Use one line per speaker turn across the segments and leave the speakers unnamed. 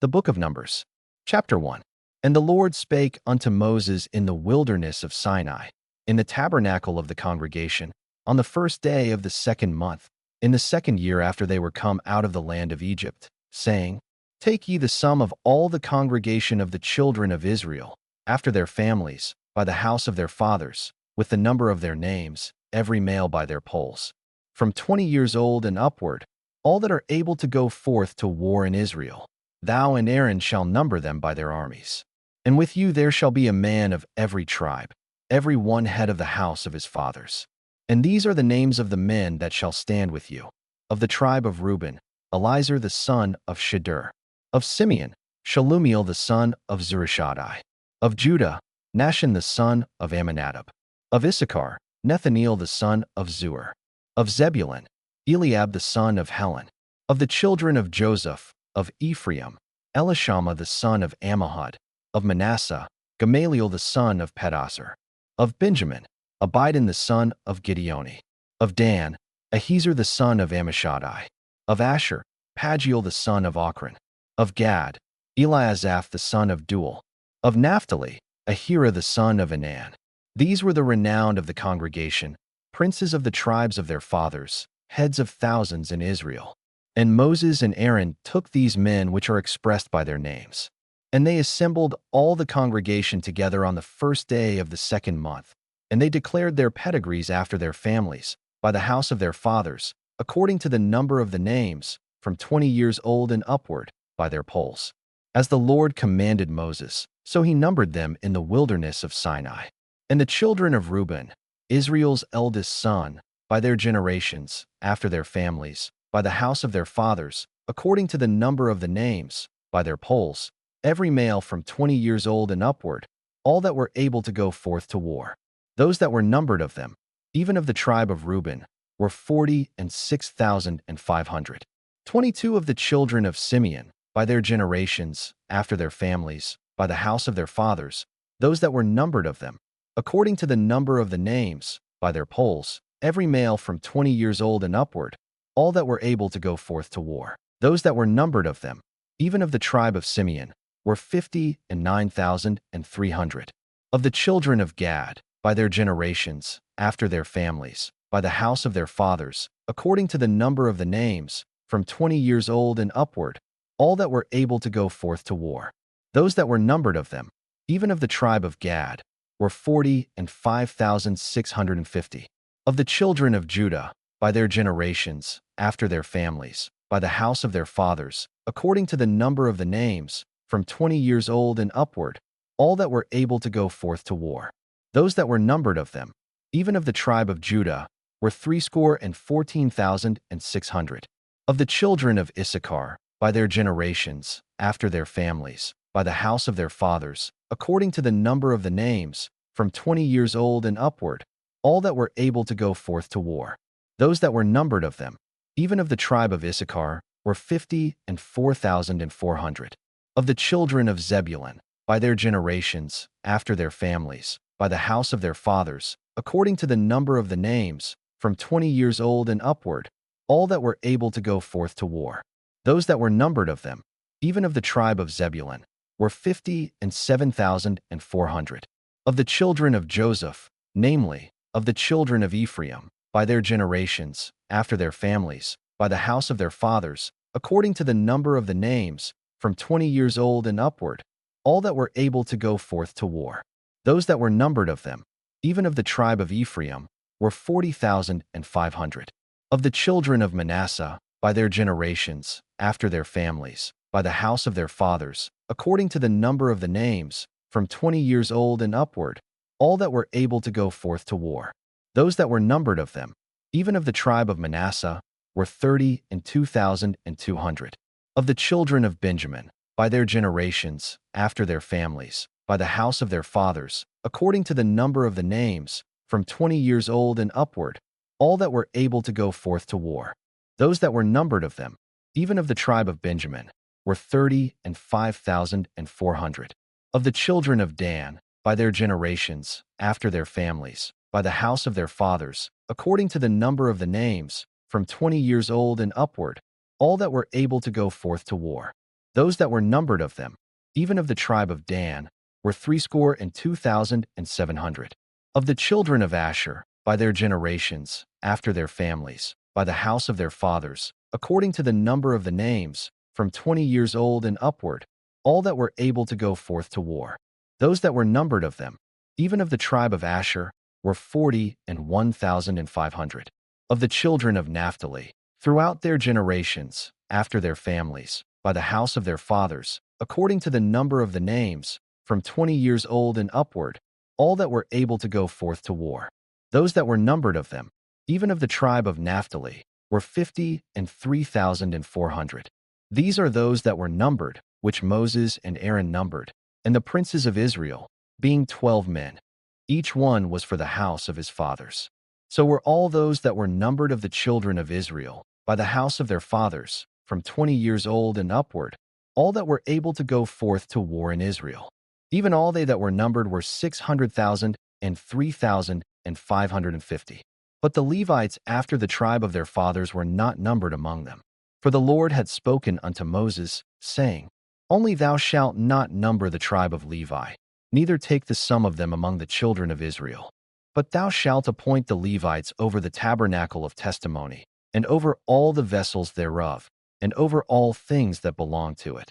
The Book of Numbers, Chapter 1. And the Lord spake unto Moses in the wilderness of Sinai, in the tabernacle of the congregation, on the first day of the second month, in the second year after they were come out of the land of Egypt, saying, Take ye the sum of all the congregation of the children of Israel, after their families, by the house of their fathers, with the number of their names, every male by their polls, from 20 years old and upward, all that are able to go forth to war in Israel. Thou and Aaron shall number them by their armies. And with you there shall be a man of every tribe, every one head of the house of his fathers. And these are the names of the men that shall stand with you. Of the tribe of Reuben, Elizur the son of Shedeur. Of Simeon, Shalumiel the son of Zurishaddai. Of Judah, Nahshon the son of Amminadab. Of Issachar, Nethaneel the son of Zuar. Of Zebulun, Eliab the son of Helon. Of the children of Joseph, of Ephraim, Elishama the son of Ammihud. Of Manasseh, Gamaliel the son of Pedasur. Of Benjamin, Abidan the son of Gideoni. Of Dan, Ahiezer the son of Ammishaddai. Of Asher, Pagiel the son of Ochran. Of Gad, Eliasaph the son of Duel. Of Naphtali, Ahira the son of Enan. These were the renowned of the congregation, princes of the tribes of their fathers, heads of thousands in Israel. And Moses and Aaron took these men which are expressed by their names. And they assembled all the congregation together on the first day of the second month, and they declared their pedigrees after their families, by the house of their fathers, according to the number of the names, from 20 years old and upward, by their polls. As the Lord commanded Moses, so he numbered them in the wilderness of Sinai. And the children of Reuben, Israel's eldest son, by their generations, after their families, by the house of their fathers, according to the number of the names, by their polls, every male from 20 years old and upward, all that were able to go forth to war. Those that were numbered of them, even of the tribe of Reuben, were 46,500. 22 of the children of Simeon, by their generations, after their families, by the house of their fathers, those that were numbered of them, according to the number of the names, by their polls, every male from 20 years old and upward, all that were able to go forth to war. Those that were numbered of them, even of the tribe of Simeon, were 59,300. Of the children of Gad, by their generations, after their families, by the house of their fathers, according to the number of the names, from 20 years old and upward, all that were able to go forth to war. Those that were numbered of them, even of the tribe of Gad, were 45,650. Of the children of Judah, by their generations, after their families, by the house of their fathers, according to the number of the names, from 20 years old and upward, all that were able to go forth to war. Those that were numbered of them, even of the tribe of Judah, were 314,600. Of the children of Issachar, by their generations, after their families, by the house of their fathers, according to the number of the names, from 20 years old and upward, all that were able to go forth to war. Those that were numbered of them, even of the tribe of Issachar, were 54,400. Of the children of Zebulun, by their generations, after their families, by the house of their fathers, according to the number of the names, from 20 years old and upward, all that were able to go forth to war. Those that were numbered of them, even of the tribe of Zebulun, were 57,400. Of the children of Joseph, namely, of the children of Ephraim, by their generations, after their families, by the house of their fathers, according to the number of the names, from 20 years old and upward, all that were able to go forth to war. Those that were numbered of them, even of the tribe of Ephraim, were 40,500. Of the children of Manasseh, by their generations, after their families, by the house of their fathers, according to the number of the names, from 20 years old and upward, all that were able to go forth to war. Those that were numbered of them, even of the tribe of Manasseh, were 32,200. Of the children of Benjamin, by their generations, after their families, by the house of their fathers, according to the number of the names, from 20 years old and upward, all that were able to go forth to war. Those that were numbered of them, even of the tribe of Benjamin, were 35,400. Of the children of Dan, by their generations, after their families, by the house of their fathers, according to the number of the names, from 20 years old and upward, all that were able to go forth to war. Those that were numbered of them, even of the tribe of Dan, were 62,700. Of the children of Asher, by their generations, after their families, by the house of their fathers, according to the number of the names, from 20 years old and upward, all that were able to go forth to war. Those that were numbered of them, even of the tribe of Asher, were 41,500. Of the children of Naphtali, throughout their generations, after their families, by the house of their fathers, according to the number of the names, from 20 years old and upward, all that were able to go forth to war. Those that were numbered of them, even of the tribe of Naphtali, were 53,400. These are those that were numbered, which Moses and Aaron numbered, and the princes of Israel, being 12 men. Each one was for the house of his fathers. So were all those that were numbered of the children of Israel, by the house of their fathers, from 20 years old and upward, all that were able to go forth to war in Israel. Even all they that were numbered were 600,000 and 3,550. But the Levites after the tribe of their fathers were not numbered among them. For the Lord had spoken unto Moses, saying, Only thou shalt not number the tribe of Levi, neither take the sum of them among the children of Israel. But thou shalt appoint the Levites over the tabernacle of testimony, and over all the vessels thereof, and over all things that belong to it.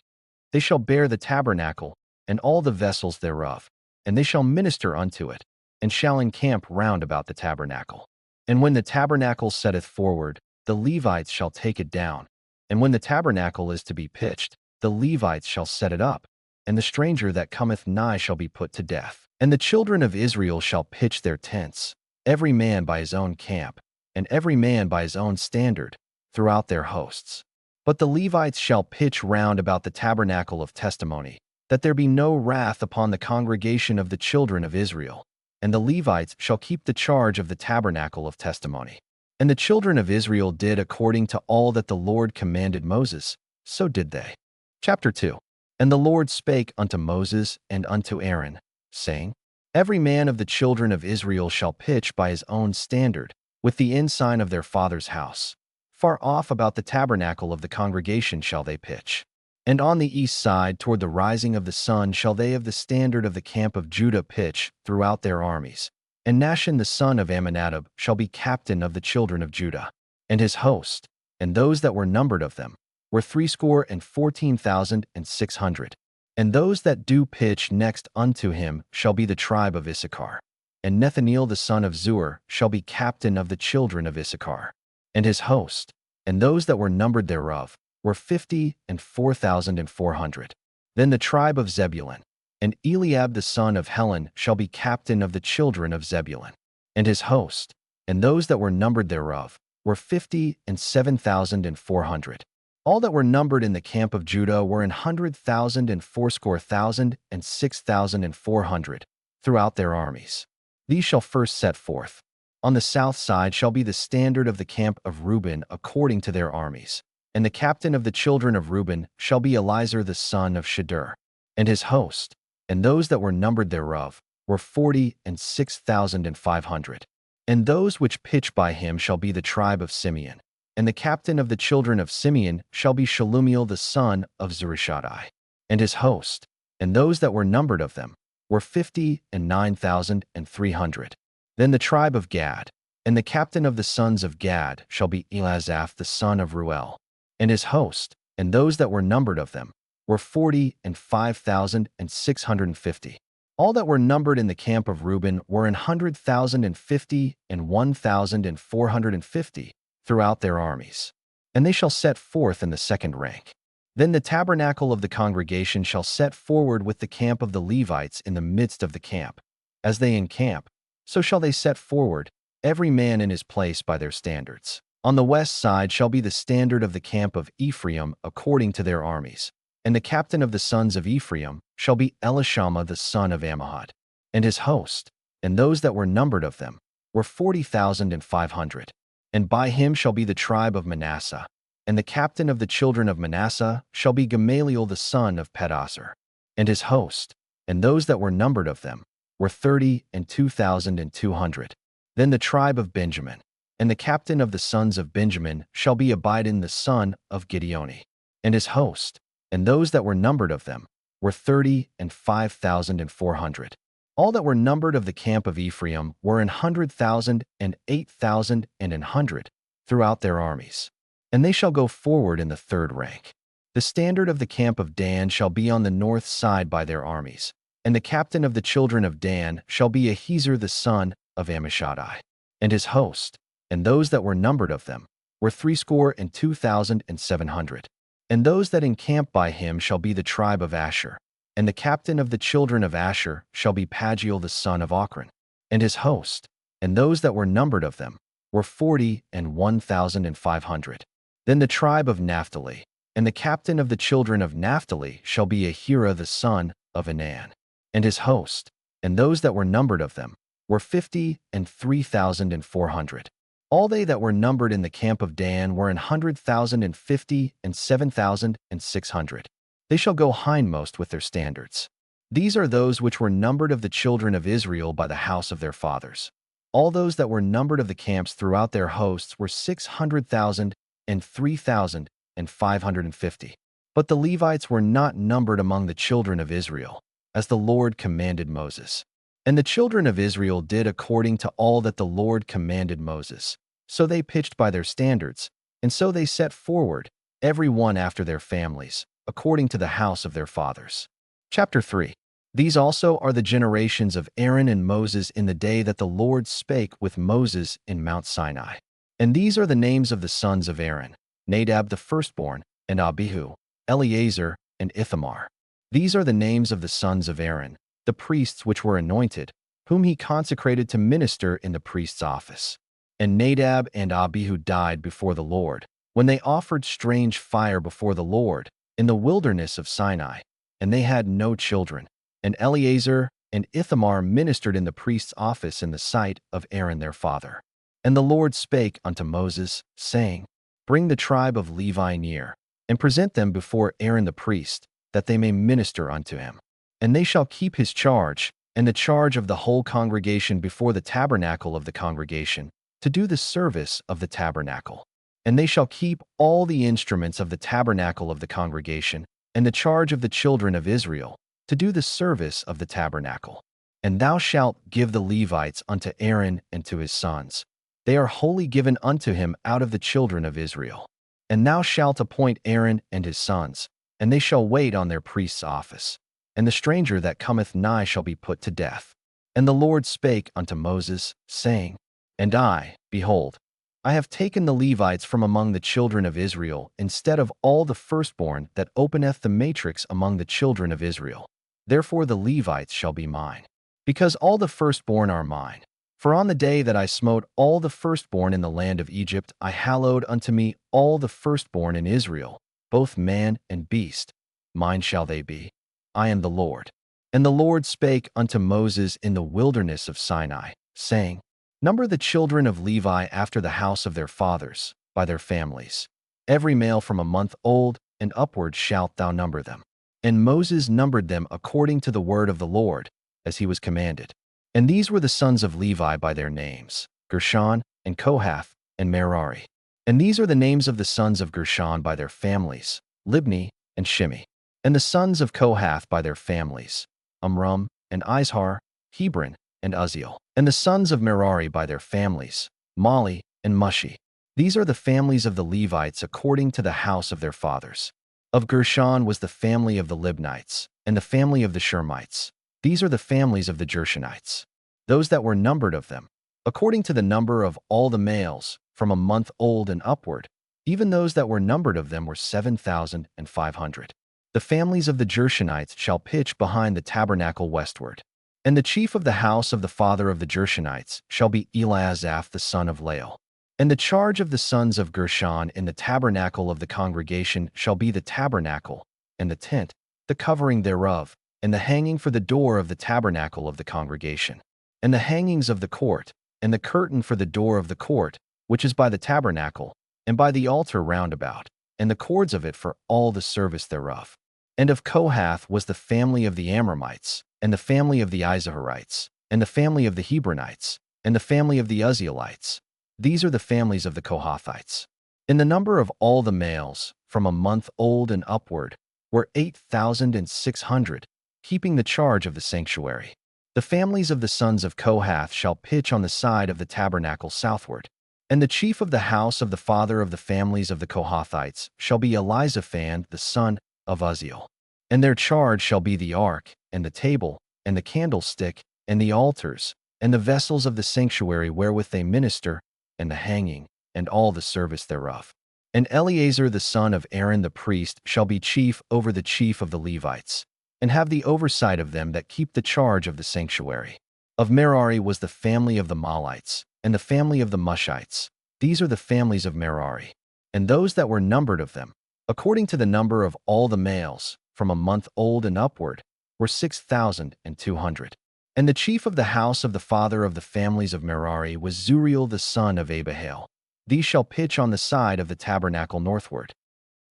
They shall bear the tabernacle, and all the vessels thereof, and they shall minister unto it, and shall encamp round about the tabernacle. And when the tabernacle setteth forward, the Levites shall take it down, and when the tabernacle is to be pitched, the Levites shall set it up, and the stranger that cometh nigh shall be put to death. And the children of Israel shall pitch their tents, every man by his own camp, and every man by his own standard, throughout their hosts. But the Levites shall pitch round about the tabernacle of testimony, that there be no wrath upon the congregation of the children of Israel. And the Levites shall keep the charge of the tabernacle of testimony. And the children of Israel did according to all that the Lord commanded Moses, so did they. Chapter 2. And the Lord spake unto Moses and unto Aaron, saying, Every man of the children of Israel shall pitch by his own standard, with the ensign of their father's house. Far off about the tabernacle of the congregation shall they pitch. And on the east side toward the rising of the sun shall they of the standard of the camp of Judah pitch throughout their armies. And Nahshon the son of Amminadab shall be captain of the children of Judah. And his host, and those that were numbered of them, were 314,600. And those that do pitch next unto him shall be the tribe of Issachar. And Nethaneel the son of Zur shall be captain of the children of Issachar. And his host, and those that were numbered thereof, were 54,400. Then the tribe of Zebulun, and Eliab the son of Helon shall be captain of the children of Zebulun. And his host, and those that were numbered thereof, were 57,400. All that were numbered in the camp of Judah were 100,000 and fourscore thousand and 6,400, throughout their armies. These shall first set forth. On the south side shall be the standard of the camp of Reuben according to their armies. And the captain of the children of Reuben shall be Elizur the son of Shedeur. And his host, and those that were numbered thereof, were 46,500. And those which pitch by him shall be the tribe of Simeon. And the captain of the children of Simeon shall be Shelumiel the son of Zurishaddai. And his host, and those that were numbered of them, were 59,300. Then the tribe of Gad, and the captain of the sons of Gad shall be Elazaph the son of Ruel. And his host, and those that were numbered of them, were 45,650. All that were numbered in the camp of Reuben were 100,050 and 1,450 throughout their armies. And they shall set forth in the second rank. Then the tabernacle of the congregation shall set forward with the camp of the Levites in the midst of the camp. As they encamp, so shall they set forward, every man in his place by their standards. On the west side shall be the standard of the camp of Ephraim according to their armies. And the captain of the sons of Ephraim shall be Elishama the son of Ammihud. And his host, and those that were numbered of them, were 40,500. And by him shall be the tribe of Manasseh. And the captain of the children of Manasseh shall be Gamaliel the son of Pedasur. And his host, and those that were numbered of them, were 32,200. Then the tribe of Benjamin, and the captain of the sons of Benjamin shall be Abidin the son of Gideoni. And his host, and those that were numbered of them were 30,005,400. All that were numbered of the camp of Ephraim were 100,000 and 8,000 and 100 throughout their armies. And they shall go forward in the third rank. The standard of the camp of Dan shall be on the north side by their armies, and the captain of the children of Dan shall be Ahiezer the son of Ammishaddai, and his host, and those that were numbered of them were 62,700. And those that encamp by him shall be the tribe of Asher, and the captain of the children of Asher shall be Pagiel the son of Ochran, and his host, and those that were numbered of them were 41,500. Then the tribe of Naphtali, and the captain of the children of Naphtali shall be Ahira the son of Enan, and his host, and those that were numbered of them were 53,400. All they that were numbered in the camp of Dan were 100,050 and 7,600. They shall go hindmost with their standards. These are those which were numbered of the children of Israel by the house of their fathers. All those that were numbered of the camps throughout their hosts were 600,000 and 3,550. But the Levites were not numbered among the children of Israel, as the Lord commanded Moses. And the children of Israel did according to all that the Lord commanded Moses. So they pitched by their standards, and so they set forward, every one after their families, according to the house of their fathers. Chapter 3. These also are the generations of Aaron and Moses in the day that the Lord spake with Moses in Mount Sinai. And these are the names of the sons of Aaron: Nadab the firstborn, and Abihu, Eleazar, and Ithamar. These are the names of the sons of Aaron, the priests which were anointed, whom he consecrated to minister in the priest's office. And Nadab and Abihu died before the Lord, when they offered strange fire before the Lord in the wilderness of Sinai, and they had no children. And Eleazar and Ithamar ministered in the priest's office in the sight of Aaron their father. And the Lord spake unto Moses, saying, Bring the tribe of Levi near, and present them before Aaron the priest, that they may minister unto him. And they shall keep his charge, and the charge of the whole congregation before the tabernacle of the congregation, to do the service of the tabernacle. And they shall keep all the instruments of the tabernacle of the congregation, and the charge of the children of Israel, to do the service of the tabernacle. And thou shalt give the Levites unto Aaron and to his sons. They are wholly given unto him out of the children of Israel. And thou shalt appoint Aaron and his sons, and they shall wait on their priest's office. And the stranger that cometh nigh shall be put to death. And the Lord spake unto Moses, saying, And I, behold, I have taken the Levites from among the children of Israel, instead of all the firstborn that openeth the matrix among the children of Israel. Therefore the Levites shall be mine, because all the firstborn are mine. For on the day that I smote all the firstborn in the land of Egypt, I hallowed unto me all the firstborn in Israel, both man and beast. Mine shall they be. I am the Lord. And the Lord spake unto Moses in the wilderness of Sinai, saying, Number the children of Levi after the house of their fathers, by their families. Every male from a month old and upward shalt thou number them. And Moses numbered them according to the word of the Lord, as he was commanded. And these were the sons of Levi by their names, Gershon, and Kohath, and Merari. And these are the names of the sons of Gershon by their families, Libni and Shimi. And the sons of Kohath by their families, Amram, and Izhar, Hebron, and Uzziel. And the sons of Merari by their families, Mali and Mushi. These are the families of the Levites according to the house of their fathers. Of Gershon was the family of the Libnites, and the family of the Shermites. These are the families of the Gershonites. Those that were numbered of them, according to the number of all the males, from a month old and upward, even those that were numbered of them were 7,500. The families of the Gershonites shall pitch behind the tabernacle westward. And the chief of the house of the father of the Gershonites shall be Eliasaph the son of Lael. And the charge of the sons of Gershon in the tabernacle of the congregation shall be the tabernacle, and the tent, the covering thereof, and the hanging for the door of the tabernacle of the congregation, and the hangings of the court, and the curtain for the door of the court, which is by the tabernacle, and by the altar round about, and the cords of it for all the service thereof. And of Kohath was the family of the Amramites, and the family of the Izaharites, and the family of the Hebronites, and the family of the Uzzielites. These are the families of the Kohathites. In the number of all the males, from a month old and upward, were 8,600, keeping the charge of the sanctuary. The families of the sons of Kohath shall pitch on the side of the tabernacle southward. And the chief of the house of the father of the families of the Kohathites shall be Elizaphan the son of Uzziel. And their charge shall be the ark, and the table, and the candlestick, and the altars, and the vessels of the sanctuary wherewith they minister, and the hanging, and all the service thereof. And Eleazar the son of Aaron the priest shall be chief over the chief of the Levites, and have the oversight of them that keep the charge of the sanctuary. Of Merari was the family of the Mahlites, and the family of the Mushites. These are the families of Merari. And those that were numbered of them, according to the number of all the males, from a month old and upward, were 6,200. And the chief of the house of the father of the families of Merari was Zuriel the son of Abihail. These shall pitch on the side of the tabernacle northward.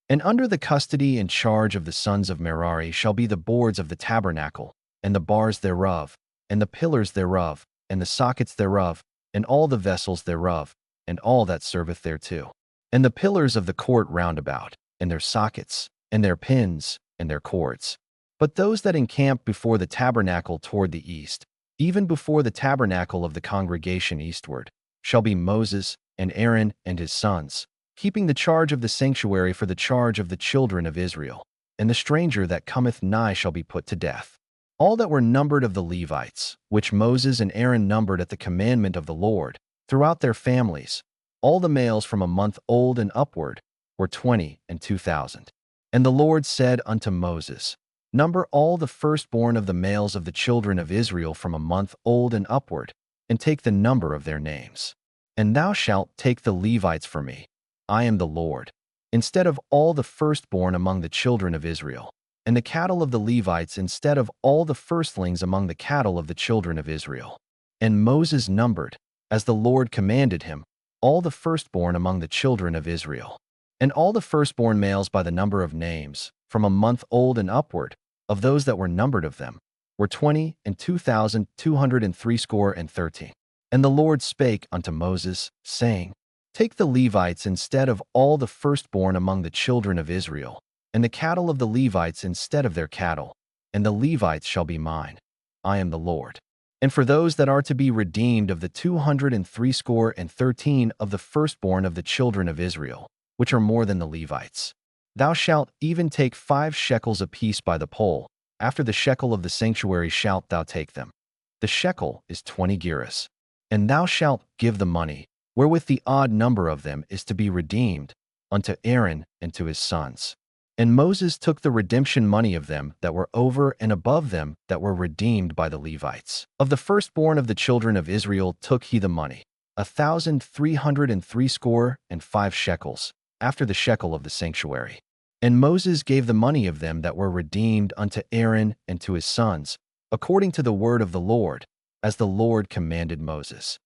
And under the custody and charge of the sons of Merari shall be the boards of the tabernacle, and the bars thereof, and the pillars thereof, and the sockets thereof, and all the vessels thereof, and all that serveth thereto. And the pillars of the court round about, and their sockets, and their pins, and their cords. But those that encamp before the tabernacle toward the east, even before the tabernacle of the congregation eastward, shall be Moses, and Aaron, and his sons, keeping the charge of the sanctuary for the charge of the children of Israel. And the stranger that cometh nigh shall be put to death. All that were numbered of the Levites, which Moses and Aaron numbered at the commandment of the Lord, throughout their families, all the males from a month old and upward, were 22,000. And the Lord said unto Moses, Number all the firstborn of the males of the children of Israel from a month old and upward, and take the number of their names. And thou shalt take the Levites for me. I am the Lord, instead of all the firstborn among the children of Israel, and the cattle of the Levites instead of all the firstlings among the cattle of the children of Israel. And Moses numbered, as the Lord commanded him, all the firstborn among the children of Israel. And all the firstborn males by the number of names, from a month old and upward, of those that were numbered of them, were 22,213. And the Lord spake unto Moses, saying, Take the Levites instead of all the firstborn among the children of Israel, and the cattle of the Levites instead of their cattle, and the Levites shall be mine. I am the Lord. And for those that are to be redeemed of the 213 of the firstborn of the children of Israel, which are more than the Levites, thou shalt even take 5 shekels apiece by the poll. After the shekel of the sanctuary shalt thou take them. The shekel is 20 gerahs. And thou shalt give the money, wherewith the odd number of them is to be redeemed, unto Aaron and to his sons. And Moses took the redemption money of them that were over and above them that were redeemed by the Levites. Of the firstborn of the children of Israel took he the money, 1,365 shekels, after the shekel of the sanctuary. And Moses gave the money of them that were redeemed unto Aaron and to his sons, according to the word of the Lord, as the Lord commanded Moses.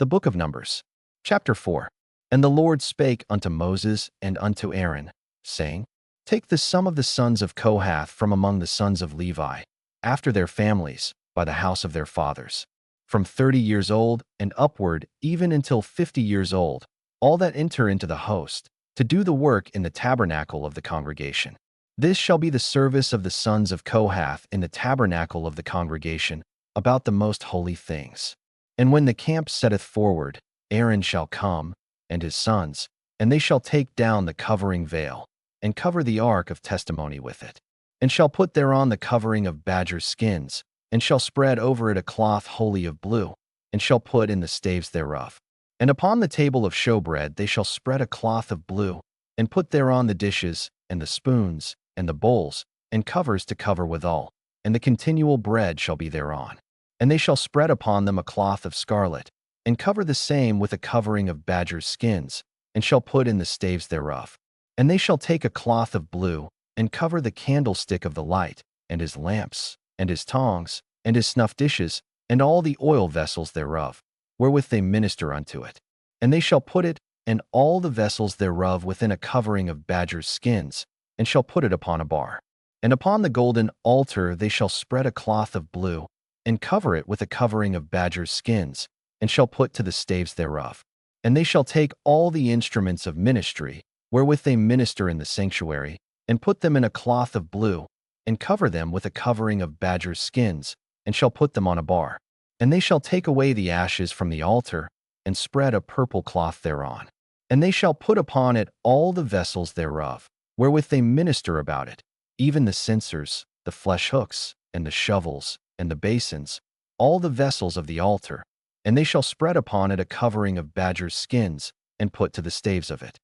The Book of Numbers, chapter 4. And the Lord spake unto Moses and unto Aaron, saying, Take the sum of the sons of Kohath from among the sons of Levi, after their families, by the house of their fathers, from 30 years old and upward even until 50 years old, all that enter into the host, to do the work in the tabernacle of the congregation. This shall be the service of the sons of Kohath in the tabernacle of the congregation, about the most holy things. And when the camp setteth forward, Aaron shall come, and his sons, and they shall take down the covering veil, and cover the ark of testimony with it, and shall put thereon the covering of badgers' skins, and shall spread over it a cloth wholly of blue, and shall put in the staves thereof. And upon the table of showbread they shall spread a cloth of blue, and put thereon the dishes, and the spoons, and the bowls, and covers to cover withal, and the continual bread shall be thereon. And they shall spread upon them a cloth of scarlet, and cover the same with a covering of badgers' skins, and shall put in the staves thereof. And they shall take a cloth of blue, and cover the candlestick of the light, and his lamps, and his tongs, and his snuff dishes, and all the oil vessels thereof, wherewith they minister unto it. And they shall put it, and all the vessels thereof within a covering of badgers' skins, and shall put it upon a bar. And upon the golden altar they shall spread a cloth of blue, and cover it with a covering of badgers' skins, and shall put to the staves thereof. And they shall take all the instruments of ministry, wherewith they minister in the sanctuary, and put them in a cloth of blue, and cover them with a covering of badgers' skins, and shall put them on a bar. And they shall take away the ashes from the altar, and spread a purple cloth thereon. And they shall put upon it all the vessels thereof, wherewith they minister about it, even the censers, the flesh hooks, and the shovels, and the basins, all the vessels of the altar. And they shall spread upon it a covering of badgers' skins, and put to the staves of it.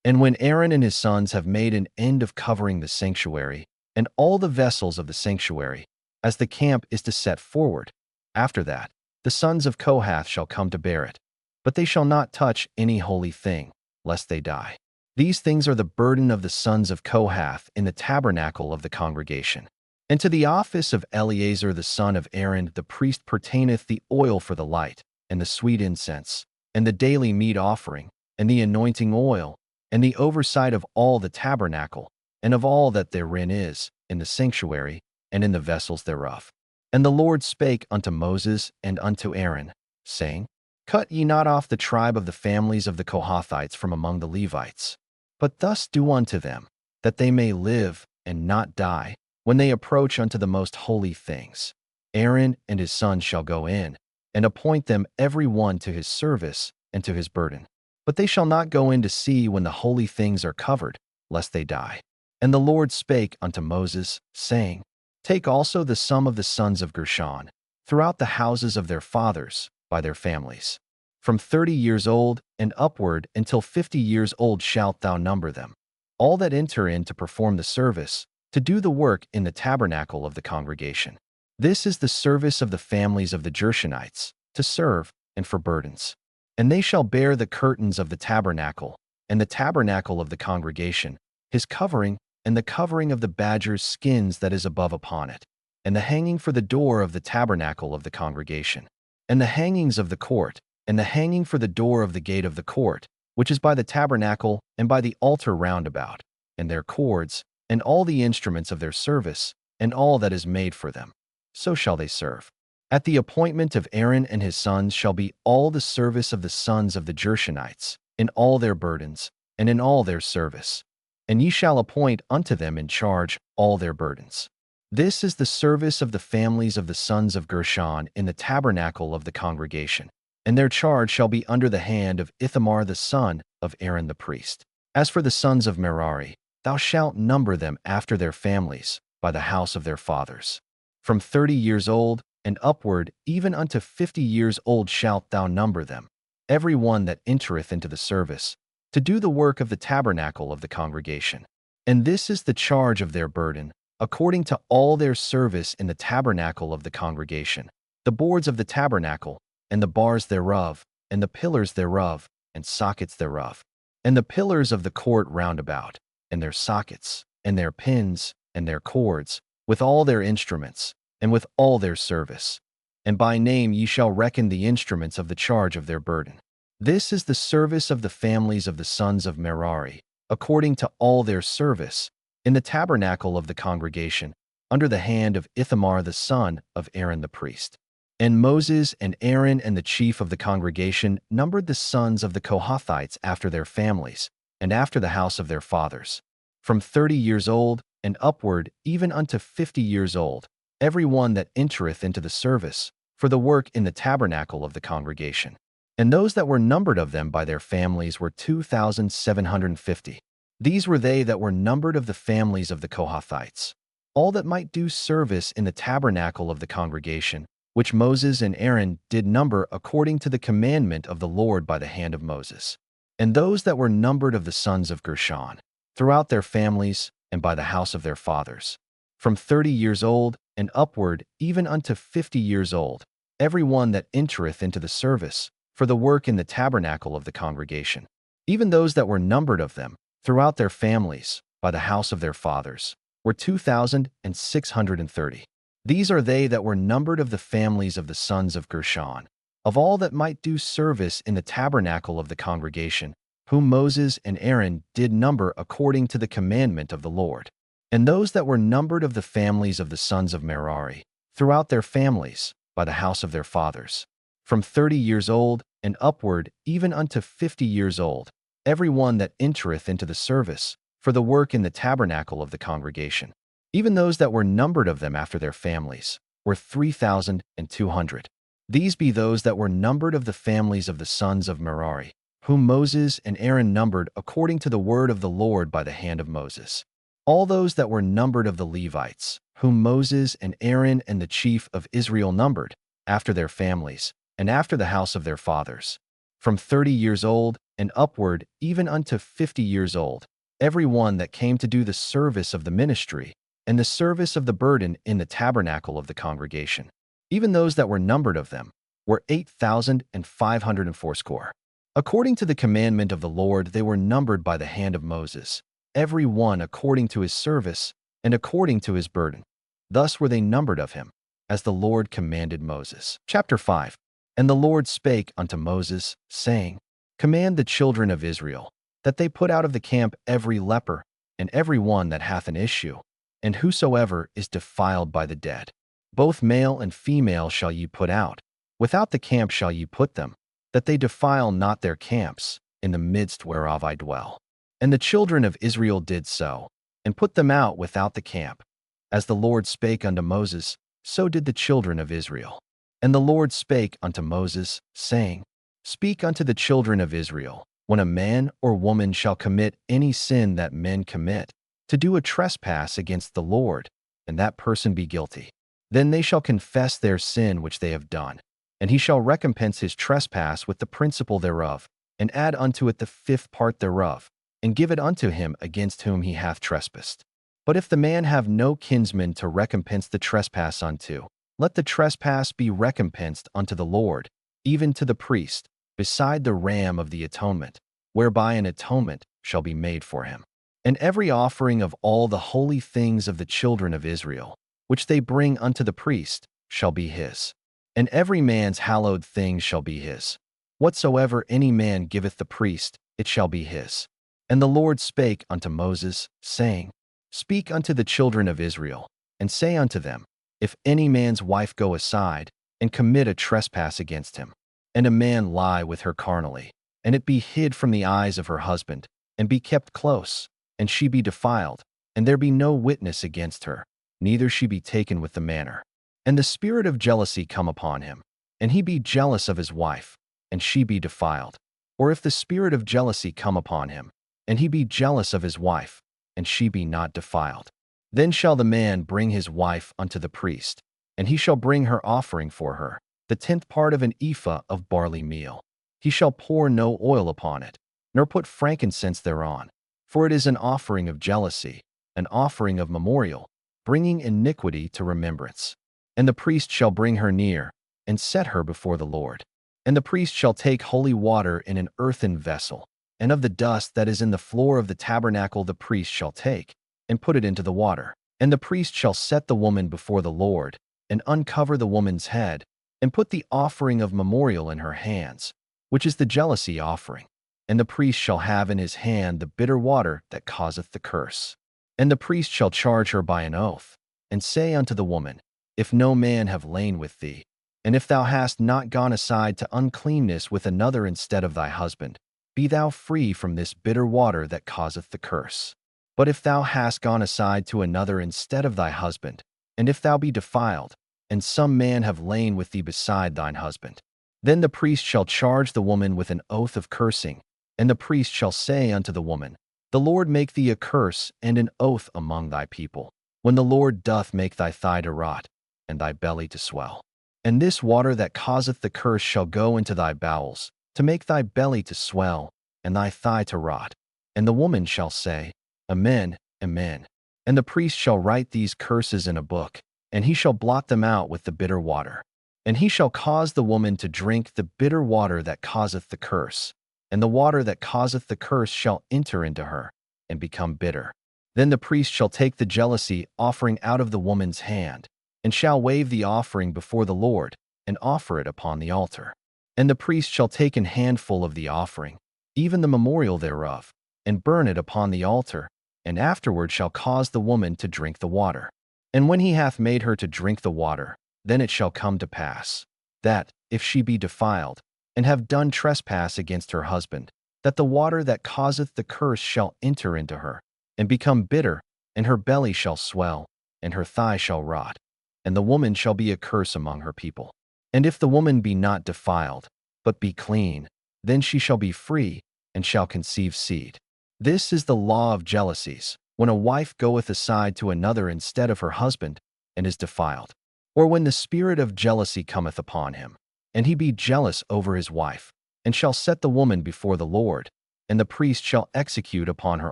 And when Aaron and his sons have made an end of covering the sanctuary, and all the vessels of the sanctuary, as the camp is to set forward, after that, the sons of Kohath shall come to bear it. But they shall not touch any holy thing, lest they die. These things are the burden of the sons of Kohath in the tabernacle of the congregation. And to the office of Eleazar the son of Aaron the priest pertaineth the oil for the light, and the sweet incense, and the daily meat offering, and the anointing oil, and the oversight of all the tabernacle, and of all that therein is, in the sanctuary, and in the vessels thereof. And the Lord spake unto Moses and unto Aaron, saying, Cut ye not off the tribe of the families of the Kohathites from among the Levites, but thus do unto them, that they may live and not die, when they approach unto the most holy things. Aaron and his sons shall go in, and appoint them every one to his service and to his burden. But they shall not go in to see when the holy things are covered, lest they die. And the Lord spake unto Moses, saying, Take also the sum of the sons of Gershon, throughout the houses of their fathers, by their families. From 30 years old and upward until 50 years old shalt thou number them, all that enter in to perform the service, to do the work in the tabernacle of the congregation. This is the service of the families of the Gershonites, to serve, and for burdens. And they shall bear the curtains of the tabernacle, and the tabernacle of the congregation, his covering, and the covering of the badger's skins that is above upon it, and the hanging for the door of the tabernacle of the congregation, and the hangings of the court, and the hanging for the door of the gate of the court, which is by the tabernacle and by the altar round about, and their cords, and all the instruments of their service, and all that is made for them. So shall they serve. At the appointment of Aaron and his sons shall be all the service of the sons of the Gershonites, in all their burdens, and in all their service. And ye shall appoint unto them in charge all their burdens. This is the service of the families of the sons of Gershon in the tabernacle of the congregation, and their charge shall be under the hand of Ithamar the son of Aaron the priest. As for the sons of Merari, thou shalt number them after their families, by the house of their fathers. From 30 years old and upward, even unto 50 years old shalt thou number them, every one that entereth into the service, to do the work of the tabernacle of the congregation. And this is the charge of their burden, according to all their service in the tabernacle of the congregation, the boards of the tabernacle, and the bars thereof, and the pillars thereof, and sockets thereof, and the pillars of the court round about, and their sockets, and their pins, and their cords, with all their instruments, and with all their service. And by name ye shall reckon the instruments of the charge of their burden. This is the service of the families of the sons of Merari, according to all their service, in the tabernacle of the congregation, under the hand of Ithamar the son of Aaron the priest. And Moses and Aaron and the chief of the congregation numbered the sons of the Kohathites after their families, and after the house of their fathers, from 30 years old and upward, even unto 50 years old, every one that entereth into the service, for the work in the tabernacle of the congregation. And those that were numbered of them by their families were 2,750. These were they that were numbered of the families of the Kohathites, all that might do service in the tabernacle of the congregation, which Moses and Aaron did number according to the commandment of the Lord by the hand of Moses. And those that were numbered of the sons of Gershon, throughout their families, and by the house of their fathers, from 30 years old and upward, even unto 50 years old, every one that entereth into the service, for the work in the tabernacle of the congregation. Even those that were numbered of them, throughout their families, by the house of their fathers, were 2,630. These are they that were numbered of the families of the sons of Gershon, of all that might do service in the tabernacle of the congregation, whom Moses and Aaron did number according to the commandment of the Lord. And those that were numbered of the families of the sons of Merari, throughout their families, by the house of their fathers, from 30 years old and upward, even unto 50 years old, every one that entereth into the service, for the work in the tabernacle of the congregation. Even those that were numbered of them after their families were 3,200. These be those that were numbered of the families of the sons of Merari, whom Moses and Aaron numbered according to the word of the Lord by the hand of Moses. All those that were numbered of the Levites, whom Moses and Aaron and the chief of Israel numbered, after their families, and after the house of their fathers, from 30 years old and upward even unto 50 years old, every one that came to do the service of the ministry and the service of the burden in the tabernacle of the congregation. Even those that were numbered of them were 8,500 score. According to the commandment of the Lord, they were numbered by the hand of Moses, every one according to his service and according to his burden. Thus were they numbered of him, as the Lord commanded Moses. Chapter 5. And the Lord spake unto Moses, saying, Command the children of Israel, that they put out of the camp every leper, and every one that hath an issue, and whosoever is defiled by the dead. Both male and female shall ye put out. Without the camp shall ye put them, that they defile not their camps, in the midst whereof I dwell. And the children of Israel did so, and put them out without the camp. As the Lord spake unto Moses, so did the children of Israel. And the Lord spake unto Moses, saying, Speak unto the children of Israel, when a man or woman shall commit any sin that men commit, to do a trespass against the Lord, and that person be guilty. Then they shall confess their sin which they have done, and he shall recompense his trespass with the principal thereof, and add unto it the 5th part thereof, and give it unto him against whom he hath trespassed. But if the man have no kinsman to recompense the trespass unto, let the trespass be recompensed unto the Lord, even to the priest, beside the ram of the atonement, whereby an atonement shall be made for him. And every offering of all the holy things of the children of Israel, which they bring unto the priest, shall be his. And every man's hallowed thing shall be his. Whatsoever any man giveth the priest, it shall be his. And the Lord spake unto Moses, saying, Speak unto the children of Israel, and say unto them, If any man's wife go aside, and commit a trespass against him, and a man lie with her carnally, and it be hid from the eyes of her husband, and be kept close, and she be defiled, and there be no witness against her, neither she be taken with the manner, and the spirit of jealousy come upon him, and he be jealous of his wife, and she be defiled. Or if the spirit of jealousy come upon him, and he be jealous of his wife, and she be not defiled, then shall the man bring his wife unto the priest, and he shall bring her offering for her, the 10th part of an ephah of barley meal. He shall pour no oil upon it, nor put frankincense thereon, for it is an offering of jealousy, an offering of memorial, bringing iniquity to remembrance. And the priest shall bring her near, and set her before the Lord. And the priest shall take holy water in an earthen vessel, and of the dust that is in the floor of the tabernacle the priest shall take, and put it into the water. And the priest shall set the woman before the Lord, and uncover the woman's head, and put the offering of memorial in her hands, which is the jealousy offering. And the priest shall have in his hand the bitter water that causeth the curse. And the priest shall charge her by an oath, and say unto the woman, If no man have lain with thee, and if thou hast not gone aside to uncleanness with another instead of thy husband, be thou free from this bitter water that causeth the curse. But if thou hast gone aside to another instead of thy husband, and if thou be defiled, and some man have lain with thee beside thine husband, then the priest shall charge the woman with an oath of cursing, and the priest shall say unto the woman, The Lord make thee a curse and an oath among thy people, when the Lord doth make thy thigh to rot, and thy belly to swell. And this water that causeth the curse shall go into thy bowels, to make thy belly to swell, and thy thigh to rot. And the woman shall say, Amen, Amen. And the priest shall write these curses in a book, and he shall blot them out with the bitter water. And he shall cause the woman to drink the bitter water that causeth the curse, and the water that causeth the curse shall enter into her, and become bitter. Then the priest shall take the jealousy offering out of the woman's hand, and shall wave the offering before the Lord, and offer it upon the altar. And the priest shall take an handful of the offering, even the memorial thereof, and burn it upon the altar, and afterward shall cause the woman to drink the water. And when he hath made her to drink the water, then it shall come to pass, that, if she be defiled, and have done trespass against her husband, that the water that causeth the curse shall enter into her, and become bitter, and her belly shall swell, and her thigh shall rot, and the woman shall be a curse among her people. And if the woman be not defiled, but be clean, then she shall be free, and shall conceive seed. This is the law of jealousies, when a wife goeth aside to another instead of her husband, and is defiled. Or when the spirit of jealousy cometh upon him, and he be jealous over his wife, and shall set the woman before the Lord, and the priest shall execute upon her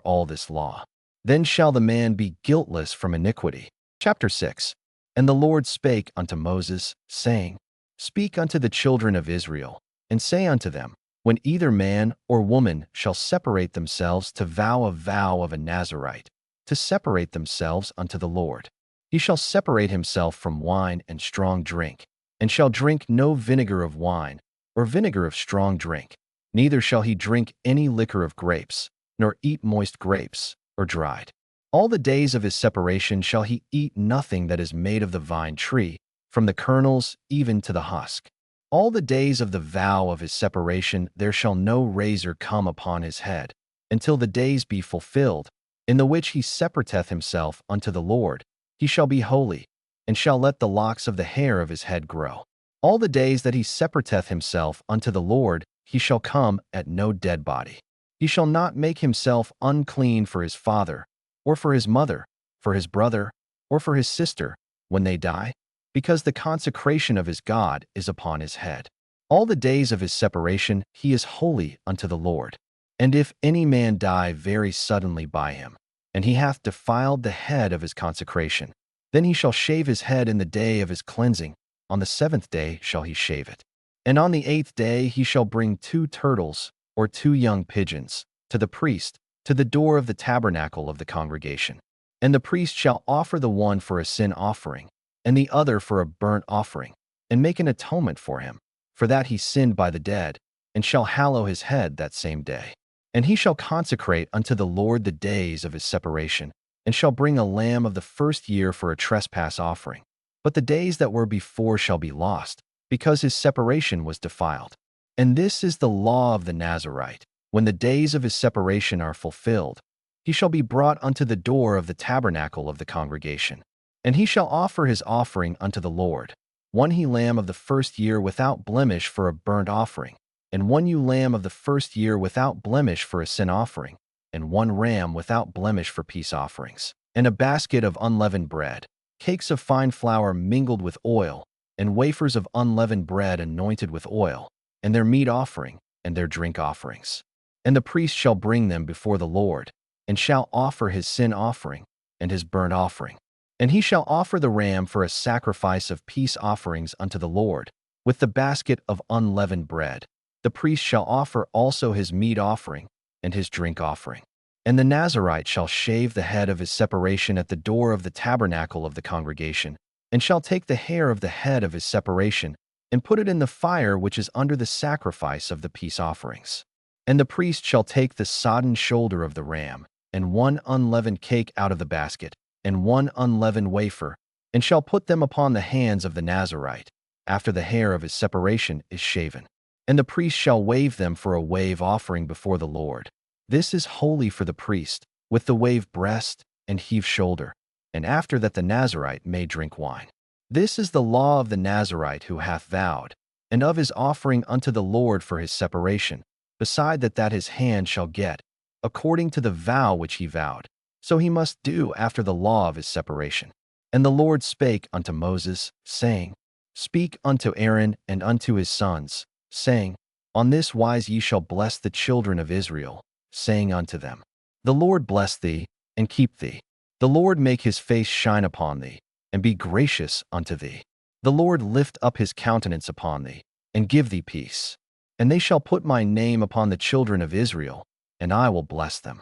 all this law. Then shall the man be guiltless from iniquity. Chapter 6. And the Lord spake unto Moses, saying, Speak unto the children of Israel, and say unto them, when either man or woman shall separate themselves to vow a vow of a Nazarite, to separate themselves unto the Lord, he shall separate himself from wine and strong drink, and shall drink no vinegar of wine, or vinegar of strong drink, neither shall he drink any liquor of grapes, nor eat moist grapes, or dried. All the days of his separation shall he eat nothing that is made of the vine tree, from the kernels even to the husk. All the days of the vow of his separation there shall no razor come upon his head, until the days be fulfilled, in the which he separateth himself unto the Lord. He shall be holy, and shall let the locks of the hair of his head grow. All the days that he separateth himself unto the Lord, he shall come at no dead body. He shall not make himself unclean for his father, or for his mother, for his brother, or for his sister, when they die, because the consecration of his God is upon his head. All the days of his separation he is holy unto the Lord. And if any man die very suddenly by him, and he hath defiled the head of his consecration, then he shall shave his head in the day of his cleansing. On the 7th day shall he shave it. And on the 8th day he shall bring 2 turtles, or 2 young pigeons, to the priest, to the door of the tabernacle of the congregation. And the priest shall offer the one for a sin offering, and the other for a burnt offering, and make an atonement for him, for that he sinned by the dead, and shall hallow his head that same day. And he shall consecrate unto the Lord the days of his separation, and shall bring a lamb of the first year for a trespass offering. But the days that were before shall be lost, because his separation was defiled. And this is the law of the Nazarite. When the days of his separation are fulfilled, he shall be brought unto the door of the tabernacle of the congregation. And he shall offer his offering unto the Lord, 1 he lamb of the first year without blemish for a burnt offering, and 1 ewe lamb of the first year without blemish for a sin offering, and 1 ram without blemish for peace offerings, and a basket of unleavened bread, cakes of fine flour mingled with oil, and wafers of unleavened bread anointed with oil, and their meat offering, and their drink offerings. And the priest shall bring them before the Lord, and shall offer his sin offering, and his burnt offering. And he shall offer the ram for a sacrifice of peace offerings unto the Lord, with the basket of unleavened bread. The priest shall offer also his meat offering, and his drink offering. And the Nazarite shall shave the head of his separation at the door of the tabernacle of the congregation, and shall take the hair of the head of his separation, and put it in the fire which is under the sacrifice of the peace offerings. And the priest shall take the sodden shoulder of the ram, and 1 unleavened cake out of the basket, and 1 unleavened wafer, and shall put them upon the hands of the Nazarite, after the hair of his separation is shaven. And the priest shall wave them for a wave offering before the Lord. This is holy for the priest, with the wave breast and heave shoulder, and after that the Nazarite may drink wine. This is the law of the Nazarite who hath vowed, and of his offering unto the Lord for his separation, beside that his hand shall get, according to the vow which he vowed. So he must do after the law of his separation. And the Lord spake unto Moses, saying, Speak unto Aaron and unto his sons, saying, On this wise ye shall bless the children of Israel, saying unto them, The Lord bless thee, and keep thee. The Lord make his face shine upon thee, and be gracious unto thee. The Lord lift up his countenance upon thee, and give thee peace. And they shall put my name upon the children of Israel, and I will bless them.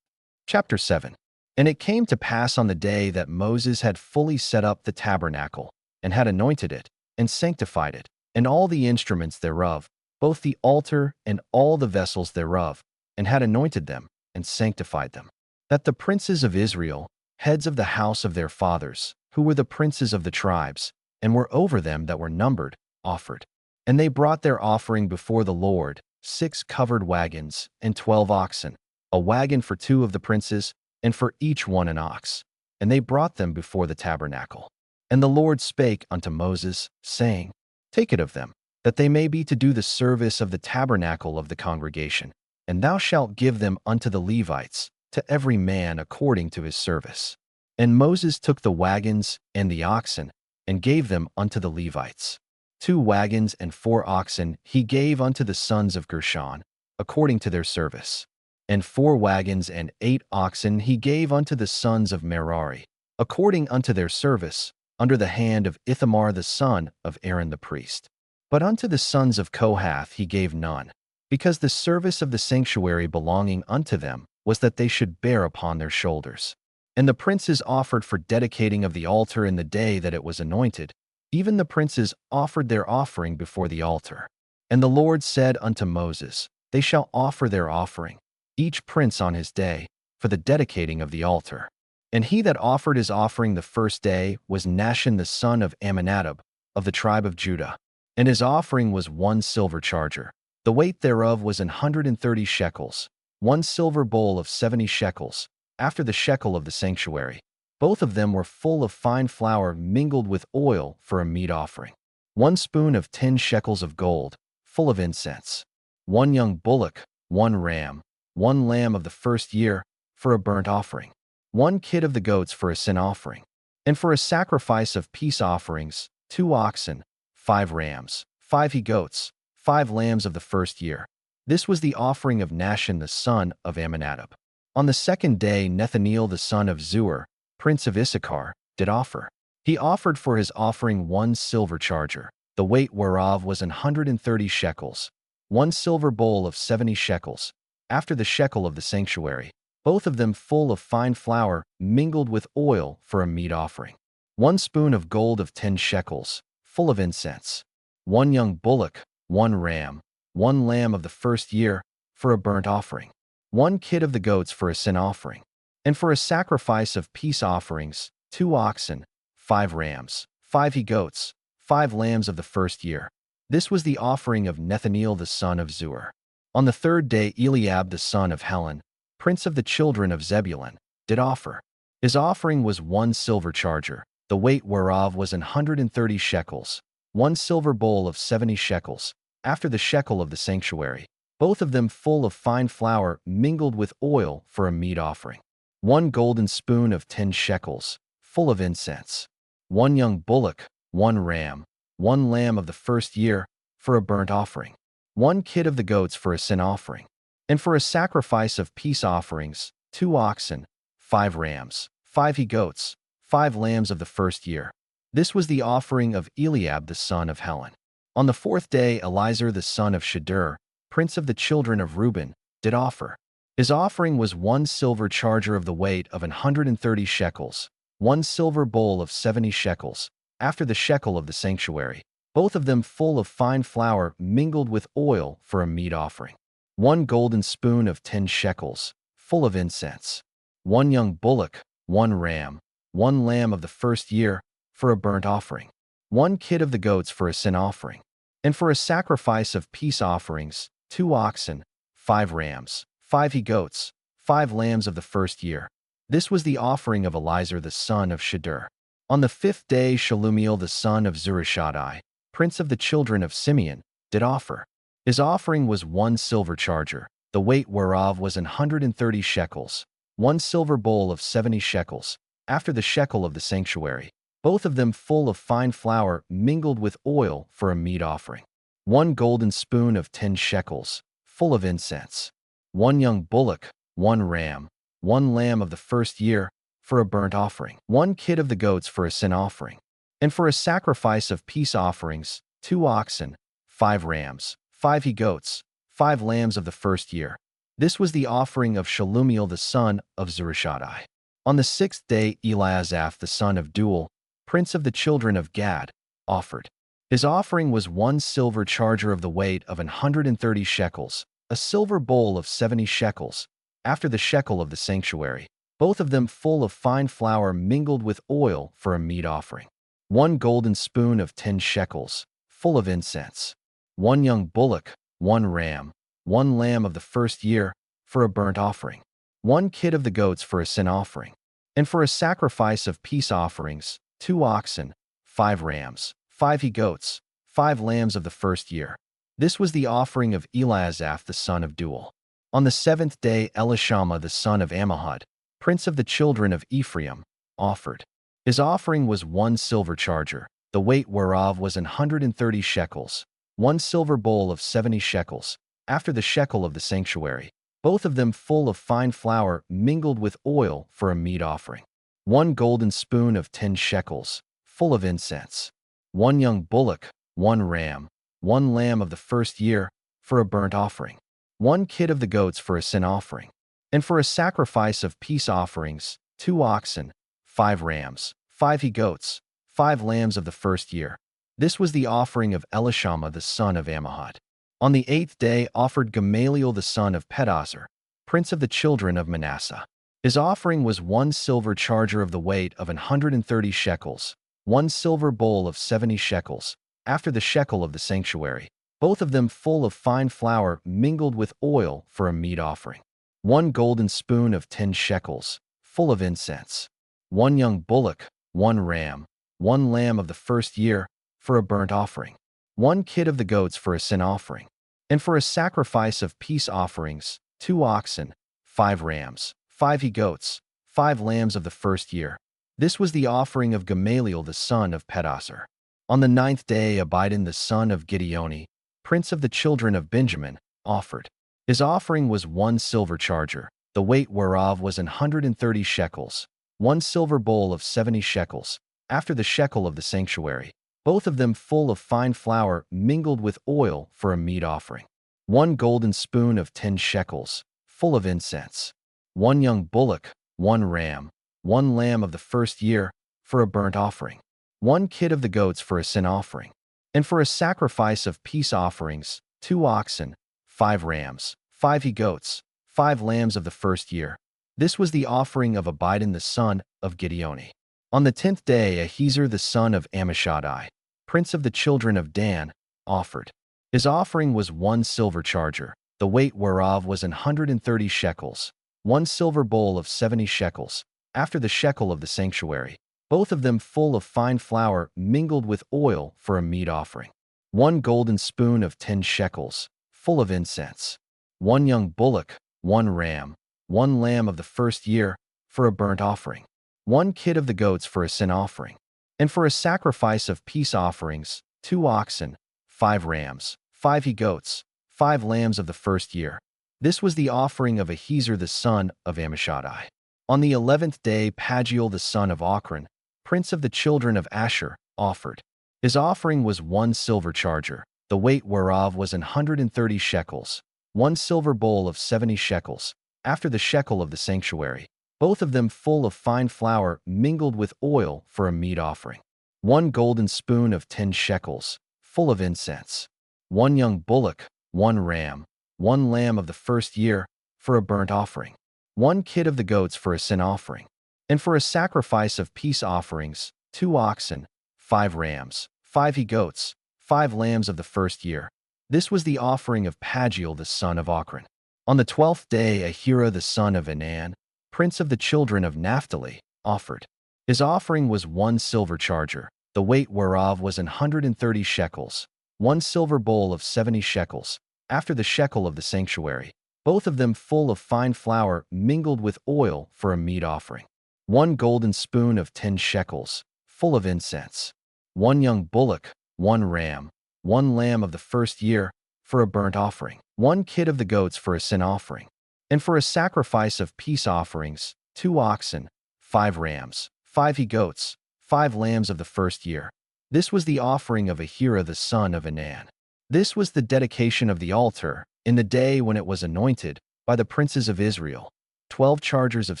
Chapter 7. And it came to pass on the day that Moses had fully set up the tabernacle, and had anointed it, and sanctified it, and all the instruments thereof, both the altar and all the vessels thereof, and had anointed them, and sanctified them, that the princes of Israel, heads of the house of their fathers, who were the princes of the tribes, and were over them that were numbered, offered. And they brought their offering before the Lord, 6 covered wagons, and 12 oxen, a wagon for 2 of the princes, and for each one an ox. And they brought them before the tabernacle. And the Lord spake unto Moses, saying, Take it of them, that they may be to do the service of the tabernacle of the congregation, and thou shalt give them unto the Levites, to every man according to his service. And Moses took the wagons and the oxen, and gave them unto the Levites. 2 wagons and 4 oxen he gave unto the sons of Gershon, according to their service. And 4 wagons and 8 oxen he gave unto the sons of Merari, according unto their service, under the hand of Ithamar the son of Aaron the priest. But unto the sons of Kohath he gave none, because the service of the sanctuary belonging unto them was that they should bear upon their shoulders. And the princes offered for dedicating of the altar in the day that it was anointed. Even the princes offered their offering before the altar. And the Lord said unto Moses, They shall offer their offering, each prince on his day, for the dedicating of the altar. And he that offered his offering the first day was Nahshon the son of Amminadab, of the tribe of Judah. And his offering was 1 silver charger. The weight thereof was 130 shekels, 1 silver bowl of 70 shekels, after the shekel of the sanctuary. Both of them were full of fine flour mingled with oil for a meat offering. 1 spoon of 10 shekels of gold, full of incense. 1 young bullock, 1 ram, 1 lamb of the first year, for a burnt offering. 1 kid of the goats for a sin offering. And for a sacrifice of peace offerings, 2 oxen, 5 rams, 5 he-goats, 5 lambs of the first year. This was the offering of Nahshon the son of Amminadab. On the 2nd day Nethaneel the son of Zuar, prince of Issachar, did offer. He offered for his offering 1 silver charger, the weight whereof was 130 shekels, 1 silver bowl of 70 shekels, after the shekel of the sanctuary, both of them full of fine flour mingled with oil for a meat offering. 1 spoon of gold of 10 shekels, full of incense. 1 young bullock, 1 ram, 1 lamb of the first year, for a burnt offering. 1 kid of the goats for a sin offering. And for a sacrifice of peace offerings, 2 oxen, 5 rams, 5 he-goats, 5 lambs of the first year. This was the offering of Nethaneel the son of Zuar. On the 3rd day Eliab the son of Helon, prince of the children of Zebulun, did offer. His offering was 1 silver charger, the weight whereof was 130 shekels, 1 silver bowl of 70 shekels, after the shekel of the sanctuary, both of them full of fine flour mingled with oil for a meat offering. 1 golden spoon of 10 shekels, full of incense. 1 young bullock, 1 ram, 1 lamb of the first year, for a burnt offering. 1 kid of the goats for a sin offering. And for a sacrifice of peace offerings, 2 oxen, 5 rams, 5 he-goats, 5 lambs of the first year. This was the offering of Eliab the son of Helon. On the 4th day Elizur the son of Shedeur, prince of the children of Reuben, did offer. His offering was 1 silver charger of the weight of 130 shekels, 1 silver bowl of 70 shekels, after the shekel of the sanctuary, both of them full of fine flour mingled with oil for a meat offering. 1 golden spoon of 10 shekels, full of incense. 1 young bullock, 1 ram, 1 lamb of the first year, for a burnt offering. 1 kid of the goats for a sin offering. And for a sacrifice of peace offerings, 2 oxen, 5 rams, 5 he-goats, 5 lambs of the first year. This was the offering of Elizur the son of Shedeur. On the 5th day Shelumiel the son of Zurishaddai, prince of the children of Simeon, did offer. His offering was 1 silver charger, the weight whereof was 130 shekels, 1 silver bowl of 70 shekels, after the shekel of the sanctuary, both of them full of fine flour mingled with oil for a meat offering. 1 golden spoon of 10 shekels, full of incense. 1 young bullock, 1 ram, 1 lamb of the first year, for a burnt offering. 1 kid of the goats for a sin offering. And for a sacrifice of peace offerings, 2 oxen, 5 rams, 5 he-goats, 5 lambs of the first year. This was the offering of Shelumiel the son of Zurishaddai. On the 6th day Eliasaph the son of Deuel, prince of the children of Gad, offered. His offering was 1 silver charger of the weight of 130 shekels, a silver bowl of 70 shekels, after the shekel of the sanctuary, both of them full of fine flour mingled with oil for a meat offering. 1 golden spoon of 10 shekels, full of incense. 1 young bullock, 1 ram, 1 lamb of the first year, for a burnt offering. 1 kid of the goats for a sin offering. And for a sacrifice of peace offerings, 2 oxen, 5 rams, 5 he-goats, 5 lambs of the first year. This was the offering of Eliasaph the son of Deuel. On the 7th day Elishama the son of Ammihud, prince of the children of Ephraim, offered. His offering was 1 silver charger, the weight whereof was 130 shekels, 1 silver bowl of 70 shekels, after the shekel of the sanctuary, both of them full of fine flour mingled with oil for a meat offering. 1 golden spoon of 10 shekels, full of incense. 1 young bullock, 1 ram, 1 lamb of the first year, for a burnt offering. 1 kid of the goats for a sin offering. And for a sacrifice of peace offerings, 2 oxen, 5 rams, 5 he-goats, 5 lambs of the first year. This was the offering of Elishama the son of Ammihud. On the 8th day offered Gamaliel the son of Pedazur, prince of the children of Manasseh. His offering was 1 silver charger of the weight of 130 shekels, 1 silver bowl of 70 shekels, after the shekel of the sanctuary, both of them full of fine flour mingled with oil for a meat offering. 1 golden spoon of 10 shekels, full of incense. 1 young bullock, 1 ram, 1 lamb of the first year, for a burnt offering. 1 kid of the goats for a sin offering. And for a sacrifice of peace offerings, 2 oxen, 5 rams, 5 he-goats, 5 lambs of the first year. This was the offering of Gamaliel the son of Pedazur. On the 9th day Abidan the son of Gideoni, prince of the children of Benjamin, offered. His offering was 1 silver charger, the weight whereof was 130 shekels, 1 silver bowl of 70 shekels, after the shekel of the sanctuary, both of them full of fine flour mingled with oil for a meat offering. 1 golden spoon of 10 shekels, full of incense. 1 young bullock, 1 ram, 1 lamb of the first year, for a burnt offering. 1 kid of the goats for a sin offering. And for a sacrifice of peace offerings, 2 oxen, 5 rams, 5 he-goats, 5 lambs of the first year. This was the offering of Abidan the son of Gideoni. On the 10th day Ahiezer the son of Ammishaddai, prince of the children of Dan, offered. His offering was 1 silver charger, the weight whereof was 130 shekels, 1 silver bowl of 70 shekels, after the shekel of the sanctuary, both of them full of fine flour mingled with oil for a meat offering. 1 golden spoon of 10 shekels, full of incense. 1 young bullock, 1 ram, 1 lamb of the first year, for a burnt offering. 1 kid of the goats for a sin offering. And for a sacrifice of peace offerings, 2 oxen, 5 rams, 5 he-goats, 5 lambs of the first year. This was the offering of Ahiezer the son of Ammishaddai. On the 11th day Pagiel the son of Ochran, prince of the children of Asher, offered. His offering was 1 silver charger, the weight whereof was 130 shekels, 1 silver bowl of 70 shekels, after the shekel of the sanctuary, both of them full of fine flour mingled with oil for a meat offering. 1 golden spoon of 10 shekels, full of incense. 1 young bullock, 1 ram, 1 lamb of the first year, for a burnt offering. 1 kid of the goats for a sin offering. And for a sacrifice of peace offerings, 2 oxen, 5 rams, 5 he-goats, 5 lambs of the first year. This was the offering of Pagiel the son of Ochran. On the 12th day Ahira the son of Enan, prince of the children of Naphtali, offered. His offering was 1 silver charger, the weight whereof was 130 shekels, 1 silver bowl of 70 shekels, after the shekel of the sanctuary, both of them full of fine flour mingled with oil for a meat offering. 1 golden spoon of 10 shekels, full of incense. 1 young bullock, 1 ram, 1 lamb of the first year, for a burnt offering. 1 kid of the goats for a sin offering. And for a sacrifice of peace offerings, 2 oxen, 5 rams, 5 he-goats, 5 lambs of the first year. This was the offering of Ahira the son of Enan. This was the dedication of the altar, in the day when it was anointed, by the princes of Israel. 12 chargers of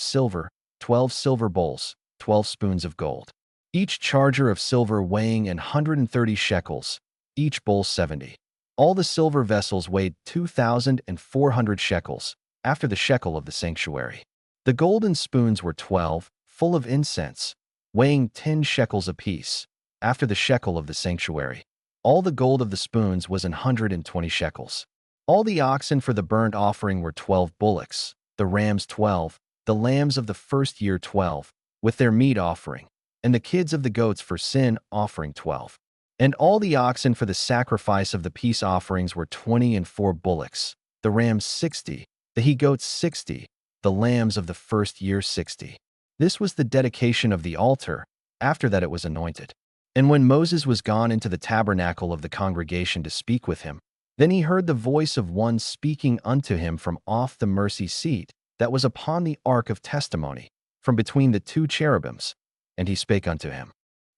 silver, 12 silver bowls, 12 spoons of gold. Each charger of silver weighing 130 shekels, each bowl 70. All the silver vessels weighed 2,400 shekels, after the shekel of the sanctuary. The golden spoons were 12, full of incense, weighing 10 shekels apiece, after the shekel of the sanctuary. All the gold of the spoons was 120 shekels. All the oxen for the burnt offering were 12 bullocks, the rams 12, the lambs of the first year 12, with their meat offering, and the kids of the goats for sin offering 12. And all the oxen for the sacrifice of the peace offerings were 20 and 4 bullocks, the rams 60, the he-goats 60, the lambs of the first year 60. This was the dedication of the altar. After that it was anointed. And when Moses was gone into the tabernacle of the congregation to speak with him, then he heard the voice of one speaking unto him from off the mercy seat that was upon the ark of testimony, from between the two cherubims. And he spake unto him.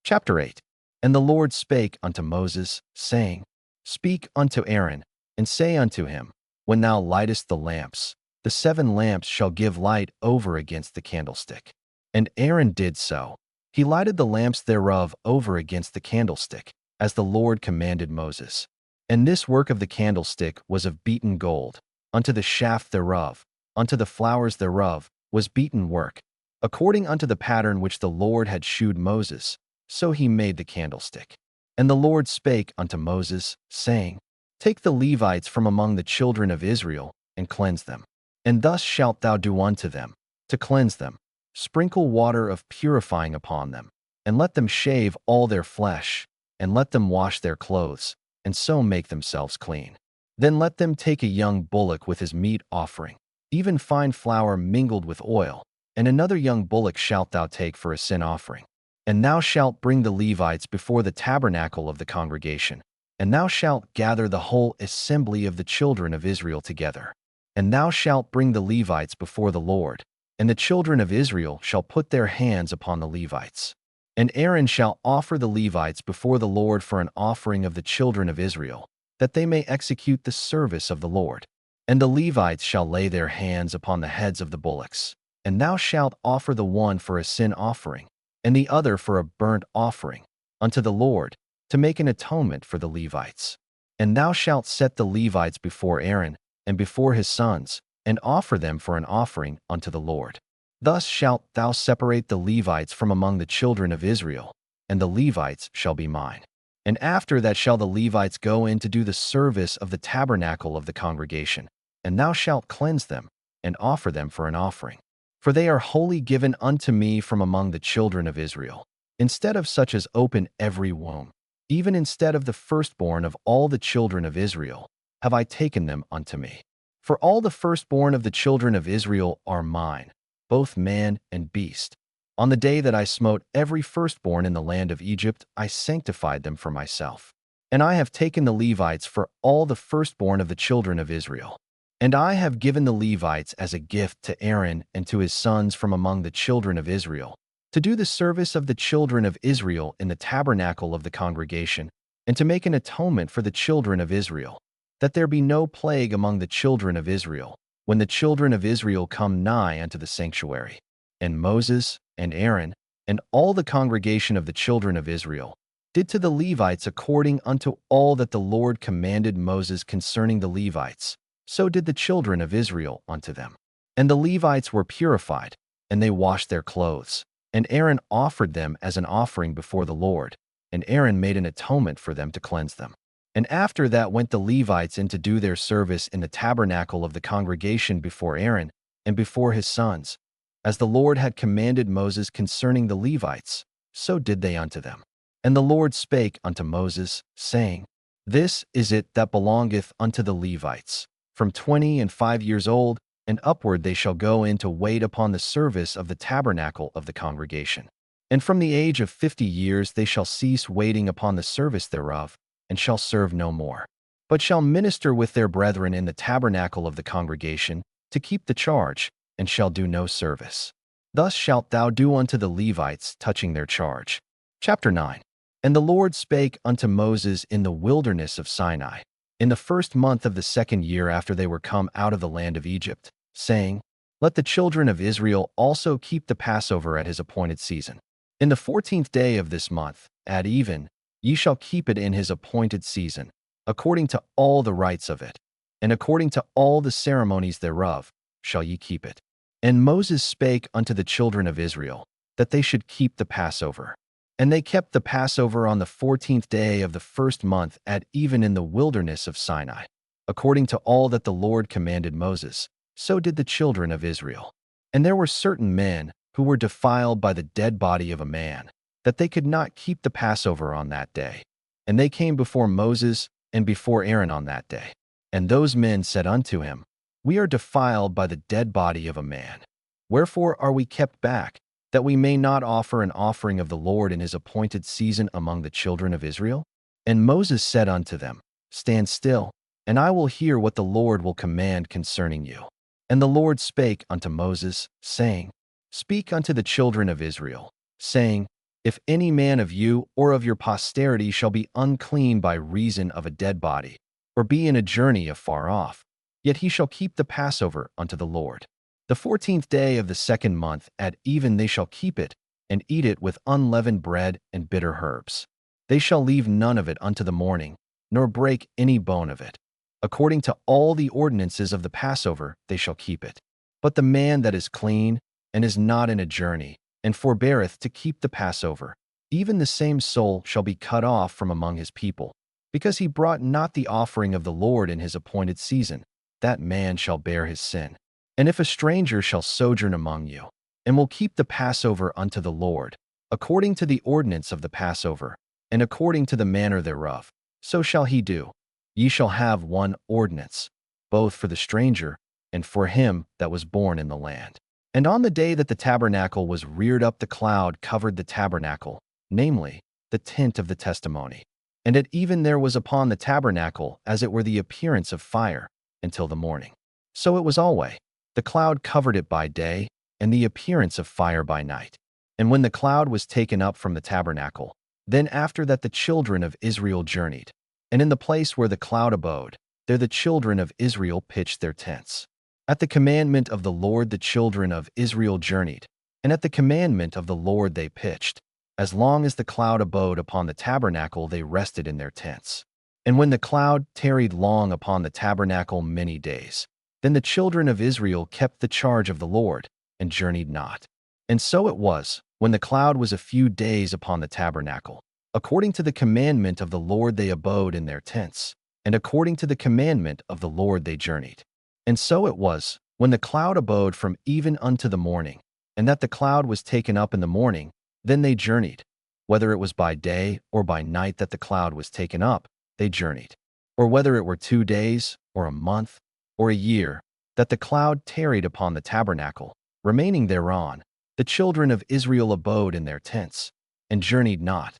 Chapter 8. And the Lord spake unto Moses, saying, Speak unto Aaron, and say unto him, When thou lightest the lamps, the 7 lamps shall give light over against the candlestick. And Aaron did so. He lighted the lamps thereof over against the candlestick, as the Lord commanded Moses. And this work of the candlestick was of beaten gold, unto the shaft thereof, unto the flowers thereof, was beaten work, according unto the pattern which the Lord had shewed Moses. So he made the candlestick. And the Lord spake unto Moses, saying, Take the Levites from among the children of Israel, and cleanse them. And thus shalt thou do unto them, to cleanse them. Sprinkle water of purifying upon them, and let them shave all their flesh, and let them wash their clothes, and so make themselves clean. Then let them take a young bullock with his meat offering, even fine flour mingled with oil, and another young bullock shalt thou take for a sin offering. And thou shalt bring the Levites before the tabernacle of the congregation, and thou shalt gather the whole assembly of the children of Israel together. And thou shalt bring the Levites before the Lord, and the children of Israel shall put their hands upon the Levites. And Aaron shall offer the Levites before the Lord for an offering of the children of Israel, that they may execute the service of the Lord. And the Levites shall lay their hands upon the heads of the bullocks. And thou shalt offer the one for a sin offering, and the other for a burnt offering, unto the Lord, to make an atonement for the Levites. And thou shalt set the Levites before Aaron, and before his sons, and offer them for an offering unto the Lord. Thus shalt thou separate the Levites from among the children of Israel, and the Levites shall be mine. And after that shall the Levites go in to do the service of the tabernacle of the congregation, and thou shalt cleanse them, and offer them for an offering. For they are wholly given unto me from among the children of Israel, instead of such as open every womb, even instead of the firstborn of all the children of Israel, have I taken them unto me. For all the firstborn of the children of Israel are mine, both man and beast. On the day that I smote every firstborn in the land of Egypt, I sanctified them for myself. And I have taken the Levites for all the firstborn of the children of Israel. And I have given the Levites as a gift to Aaron and to his sons from among the children of Israel, to do the service of the children of Israel in the tabernacle of the congregation, and to make an atonement for the children of Israel, that there be no plague among the children of Israel, when the children of Israel come nigh unto the sanctuary. And Moses, and Aaron, and all the congregation of the children of Israel, did to the Levites according unto all that the Lord commanded Moses concerning the Levites. So did the children of Israel unto them. And the Levites were purified, and they washed their clothes. And Aaron offered them as an offering before the Lord, and Aaron made an atonement for them to cleanse them. And after that went the Levites in to do their service in the tabernacle of the congregation before Aaron and before his sons. As the Lord had commanded Moses concerning the Levites, so did they unto them. And the Lord spake unto Moses, saying, This is it that belongeth unto the Levites. From 25 years old and upward they shall go in to wait upon the service of the tabernacle of the congregation. And from the age of 50 years they shall cease waiting upon the service thereof, and shall serve no more, but shall minister with their brethren in the tabernacle of the congregation, to keep the charge, and shall do no service. Thus shalt thou do unto the Levites touching their charge. Chapter 9. And the Lord spake unto Moses in the wilderness of Sinai, in the first month of the 2nd year after they were come out of the land of Egypt, saying, Let the children of Israel also keep the Passover at his appointed season. In the 14th day of this month, at even, ye shall keep it in his appointed season, according to all the rites of it, and according to all the ceremonies thereof, shall ye keep it. And Moses spake unto the children of Israel, that they should keep the Passover. And they kept the Passover on the 14th day of the first month at even in the wilderness of Sinai, according to all that the Lord commanded Moses. so did the children of Israel. And there were certain men who were defiled by the dead body of a man, that they could not keep the Passover on that day. And they came before Moses and before Aaron on that day. And those men said unto him, We are defiled by the dead body of a man. Wherefore are we kept back, that we may not offer an offering of the Lord in his appointed season among the children of Israel? And Moses said unto them, Stand still, and I will hear what the Lord will command concerning you. And the Lord spake unto Moses, saying, Speak unto the children of Israel, saying, If any man of you or of your posterity shall be unclean by reason of a dead body, or be in a journey afar off, yet he shall keep the Passover unto the Lord. The 14th day of the second month at even they shall keep it, and eat it with unleavened bread and bitter herbs. They shall leave none of it unto the morning, nor break any bone of it. According to all the ordinances of the Passover they shall keep it. But the man that is clean, and is not in a journey, and forbeareth to keep the Passover, even the same soul shall be cut off from among his people, because he brought not the offering of the Lord in his appointed season. That man shall bear his sin. And if a stranger shall sojourn among you, and will keep the Passover unto the Lord, according to the ordinance of the Passover, and according to the manner thereof, so shall he do. Ye shall have one ordinance, both for the stranger and for him that was born in the land. And on the day that the tabernacle was reared up, the cloud covered the tabernacle, namely, the tent of the testimony. And at even there was upon the tabernacle as it were the appearance of fire, until the morning. So it was always. The cloud covered it by day, and the appearance of fire by night. And when the cloud was taken up from the tabernacle, then after that the children of Israel journeyed. And in the place where the cloud abode, there the children of Israel pitched their tents. At the commandment of the Lord the children of Israel journeyed, and at the commandment of the Lord they pitched. As long as the cloud abode upon the tabernacle they rested in their tents. And when the cloud tarried long upon the tabernacle many days, then the children of Israel kept the charge of the Lord, and journeyed not. And so it was, when the cloud was a few days upon the tabernacle, according to the commandment of the Lord they abode in their tents, and according to the commandment of the Lord they journeyed. And so it was, when the cloud abode from even unto the morning, and that the cloud was taken up in the morning, then they journeyed. Whether it was by day or by night that the cloud was taken up, they journeyed. Or whether it were 2 days, or a month, or a year, that the cloud tarried upon the tabernacle, remaining thereon, the children of Israel abode in their tents, and journeyed not.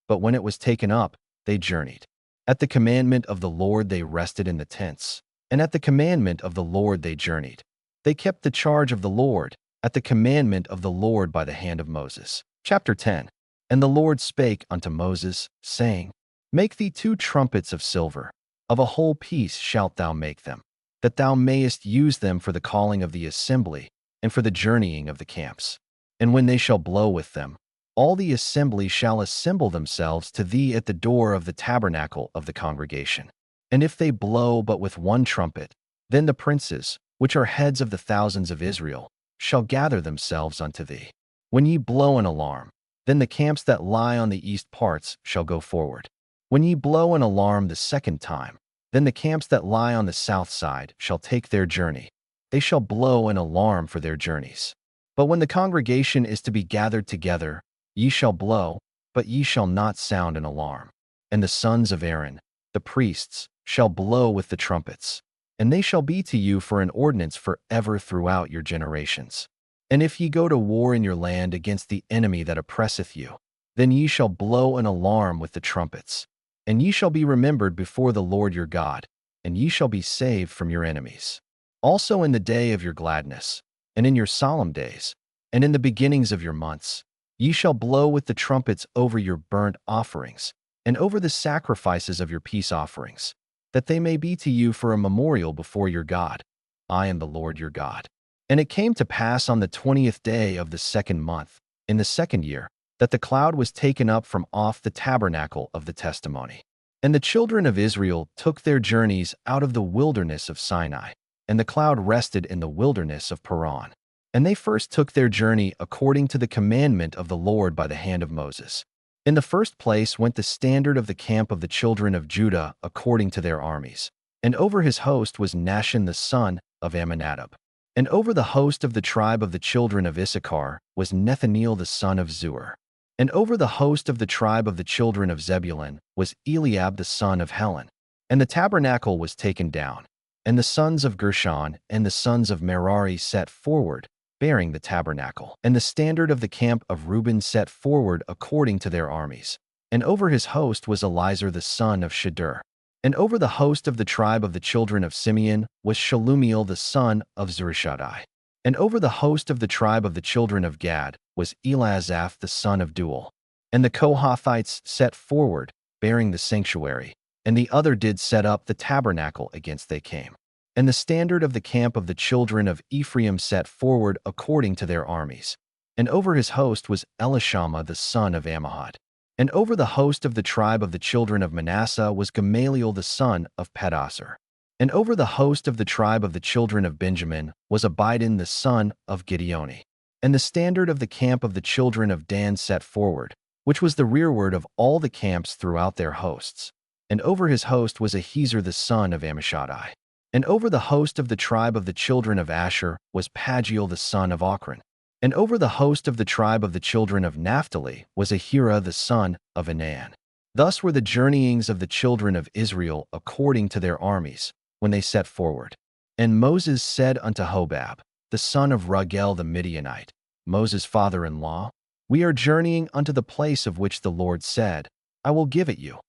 But when it was taken up, they journeyed. At the commandment of the Lord they rested in the tents, and at the commandment of the Lord they journeyed. They kept the charge of the Lord, at the commandment of the Lord by the hand of Moses. Chapter 10. And the Lord spake unto Moses, saying, Make thee 2 trumpets of silver, of a whole piece shalt thou make them, that thou mayest use them for the calling of the assembly, and for the journeying of the camps. And when they shall blow with them, all the assembly shall assemble themselves to thee at the door of the tabernacle of the congregation. And if they blow but with 1 trumpet, then the princes, which are heads of the thousands of Israel, shall gather themselves unto thee. When ye blow an alarm, then the camps that lie on the east parts shall go forward. When ye blow an alarm the 2nd time, then the camps that lie on the south side shall take their journey. They shall blow an alarm for their journeys. But when the congregation is to be gathered together, ye shall blow, but ye shall not sound an alarm. And the sons of Aaron, the priests, shall blow with the trumpets, and they shall be to you for an ordinance forever throughout your generations. And if ye go to war in your land against the enemy that oppresseth you, then ye shall blow an alarm with the trumpets. And ye shall be remembered before the Lord your God, and ye shall be saved from your enemies. Also in the day of your gladness, and in your solemn days, and in the beginnings of your months, ye shall blow with the trumpets over your burnt offerings, and over the sacrifices of your peace offerings, that they may be to you for a memorial before your God. I am the Lord your God. And it came to pass on the 20th day of the 2nd month, in the 2nd year, that the cloud was taken up from off the tabernacle of the testimony. And the children of Israel took their journeys out of the wilderness of Sinai, and the cloud rested in the wilderness of Paran. And they first took their journey according to the commandment of the Lord by the hand of Moses. In the first place went the standard of the camp of the children of Judah according to their armies, and over his host was Nahshon the son of Amminadab. And over the host of the tribe of the children of Issachar was Nethaneel the son of Zur. And over the host of the tribe of the children of Zebulun was Eliab the son of Helon. And the tabernacle was taken down, and the sons of Gershon and the sons of Merari set forward, bearing the tabernacle. And the standard of the camp of Reuben set forward according to their armies. And over his host was Elizur the son of Shedeur. And over the host of the tribe of the children of Simeon was Shalumiel the son of Zurishaddai. And over the host of the tribe of the children of Gad was Elazaph the son of Duel. And the Kohathites set forward, bearing the sanctuary, and the other did set up the tabernacle against they came. And the standard of the camp of the children of Ephraim set forward according to their armies. And over his host was Elishama the son of Ammihud. And over the host of the tribe of the children of Manasseh was Gamaliel the son of Pedasur. And over the host of the tribe of the children of Benjamin was Abidan the son of Gideoni. And the standard of the camp of the children of Dan set forward, which was the rearward of all the camps throughout their hosts. And over his host was Ahiezer the son of Ammishaddai. And over the host of the tribe of the children of Asher was Pagiel the son of Ochran. And over the host of the tribe of the children of Naphtali was Ahira the son of Enan. Thus were the journeyings of the children of Israel according to their armies, when they set forward. And Moses said unto Hobab, the son of Rugel the Midianite, Moses' father-in-law, We are journeying unto the place of which the Lord said, I will give it you.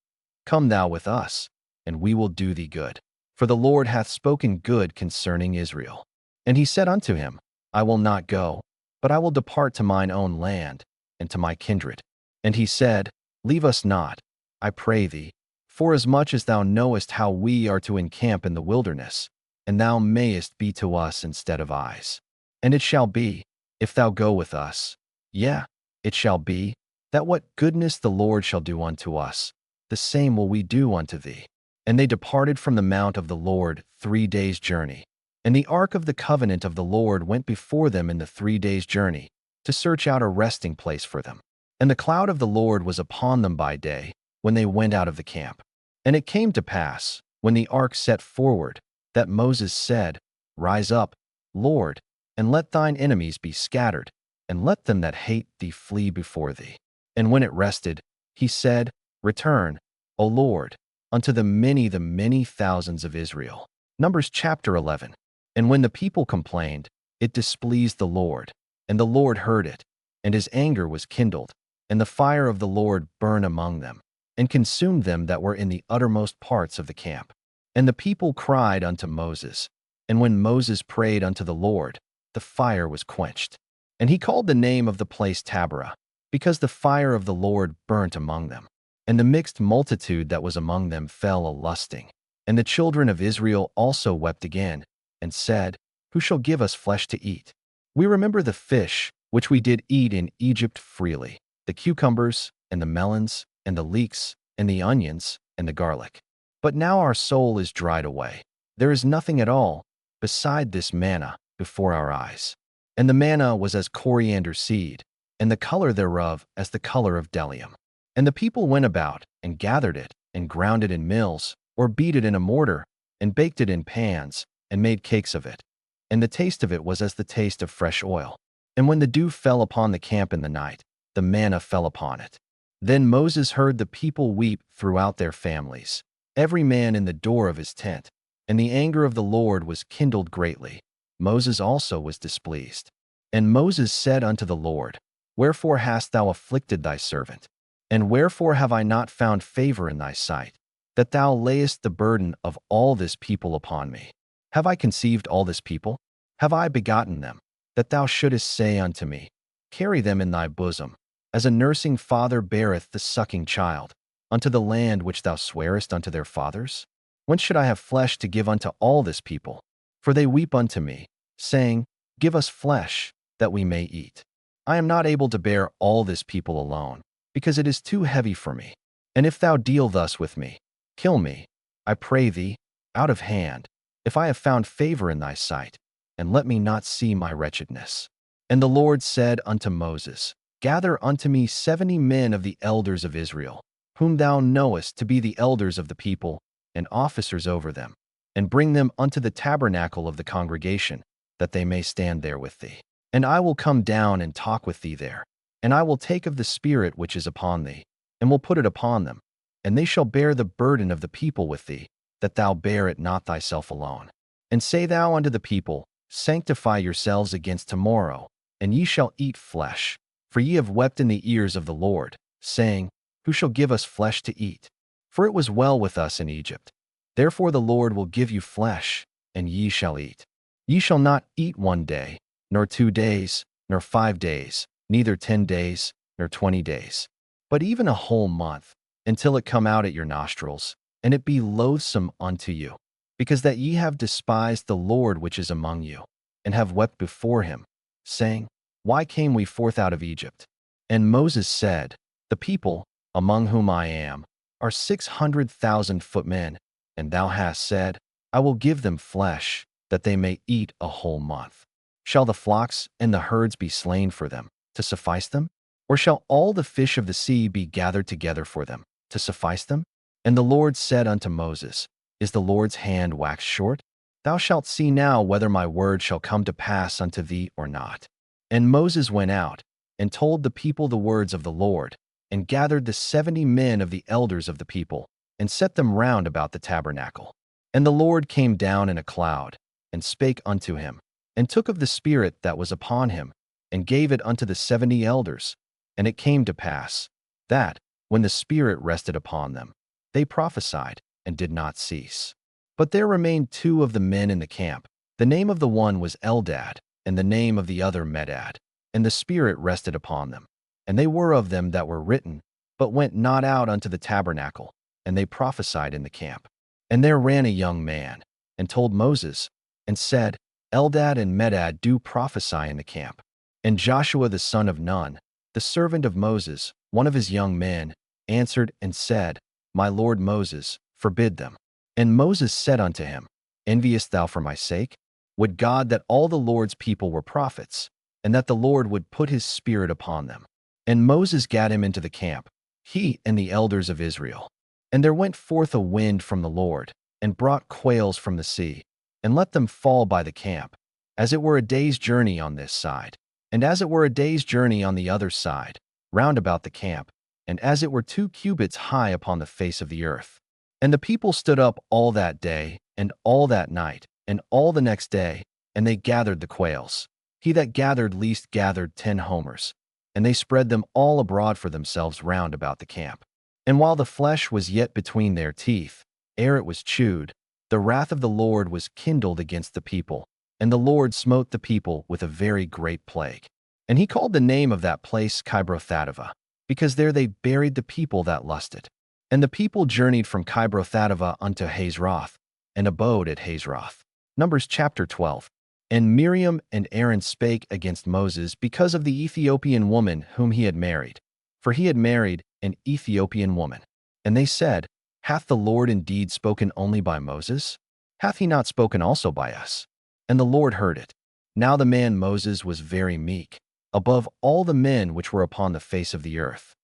Come thou with us, and we will do thee good. For the Lord hath spoken good concerning Israel. And he said unto him, I will not go, but I will depart to mine own land, and to my kindred. And he said, Leave us not, I pray thee, forasmuch as thou knowest how we are to encamp in the wilderness, and thou mayest be to us instead of eyes. And it shall be, if thou go with us, yea, it shall be, that what goodness the Lord shall do unto us, the same will we do unto thee. And they departed from the mount of the Lord 3 days' journey. And the ark of the covenant of the Lord went before them in the 3 days' journey, to search out a resting place for them. And the cloud of the Lord was upon them by day, when they went out of the camp. And it came to pass, when the ark set forward, that Moses said, Rise up, Lord, and let thine enemies be scattered, and let them that hate thee flee before thee. And when it rested, he said, Return, O Lord, unto the many thousands of Israel. Numbers chapter 11. And when the people complained, it displeased the Lord, and the Lord heard it, and his anger was kindled, and the fire of the Lord burned among them, and consumed them that were in the uttermost parts of the camp. And the people cried unto Moses, and when Moses prayed unto the Lord, the fire was quenched. And he called the name of the place Taberah, because the fire of the Lord burnt among them. And the mixed multitude that was among them fell a-lusting. And the children of Israel also wept again, and said, Who shall give us flesh to eat? We remember the fish, which we did eat in Egypt freely, the cucumbers, and the melons, and the leeks, and the onions, and the garlic. But now our soul is dried away. There is nothing at all, beside this manna, before our eyes. And the manna was as coriander seed, and the color thereof as the color of bdellium. And the people went about, and gathered it, and ground it in mills, or beat it in a mortar, and baked it in pans, and made cakes of it. And the taste of it was as the taste of fresh oil. And when the dew fell upon the camp in the night, the manna fell upon it. Then Moses heard the people weep throughout their families, every man in the door of his tent. And the anger of the Lord was kindled greatly. Moses also was displeased. And Moses said unto the Lord, Wherefore hast thou afflicted thy servant? And wherefore have I not found favor in thy sight, that thou layest the burden of all this people upon me? Have I conceived all this people? Have I begotten them, that thou shouldest say unto me, Carry them in thy bosom, as a nursing father beareth the sucking child, unto the land which thou swarest unto their fathers? Whence should I have flesh to give unto all this people? For they weep unto me, saying, Give us flesh, that we may eat. I am not able to bear all this people alone, because it is too heavy for me. And if thou deal thus with me, kill me, I pray thee, out of hand, if I have found favor in thy sight, and let me not see my wretchedness. And the Lord said unto Moses, Gather unto me 70 men of the elders of Israel, whom thou knowest to be the elders of the people, and officers over them, and bring them unto the tabernacle of the congregation, that they may stand there with thee. And I will come down and talk with thee there. And I will take of the Spirit which is upon thee, and will put it upon them. And they shall bear the burden of the people with thee, that thou bear it not thyself alone. And say thou unto the people, Sanctify yourselves against tomorrow, and ye shall eat flesh. For ye have wept in the ears of the Lord, saying, Who shall give us flesh to eat? For it was well with us in Egypt. Therefore the Lord will give you flesh, and ye shall eat. Ye shall not eat 1 day, nor 2 days, nor 5 days, neither 10 days, nor 20 days, but even a whole month, until it come out at your nostrils, and it be loathsome unto you, because that ye have despised the Lord which is among you, and have wept before him, saying, Why came we forth out of Egypt? And Moses said, The people, among whom I am, are 600,000 footmen, and thou hast said, I will give them flesh, that they may eat a whole month. Shall the flocks and the herds be slain for them, to suffice them? Or shall all the fish of the sea be gathered together for them, to suffice them? And the Lord said unto Moses, Is the Lord's hand waxed short? Thou shalt see now whether my word shall come to pass unto thee or not. And Moses went out, and told the people the words of the Lord, and gathered the 70 men of the elders of the people, and set them round about the tabernacle. And the Lord came down in a cloud, and spake unto him, and took of the Spirit that was upon him, and gave it unto the 70 elders. And it came to pass, that, when the Spirit rested upon them, they prophesied, and did not cease. But there remained 2 of the men in the camp. The name of the one was Eldad, and the name of the other Medad. And the Spirit rested upon them. And they were of them that were written, but went not out unto the tabernacle, and they prophesied in the camp. And there ran a young man, and told Moses, and said, Eldad and Medad do prophesy in the camp. And Joshua the son of Nun, the servant of Moses, one of his young men, answered and said, My lord Moses, forbid them. And Moses said unto him, Enviest thou for my sake? Would God that all the Lord's people were prophets, and that the Lord would put his Spirit upon them. And Moses gat him into the camp, he and the elders of Israel. And there went forth a wind from the Lord, and brought quails from the sea, and let them fall by the camp, as it were a day's journey on this side, and as it were a day's journey on the other side, round about the camp, and as it were 2 cubits high upon the face of the earth. And the people stood up all that day, and all that night, and all the next day, and they gathered the quails. He that gathered least gathered 10 homers, and they spread them all abroad for themselves round about the camp. And while the flesh was yet between their teeth, ere it was chewed, the wrath of the Lord was kindled against the people, and the Lord smote the people with a very great plague. And he called the name of that place Kibroth-hattaavah, because there they buried the people that lusted. And the people journeyed from Kibroth-hattaavah unto Hazeroth, and abode at Hazeroth. Numbers chapter 12. And Miriam and Aaron spake against Moses because of the Ethiopian woman whom he had married, for he had married an Ethiopian woman. And they said, Hath the Lord indeed spoken only by Moses? Hath he not spoken also by us? And the Lord heard it. Now the man Moses was very meek, above all the men which were upon the face of the earth.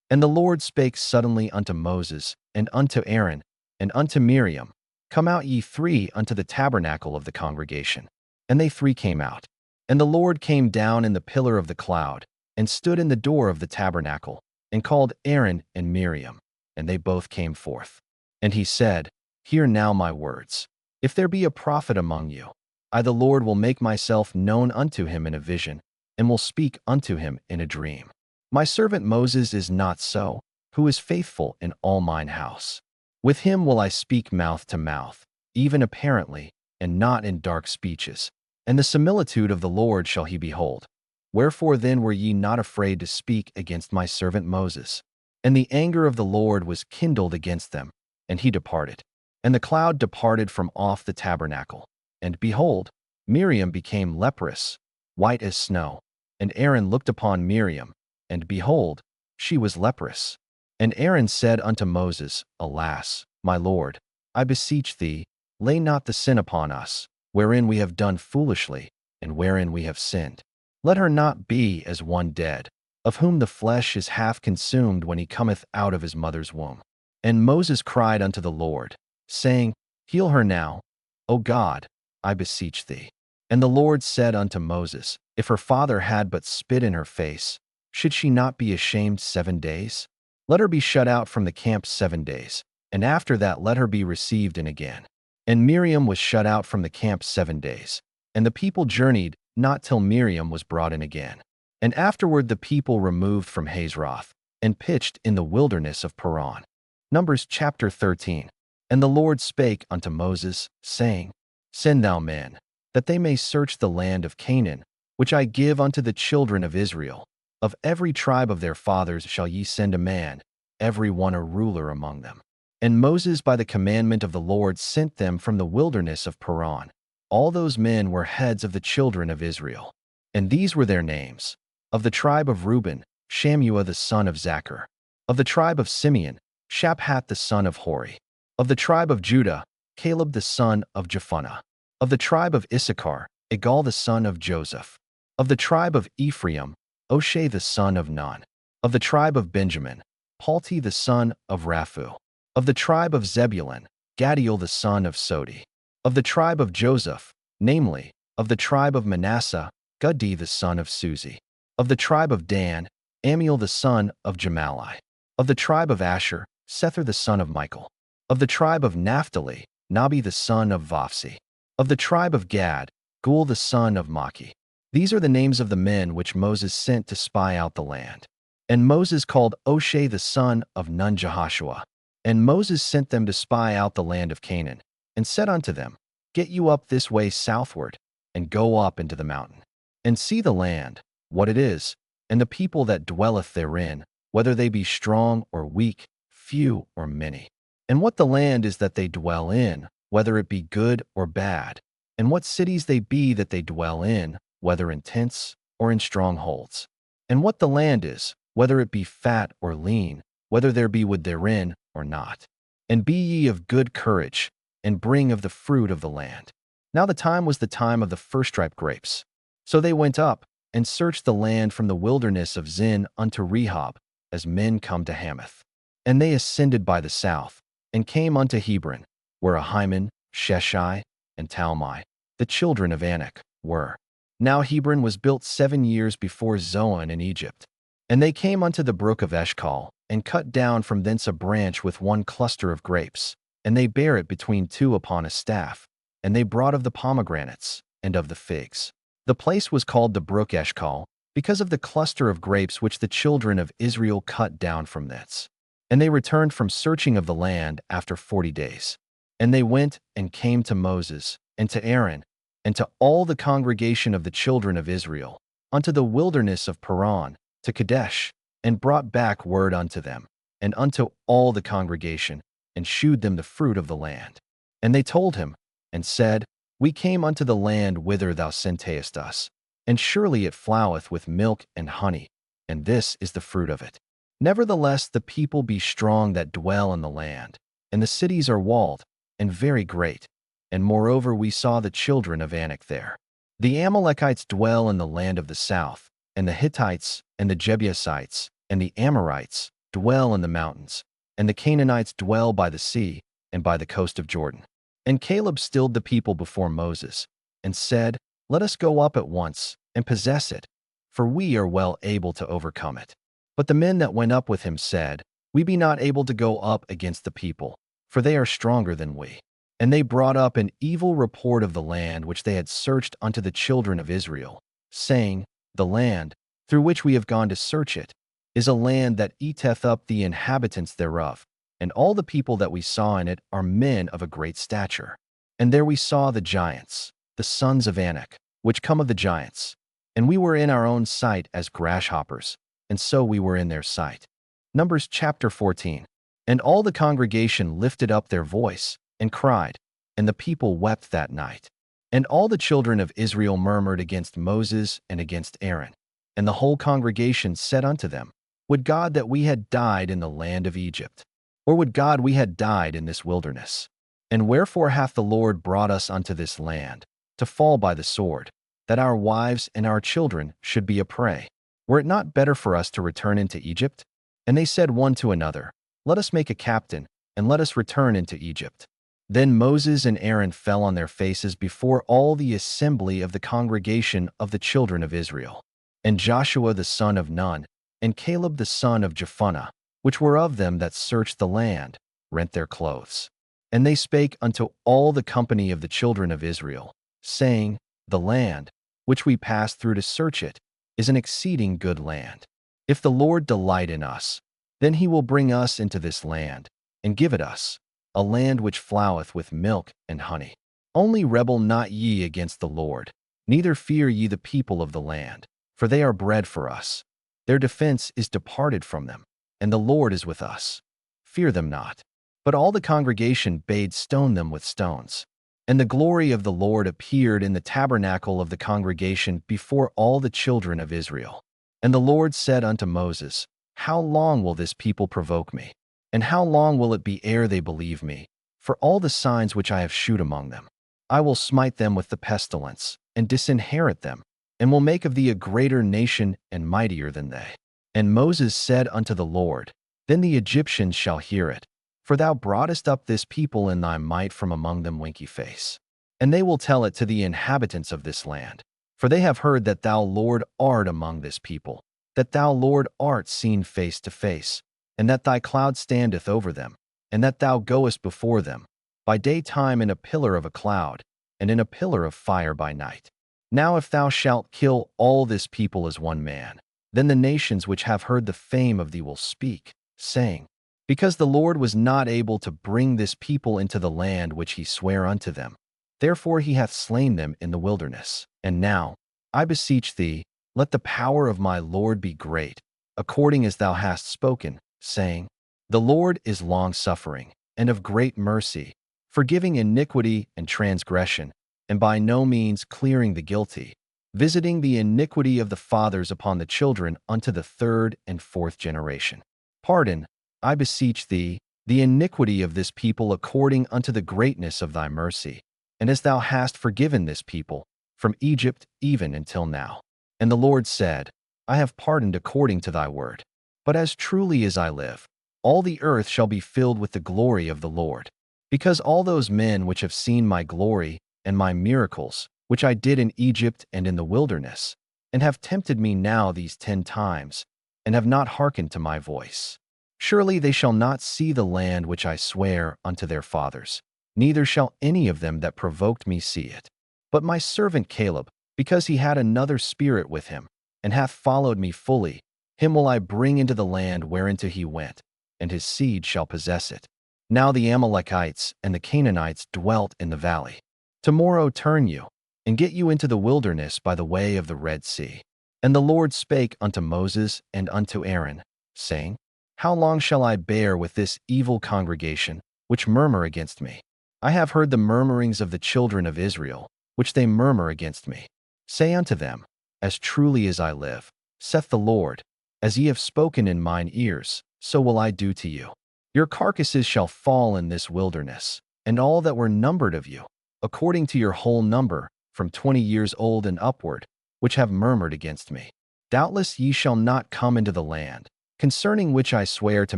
And the Lord spake suddenly unto Moses, and unto Aaron, and unto Miriam, Come out ye 3 unto the tabernacle of the congregation. And they 3 came out. And the Lord came down in the pillar of the cloud, and stood in the door of the tabernacle, and called Aaron and Miriam, and they both came forth. And he said, Hear now my words. If there be a prophet among you, I the Lord will make myself known unto him in a vision, and will speak unto him in a dream. My servant Moses is not so, who is faithful in all mine house. With him will I speak mouth to mouth, even apparently, and not in dark speeches. And the similitude of the Lord shall he behold. Wherefore then were ye not afraid to speak against my servant Moses? And the anger of the Lord was kindled against them, and he departed. And the cloud departed from off the tabernacle. And behold, Miriam became leprous, white as snow. And Aaron looked upon Miriam, and behold, she was leprous. And Aaron said unto Moses, Alas, my Lord, I beseech thee, lay not the sin upon us, wherein we have done foolishly, and wherein we have sinned. Let her not be as one dead, of whom the flesh is half consumed when he cometh out of his mother's womb. And Moses cried unto the Lord, saying, Heal her now, O God, I beseech thee. And the Lord said unto Moses, If her father had but spit in her face, should she not be ashamed 7 days? Let her be shut out from the camp 7 days, and after that let her be received in again. And Miriam was shut out from the camp 7 days. And the people journeyed not till Miriam was brought in again. And afterward the people removed from Hazeroth, and pitched in the wilderness of Paran. Numbers chapter 13. And the Lord spake unto Moses, saying, Send thou men, that they may search the land of Canaan, which I give unto the children of Israel. Of every tribe of their fathers shall ye send a man, every one a ruler among them. And Moses by the commandment of the Lord sent them from the wilderness of Paran. All those men were heads of the children of Israel. And these were their names. Of the tribe of Reuben, Shammua the son of Zachar. Of the tribe of Simeon, Shaphat the son of Hori. Of the tribe of Judah, Caleb the son of Jephunneh. Of the tribe of Issachar, Igal the son of Joseph. Of the tribe of Ephraim, Oshea the son of Nun. Of the tribe of Benjamin, Palti the son of Raphu. Of the tribe of Zebulun, Gadiel the son of Sodi. Of the tribe of Joseph, namely, of the tribe of Manasseh, Gadi the son of Suzi. Of the tribe of Dan, Amiel the son of Jamalai. Of the tribe of Asher, Sethur the son of Michael. Of the tribe of Naphtali, Nabi the son of Vapsi. Of the tribe of Gad, Gul the son of Maki. These are the names of the men which Moses sent to spy out the land. And Moses called Oshea the son of Nun Jehoshua. And Moses sent them to spy out the land of Canaan, and said unto them, Get you up this way southward, and go up into the mountain, and see the land, what it is, and the people that dwelleth therein, whether they be strong or weak, few or many, and what the land is that they dwell in, whether it be good or bad, and what cities they be that they dwell in, whether in tents or in strongholds, and what the land is, whether it be fat or lean, whether there be wood therein or not. And be ye of good courage, and bring of the fruit of the land. Now the time was the time of the first-ripe grapes. So they went up, and searched the land from the wilderness of Zin unto Rehob, as men come to Hamath. And they ascended by the south, and came unto Hebron, where Ahiman, Sheshai, and Talmai, the children of Anak, were. Now Hebron was built 7 years before Zoan in Egypt. And they came unto the brook of Eshcol, and cut down from thence a branch with one cluster of grapes, and they bare it between two upon a staff, and they brought of the pomegranates, and of the figs. The place was called the brook Eshcol, because of the cluster of grapes which the children of Israel cut down from thence. And they returned from searching of the land after 40 days. And they went and came to Moses, and to Aaron, and to all the congregation of the children of Israel, unto the wilderness of Paran, to Kadesh, and brought back word unto them, and unto all the congregation, and shewed them the fruit of the land. And they told him, and said, We came unto the land whither thou sentest us, and surely it floweth with milk and honey, and this is the fruit of it. Nevertheless the people be strong that dwell in the land, and the cities are walled, and very great. And moreover we saw the children of Anak there. The Amalekites dwell in the land of the south, and the Hittites, and the Jebusites, and the Amorites dwell in the mountains, and the Canaanites dwell by the sea, and by the coast of Jordan. And Caleb stilled the people before Moses, and said, Let us go up at once, and possess it, for we are well able to overcome it. But the men that went up with him said, We be not able to go up against the people, for they are stronger than we. And they brought up an evil report of the land which they had searched unto the children of Israel, saying, The land, through which we have gone to search it, is a land that eateth up the inhabitants thereof, and all the people that we saw in it are men of a great stature. And there we saw the giants, the sons of Anak, which come of the giants. And we were in our own sight as grasshoppers, and so we were in their sight. Numbers chapter 14. And all the congregation lifted up their voice, and cried, and the people wept that night. And all the children of Israel murmured against Moses and against Aaron. And the whole congregation said unto them, Would God that we had died in the land of Egypt, or would God we had died in this wilderness? And wherefore hath the Lord brought us unto this land, to fall by the sword, that our wives and our children should be a prey? Were it not better for us to return into Egypt? And they said one to another, Let us make a captain, and let us return into Egypt. Then Moses and Aaron fell on their faces before all the assembly of the congregation of the children of Israel. And Joshua the son of Nun, and Caleb the son of Jephunneh, which were of them that searched the land, rent their clothes. And they spake unto all the company of the children of Israel, saying, The land, which we passed through to search it, is an exceeding good land. If the Lord delight in us, then he will bring us into this land, and give it us, a land which floweth with milk and honey. Only rebel not ye against the Lord, neither fear ye the people of the land, for they are bread for us. Their defense is departed from them, and the Lord is with us. Fear them not. But all the congregation bade stone them with stones. And the glory of the Lord appeared in the tabernacle of the congregation before all the children of Israel. And the Lord said unto Moses, How long will this people provoke me? And how long will it be ere they believe me? For all the signs which I have shewed among them, I will smite them with the pestilence, and disinherit them, and will make of thee a greater nation and mightier than they. And Moses said unto the Lord, Then the Egyptians shall hear it, for thou broughtest up this people in thy might from among them winky face. And they will tell it to the inhabitants of this land, for they have heard that thou, Lord, art among this people, that thou, Lord, art seen face to face, and that thy cloud standeth over them, and that thou goest before them, by daytime in a pillar of a cloud, and in a pillar of fire by night. Now if thou shalt kill all this people as one man, then the nations which have heard the fame of thee will speak, saying, Because the Lord was not able to bring this people into the land which he sware unto them, therefore he hath slain them in the wilderness. And now, I beseech thee, let the power of my Lord be great, according as thou hast spoken, saying, The Lord is long-suffering, and of great mercy, forgiving iniquity and transgression, and by no means clearing the guilty, visiting the iniquity of the fathers upon the children unto the third and fourth generation. Pardon, I beseech thee, the iniquity of this people according unto the greatness of thy mercy, and as thou hast forgiven this people, from Egypt even until now. And the Lord said, I have pardoned according to thy word. But as truly as I live, all the earth shall be filled with the glory of the Lord. Because all those men which have seen my glory and my miracles, which I did in Egypt and in the wilderness, and have tempted me now these 10 times, and have not hearkened to my voice. Surely they shall not see the land which I swear unto their fathers, neither shall any of them that provoked me see it. But my servant Caleb, because he had another spirit with him, and hath followed me fully, him will I bring into the land whereinto he went, and his seed shall possess it. Now the Amalekites and the Canaanites dwelt in the valley. Tomorrow turn you, and get you into the wilderness by the way of the Red Sea. And the Lord spake unto Moses and unto Aaron, saying, How long shall I bear with this evil congregation, which murmur against me? I have heard the murmurings of the children of Israel, which they murmur against me. Say unto them, As truly as I live, saith the Lord, as ye have spoken in mine ears, so will I do to you. Your carcasses shall fall in this wilderness, and all that were numbered of you, according to your whole number, from 20 years old and upward, which have murmured against me. Doubtless ye shall not come into the land, concerning which I swear to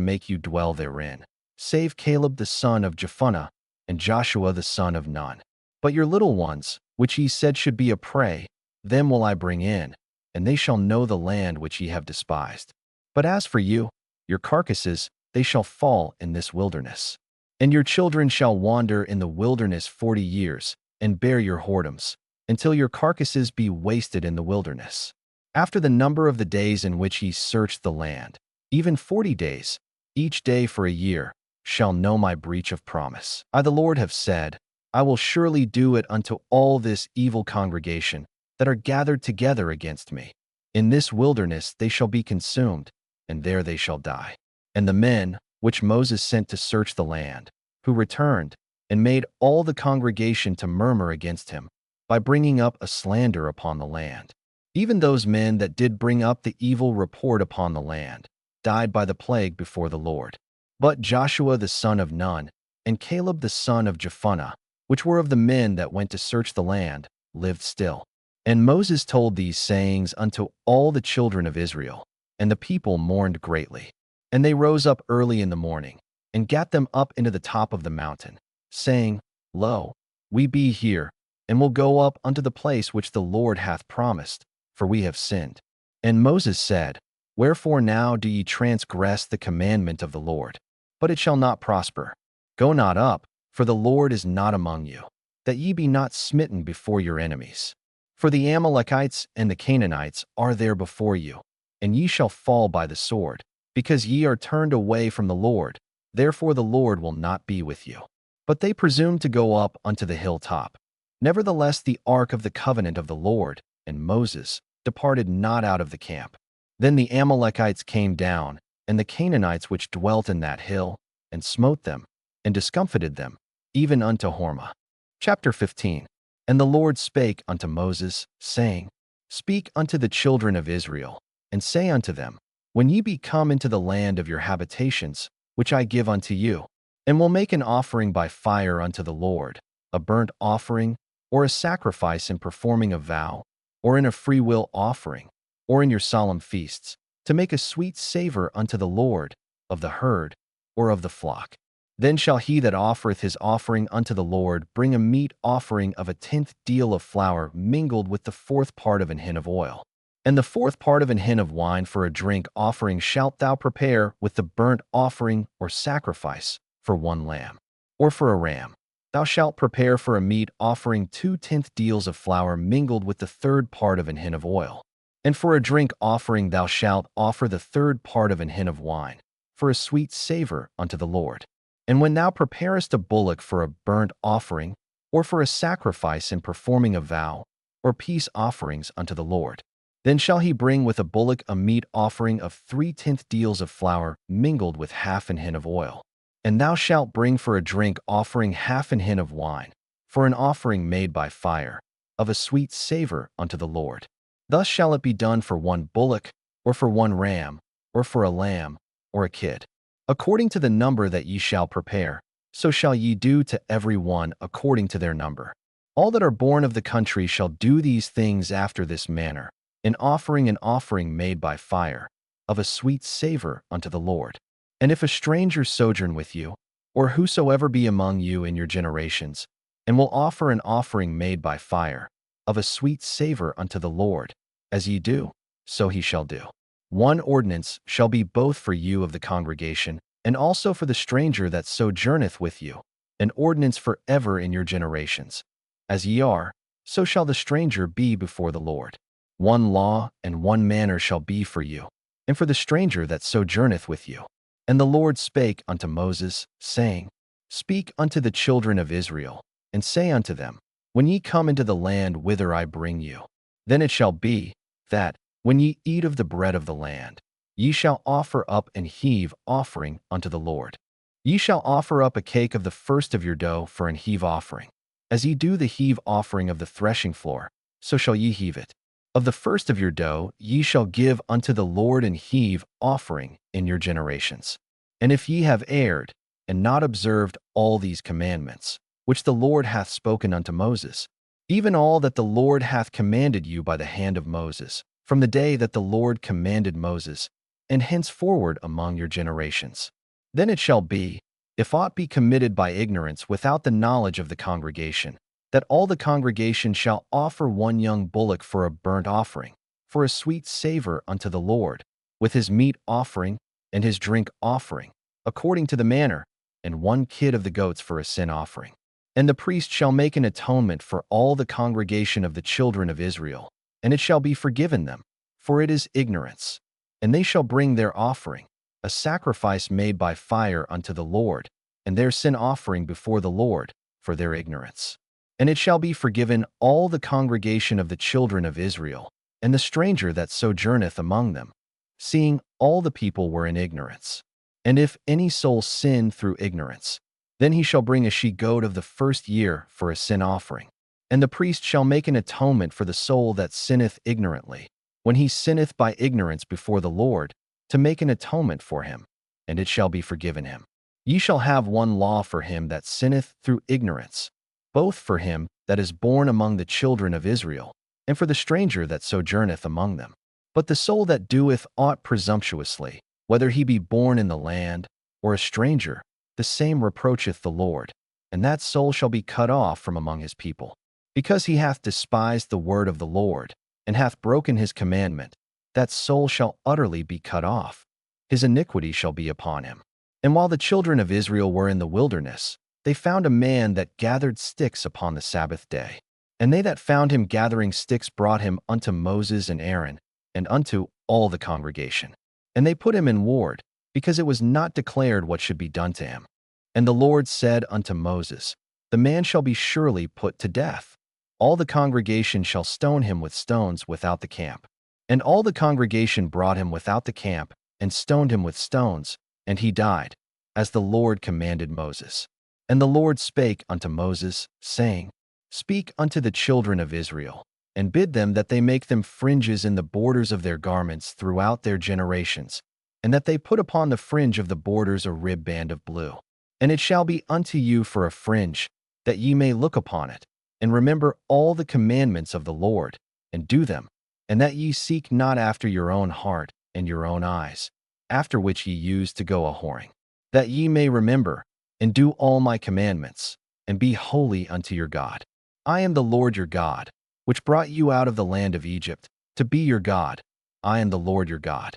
make you dwell therein, save Caleb the son of Jephunneh, and Joshua the son of Nun. But your little ones, which ye said should be a prey, them will I bring in, and they shall know the land which ye have despised. But as for you, your carcasses, they shall fall in this wilderness. And your children shall wander in the wilderness 40 years, and bear your whoredoms, until your carcasses be wasted in the wilderness. After the number of the days in which ye searched the land, even 40 days, each day for a year, shall know my breach of promise. I the Lord have said, I will surely do it unto all this evil congregation that are gathered together against me. In this wilderness they shall be consumed, and there they shall die. And the men, which Moses sent to search the land, who returned, and made all the congregation to murmur against him, by bringing up a slander upon the land. Even those men that did bring up the evil report upon the land, died by the plague before the Lord. But Joshua the son of Nun, and Caleb the son of Jephunneh, which were of the men that went to search the land, lived still. And Moses told these sayings unto all the children of Israel, and the people mourned greatly. And they rose up early in the morning, and gat them up into the top of the mountain, saying, Lo, we be here, and will go up unto the place which the Lord hath promised, for we have sinned. And Moses said, Wherefore now do ye transgress the commandment of the Lord? But it shall not prosper. Go not up, for the Lord is not among you, that ye be not smitten before your enemies. For the Amalekites and the Canaanites are there before you, and ye shall fall by the sword, because ye are turned away from the Lord. Therefore the Lord will not be with you. But they presumed to go up unto the hilltop. Nevertheless the ark of the covenant of the Lord, and Moses, departed not out of the camp. Then the Amalekites came down, and the Canaanites which dwelt in that hill, and smote them, and discomfited them, even unto Hormah. Chapter 15. And the Lord spake unto Moses, saying, Speak unto the children of Israel, and say unto them, When ye be come into the land of your habitations, which I give unto you, and will make an offering by fire unto the Lord, a burnt offering, or a sacrifice in performing a vow, or in a freewill offering, or in your solemn feasts, to make a sweet savor unto the Lord, of the herd, or of the flock. Then shall he that offereth his offering unto the Lord bring a meat offering of 1/10 deal of flour mingled with the 4th part of an hin of oil. And the 4th part of an hin of wine for a drink offering shalt thou prepare with the burnt offering or sacrifice for 1 lamb, or for a ram. Thou shalt prepare for a meat offering 2/10 deals of flour mingled with the 3rd part of an hin of oil. And for a drink offering thou shalt offer the 3rd part of an hin of wine, for a sweet savor unto the Lord. And when thou preparest a bullock for a burnt offering, or for a sacrifice in performing a vow, or peace offerings unto the Lord, then shall he bring with a bullock a meat offering of 3/10 deals of flour mingled with half an hin of oil. And thou shalt bring for a drink offering half an hin of wine, for an offering made by fire, of a sweet savor unto the Lord. Thus shall it be done for 1 bullock, or for 1 ram, or for a lamb, or a kid. According to the number that ye shall prepare, so shall ye do to every one according to their number. All that are born of the country shall do these things after this manner, in offering an offering made by fire, of a sweet savor unto the Lord. And if a stranger sojourn with you, or whosoever be among you in your generations, and will offer an offering made by fire, of a sweet savor unto the Lord, as ye do, so he shall do. 1 ordinance shall be both for you of the congregation, and also for the stranger that sojourneth with you, an ordinance for ever in your generations. As ye are, so shall the stranger be before the Lord. 1 law and 1 manner shall be for you, and for the stranger that sojourneth with you. And the Lord spake unto Moses, saying, Speak unto the children of Israel, and say unto them, When ye come into the land whither I bring you, then it shall be, that, when ye eat of the bread of the land, ye shall offer up an heave offering unto the Lord. Ye shall offer up a cake of the first of your dough for an heave offering. As ye do the heave offering of the threshing floor, so shall ye heave it. Of the first of your dough ye shall give unto the Lord an heave offering in your generations. And if ye have erred, and not observed all these commandments, which the Lord hath spoken unto Moses, even all that the Lord hath commanded you by the hand of Moses, from the day that the Lord commanded Moses, and henceforward among your generations. Then it shall be, if aught be committed by ignorance without the knowledge of the congregation, that all the congregation shall offer 1 young bullock for a burnt offering, for a sweet savor unto the Lord, with his meat offering and his drink offering, according to the manner, and 1 kid of the goats for a sin offering. And the priest shall make an atonement for all the congregation of the children of Israel, and it shall be forgiven them, for it is ignorance. And they shall bring their offering, a sacrifice made by fire unto the Lord, and their sin offering before the Lord, for their ignorance. And it shall be forgiven all the congregation of the children of Israel, and the stranger that sojourneth among them, seeing all the people were in ignorance. And if any soul sin through ignorance, then he shall bring a she-goat of the first year for a sin offering. And the priest shall make an atonement for the soul that sinneth ignorantly, when he sinneth by ignorance before the Lord, to make an atonement for him, and it shall be forgiven him. Ye shall have 1 law for him that sinneth through ignorance, both for him that is born among the children of Israel, and for the stranger that sojourneth among them. But the soul that doeth aught presumptuously, whether he be born in the land, or a stranger, the same reproacheth the Lord, and that soul shall be cut off from among his people. Because he hath despised the word of the Lord, and hath broken his commandment, that soul shall utterly be cut off. His iniquity shall be upon him. And while the children of Israel were in the wilderness, they found a man that gathered sticks upon the Sabbath day. And they that found him gathering sticks brought him unto Moses and Aaron, and unto all the congregation. And they put him in ward, because it was not declared what should be done to him. And the Lord said unto Moses, The man shall be surely put to death. All the congregation shall stone him with stones without the camp. And all the congregation brought him without the camp, and stoned him with stones, and he died, as the Lord commanded Moses. And the Lord spake unto Moses, saying, Speak unto the children of Israel, and bid them that they make them fringes in the borders of their garments throughout their generations, and that they put upon the fringe of the borders a ribband of blue. And it shall be unto you for a fringe, that ye may look upon it, and remember all the commandments of the Lord, and do them, and that ye seek not after your own heart and your own eyes, after which ye used to go a-whoring, that ye may remember, and do all my commandments, and be holy unto your God. I am the Lord your God, which brought you out of the land of Egypt, to be your God. I am the Lord your God.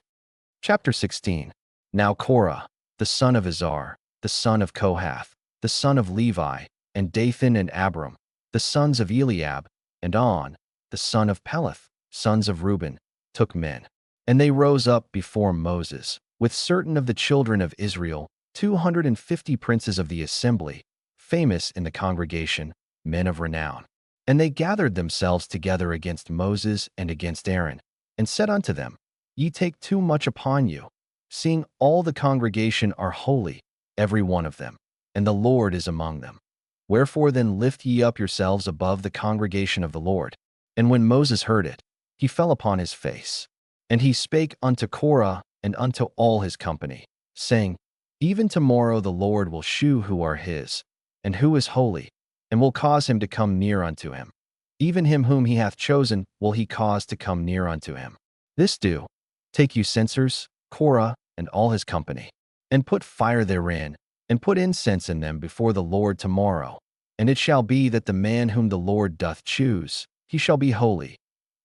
Chapter 16. Now Korah, the son of Izhar, the son of Kohath, the son of Levi, and Dathan and Abiram, the sons of Eliab, and On, the son of Peleth, sons of Reuben, took men. And they rose up before Moses, with certain of the children of Israel, 250 princes of the assembly, famous in the congregation, men of renown. And they gathered themselves together against Moses and against Aaron, and said unto them, Ye take too much upon you, seeing all the congregation are holy, every one of them, and the Lord is among them. Wherefore then lift ye up yourselves above the congregation of the Lord. And when Moses heard it, he fell upon his face. And he spake unto Korah and unto all his company, saying, Even tomorrow the Lord will shew who are his, and who is holy, and will cause him to come near unto him. Even him whom he hath chosen will he cause to come near unto him. This do, take you censers, Korah, and all his company, and put fire therein, and put incense in them before the Lord tomorrow. And it shall be that the man whom the Lord doth choose, he shall be holy.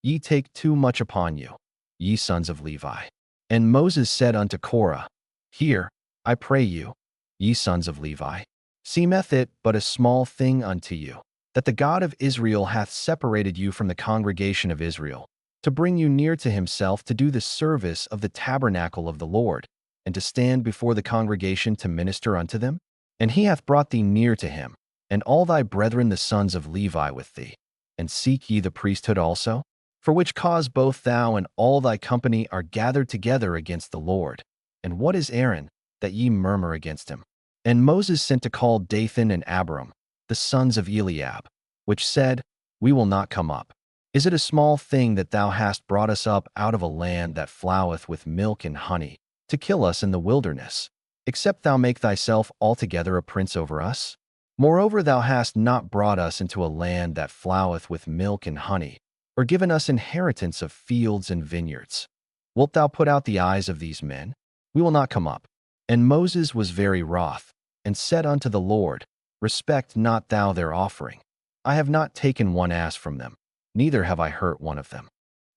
Ye take too much upon you, ye sons of Levi. And Moses said unto Korah, Hear, I pray you, ye sons of Levi. Seemeth it but a small thing unto you, that the God of Israel hath separated you from the congregation of Israel, to bring you near to himself to do the service of the tabernacle of the Lord, and to stand before the congregation to minister unto them? And he hath brought thee near to him, and all thy brethren the sons of Levi with thee. And seek ye the priesthood also? For which cause both thou and all thy company are gathered together against the Lord. And what is Aaron, that ye murmur against him? And Moses sent to call Dathan and Abiram, the sons of Eliab, which said, We will not come up. Is it a small thing that thou hast brought us up out of a land that floweth with milk and honey, to kill us in the wilderness, except thou make thyself altogether a prince over us? Moreover, thou hast not brought us into a land that floweth with milk and honey, or given us inheritance of fields and vineyards. Wilt thou put out the eyes of these men? We will not come up. And Moses was very wroth, and said unto the Lord, Respect not thou their offering. I have not taken one ass from them, neither have I hurt one of them.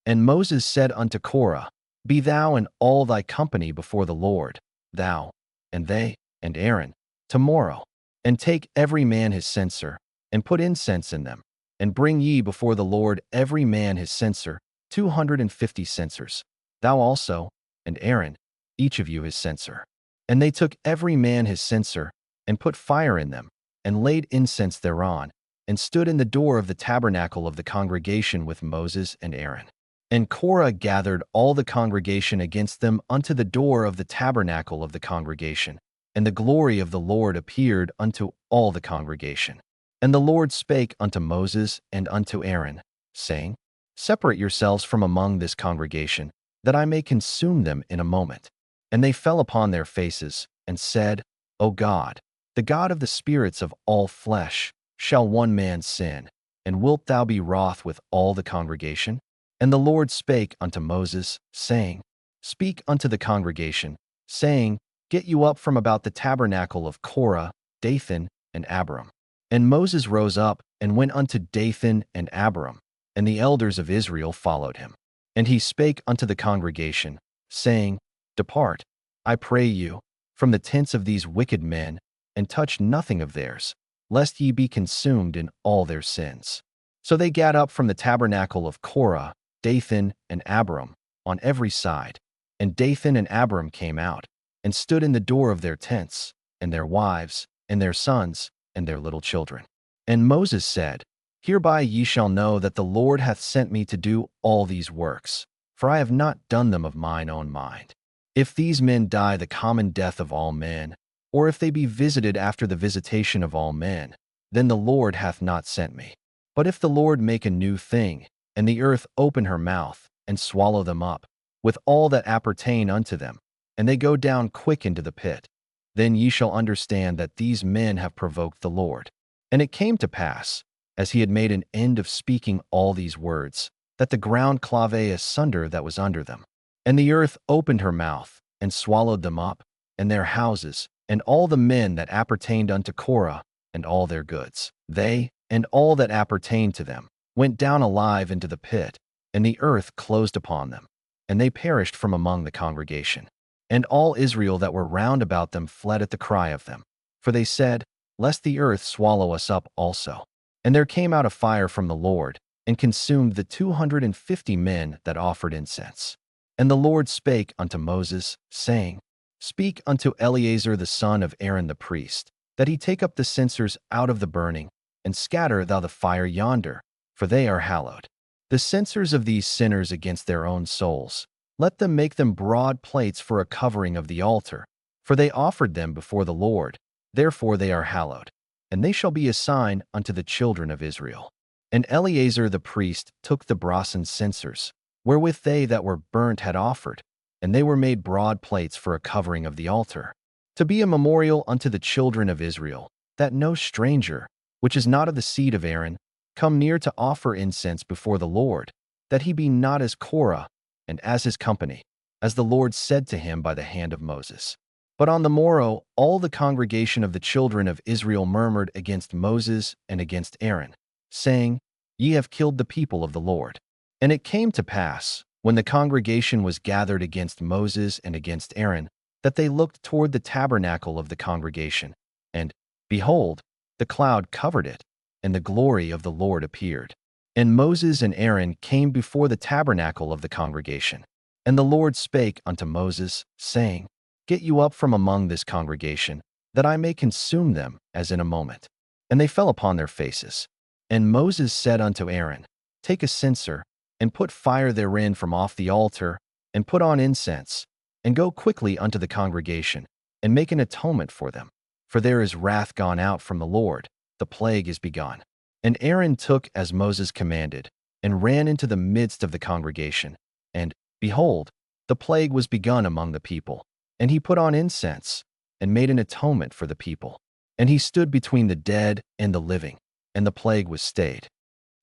And Moses said unto Korah, Be thou and all thy company before the Lord, thou, and they, and Aaron, tomorrow, and take every man his censer, and put incense in them, and bring ye before the Lord every man his censer, 250 censers, thou also, and Aaron, each of you his censer. And they took every man his censer, and put fire in them, and laid incense thereon, and stood in the door of the tabernacle of the congregation with Moses and Aaron. And Korah gathered all the congregation against them unto the door of the tabernacle of the congregation, and the glory of the Lord appeared unto all the congregation. And the Lord spake unto Moses and unto Aaron, saying, Separate yourselves from among this congregation, that I may consume them in a moment. And they fell upon their faces, and said, O God, the God of the spirits of all flesh, shall one man sin, and wilt thou be wroth with all the congregation? And the Lord spake unto Moses, saying, Speak unto the congregation, saying, Get you up from about the tabernacle of Korah, Dathan, and Abiram. And Moses rose up and went unto Dathan and Abiram, and the elders of Israel followed him. And he spake unto the congregation, saying, Depart, I pray you, from the tents of these wicked men, and touch nothing of theirs, lest ye be consumed in all their sins. So they gat up from the tabernacle of Korah, Dathan, and Abiram, on every side. And Dathan and Abiram came out, and stood in the door of their tents, and their wives, and their sons, and their little children. And Moses said, Hereby ye shall know that the Lord hath sent me to do all these works, for I have not done them of mine own mind. If these men die the common death of all men, or if they be visited after the visitation of all men, then the Lord hath not sent me. But if the Lord make a new thing, and the earth open her mouth, and swallow them up, with all that appertain unto them, and they go down quick into the pit, then ye shall understand that these men have provoked the Lord. And it came to pass, as he had made an end of speaking all these words, that the ground clave asunder that was under them. And the earth opened her mouth, and swallowed them up, and their houses, and all the men that appertained unto Korah, and all their goods. They, and all that appertained to them, went down alive into the pit, and the earth closed upon them, and they perished from among the congregation. And all Israel that were round about them fled at the cry of them. For they said, Lest the earth swallow us up also. And there came out a fire from the Lord, and consumed the 250 men that offered incense. And the Lord spake unto Moses, saying, Speak unto Eleazar the son of Aaron the priest, that he take up the censers out of the burning, and scatter thou the fire yonder, for they are hallowed. The censers of these sinners against their own souls, let them make them broad plates for a covering of the altar, for they offered them before the Lord, therefore they are hallowed, and they shall be a sign unto the children of Israel. And Eleazar the priest took the brasen censers, wherewith they that were burnt had offered, and they were made broad plates for a covering of the altar, to be a memorial unto the children of Israel, that no stranger, which is not of the seed of Aaron, come near to offer incense before the Lord, that he be not as Korah, and as his company, as the Lord said to him by the hand of Moses. But on the morrow all the congregation of the children of Israel murmured against Moses and against Aaron, saying, Ye have killed the people of the Lord. And it came to pass, when the congregation was gathered against Moses and against Aaron, that they looked toward the tabernacle of the congregation, and, behold, the cloud covered it, and the glory of the Lord appeared. And Moses and Aaron came before the tabernacle of the congregation. And the Lord spake unto Moses, saying, Get you up from among this congregation, that I may consume them as in a moment. And they fell upon their faces. And Moses said unto Aaron, Take a censer, and put fire therein from off the altar, and put on incense, and go quickly unto the congregation, and make an atonement for them. For there is wrath gone out from the Lord, the plague is begun. And Aaron took as Moses commanded, and ran into the midst of the congregation. And, behold, the plague was begun among the people. And he put on incense, and made an atonement for the people. And he stood between the dead and the living, and the plague was stayed.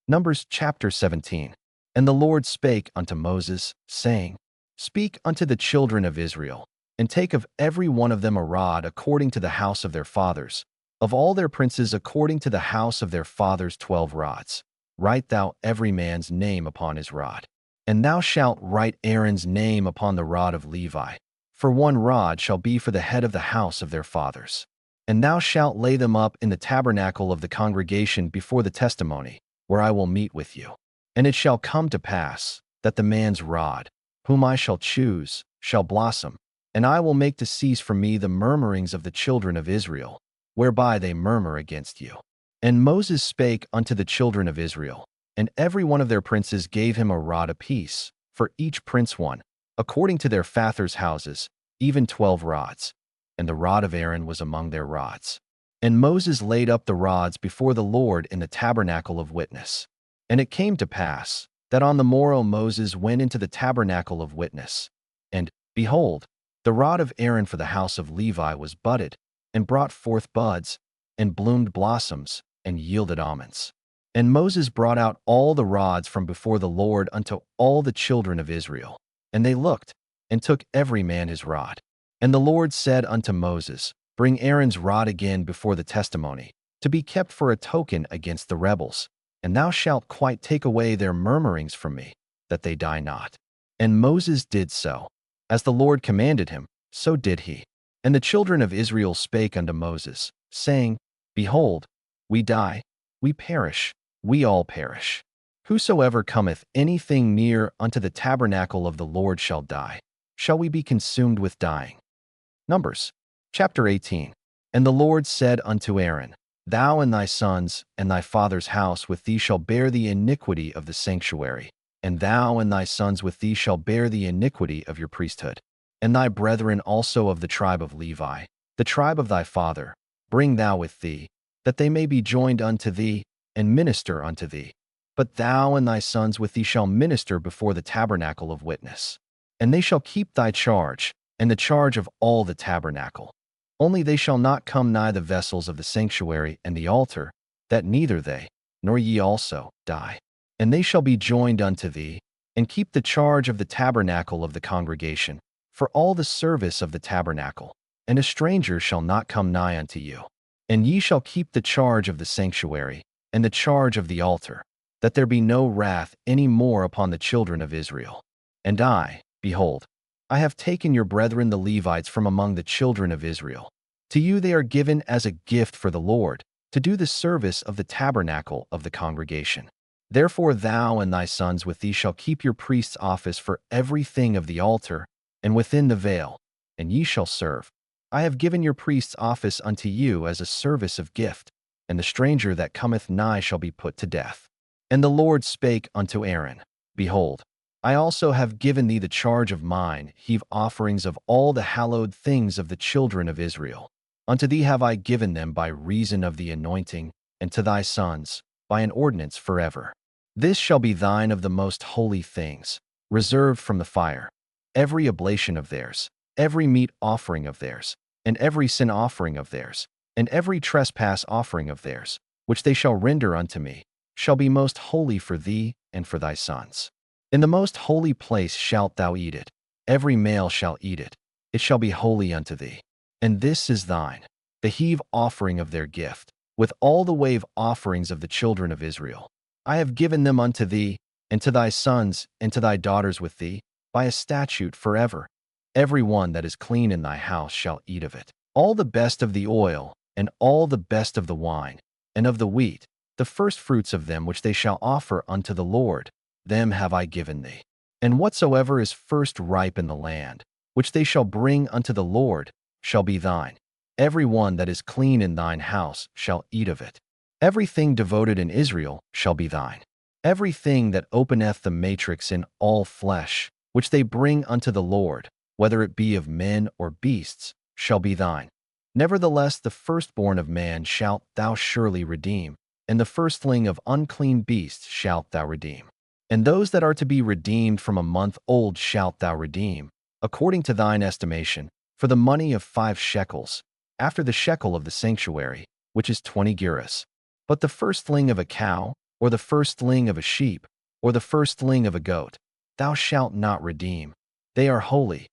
Numbers chapter 17. And the Lord spake unto Moses, saying, Speak unto the children of Israel, and take of every one of them a rod according to the house of their fathers, of all their princes according to the house of their fathers 12 rods. Write thou every man's name upon his rod. And thou shalt write Aaron's name upon the rod of Levi, for 1 rod shall be for the head of the house of their fathers. And thou shalt lay them up in the tabernacle of the congregation before the testimony, where I will meet with you. And it shall come to pass, that the man's rod, whom I shall choose, shall blossom, and I will make to cease from me the murmurings of the children of Israel, whereby they murmur against you. And Moses spake unto the children of Israel, and every one of their princes gave him a rod apiece, for each prince one, according to their fathers' houses, even 12 rods. And the rod of Aaron was among their rods. And Moses laid up the rods before the Lord in the tabernacle of witness. And it came to pass, that on the morrow Moses went into the tabernacle of witness. And, behold, the rod of Aaron for the house of Levi was budded, and brought forth buds, and bloomed blossoms, and yielded almonds. And Moses brought out all the rods from before the Lord unto all the children of Israel. And they looked, and took every man his rod. And the Lord said unto Moses, Bring Aaron's rod again before the testimony, to be kept for a token against the rebels. And thou shalt quite take away their murmurings from me, that they die not. And Moses did so. As the Lord commanded him, so did he. And the children of Israel spake unto Moses, saying, Behold, we die, we perish, we all perish. Whosoever cometh anything near unto the tabernacle of the Lord shall die. Shall we be consumed with dying? Numbers chapter 18. And the Lord said unto Aaron, Thou and thy sons and thy father's house with thee shall bear the iniquity of the sanctuary, and thou and thy sons with thee shall bear the iniquity of your priesthood. And thy brethren also of the tribe of Levi, the tribe of thy father, bring thou with thee, that they may be joined unto thee, and minister unto thee. But thou and thy sons with thee shall minister before the tabernacle of witness. And they shall keep thy charge, and the charge of all the tabernacle. Only they shall not come nigh the vessels of the sanctuary and the altar, that neither they, nor ye also, die. And they shall be joined unto thee, and keep the charge of the tabernacle of the congregation, for all the service of the tabernacle. And a stranger shall not come nigh unto you. And ye shall keep the charge of the sanctuary, and the charge of the altar, that there be no wrath any more upon the children of Israel. And I, behold, I have taken your brethren the Levites from among the children of Israel. To you they are given as a gift for the Lord, to do the service of the tabernacle of the congregation. Therefore thou and thy sons with thee shall keep your priest's office for everything of the altar, and within the veil, and ye shall serve. I have given your priest's office unto you as a service of gift, and the stranger that cometh nigh shall be put to death. And the Lord spake unto Aaron, Behold, I also have given thee the charge of mine, heave offerings of all the hallowed things of the children of Israel. Unto thee have I given them by reason of the anointing, and to thy sons, by an ordinance forever. This shall be thine of the most holy things, reserved from the fire, every oblation of theirs, every meat offering of theirs, and every sin offering of theirs, and every trespass offering of theirs, which they shall render unto me, shall be most holy for thee and for thy sons. In the most holy place shalt thou eat it, every male shall eat it, it shall be holy unto thee. And this is thine, the heave offering of their gift, with all the wave offerings of the children of Israel. I have given them unto thee, and to thy sons, and to thy daughters with thee, by a statute forever. Every one that is clean in thy house shall eat of it. All the best of the oil, and all the best of the wine, and of the wheat, the firstfruits of them which they shall offer unto the Lord, them have I given thee. And whatsoever is first ripe in the land, which they shall bring unto the Lord, shall be thine. Every one that is clean in thine house shall eat of it. Everything devoted in Israel shall be thine. Everything that openeth the matrix in all flesh, which they bring unto the Lord, whether it be of men or beasts, shall be thine. Nevertheless the firstborn of man shalt thou surely redeem, and the firstling of unclean beasts shalt thou redeem. And those that are to be redeemed from a month old shalt thou redeem, according to thine estimation, for the money of 5 shekels, after the shekel of the sanctuary, which is 20 gerahs. But the firstling of a cow, or the firstling of a sheep, or the firstling of a goat, thou shalt not redeem. They are holy.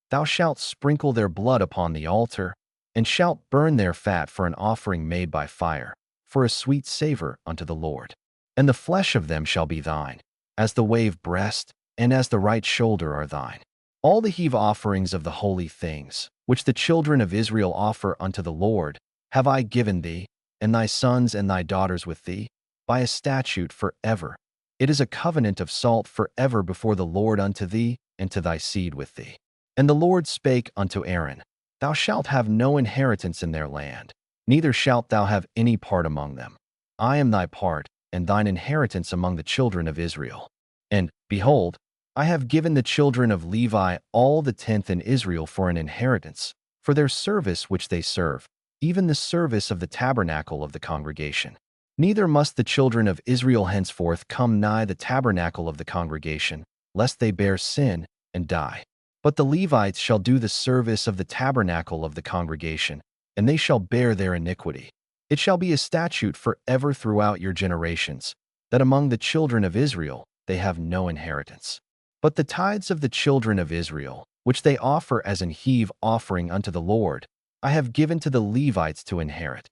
Thou shalt sprinkle their blood upon the altar, and shalt burn their fat for an offering made by fire, for a sweet savor unto the Lord. And the flesh of them shall be thine, as the wave breast, and as the right shoulder are thine. All the heave offerings of the holy things, which the children of Israel offer unto the Lord, have I given thee, and thy sons and thy daughters with thee, by a statute forever. It is a covenant of salt forever before the Lord unto thee, and to thy seed with thee. And the Lord spake unto Aaron, Thou shalt have no inheritance in their land, neither shalt thou have any part among them. I am thy part, and thine inheritance among the children of Israel. And, behold, I have given the children of Levi all the tenth in Israel for an inheritance, for their service which they serve, even the service of the tabernacle of the congregation. Neither must the children of Israel henceforth come nigh the tabernacle of the congregation, lest they bear sin and die. But the Levites shall do the service of the tabernacle of the congregation, and they shall bear their iniquity. It shall be a statute forever throughout your generations, that among the children of Israel they have no inheritance. But the tithes of the children of Israel, which they offer as an heave offering unto the Lord, I have given to the Levites to inherit.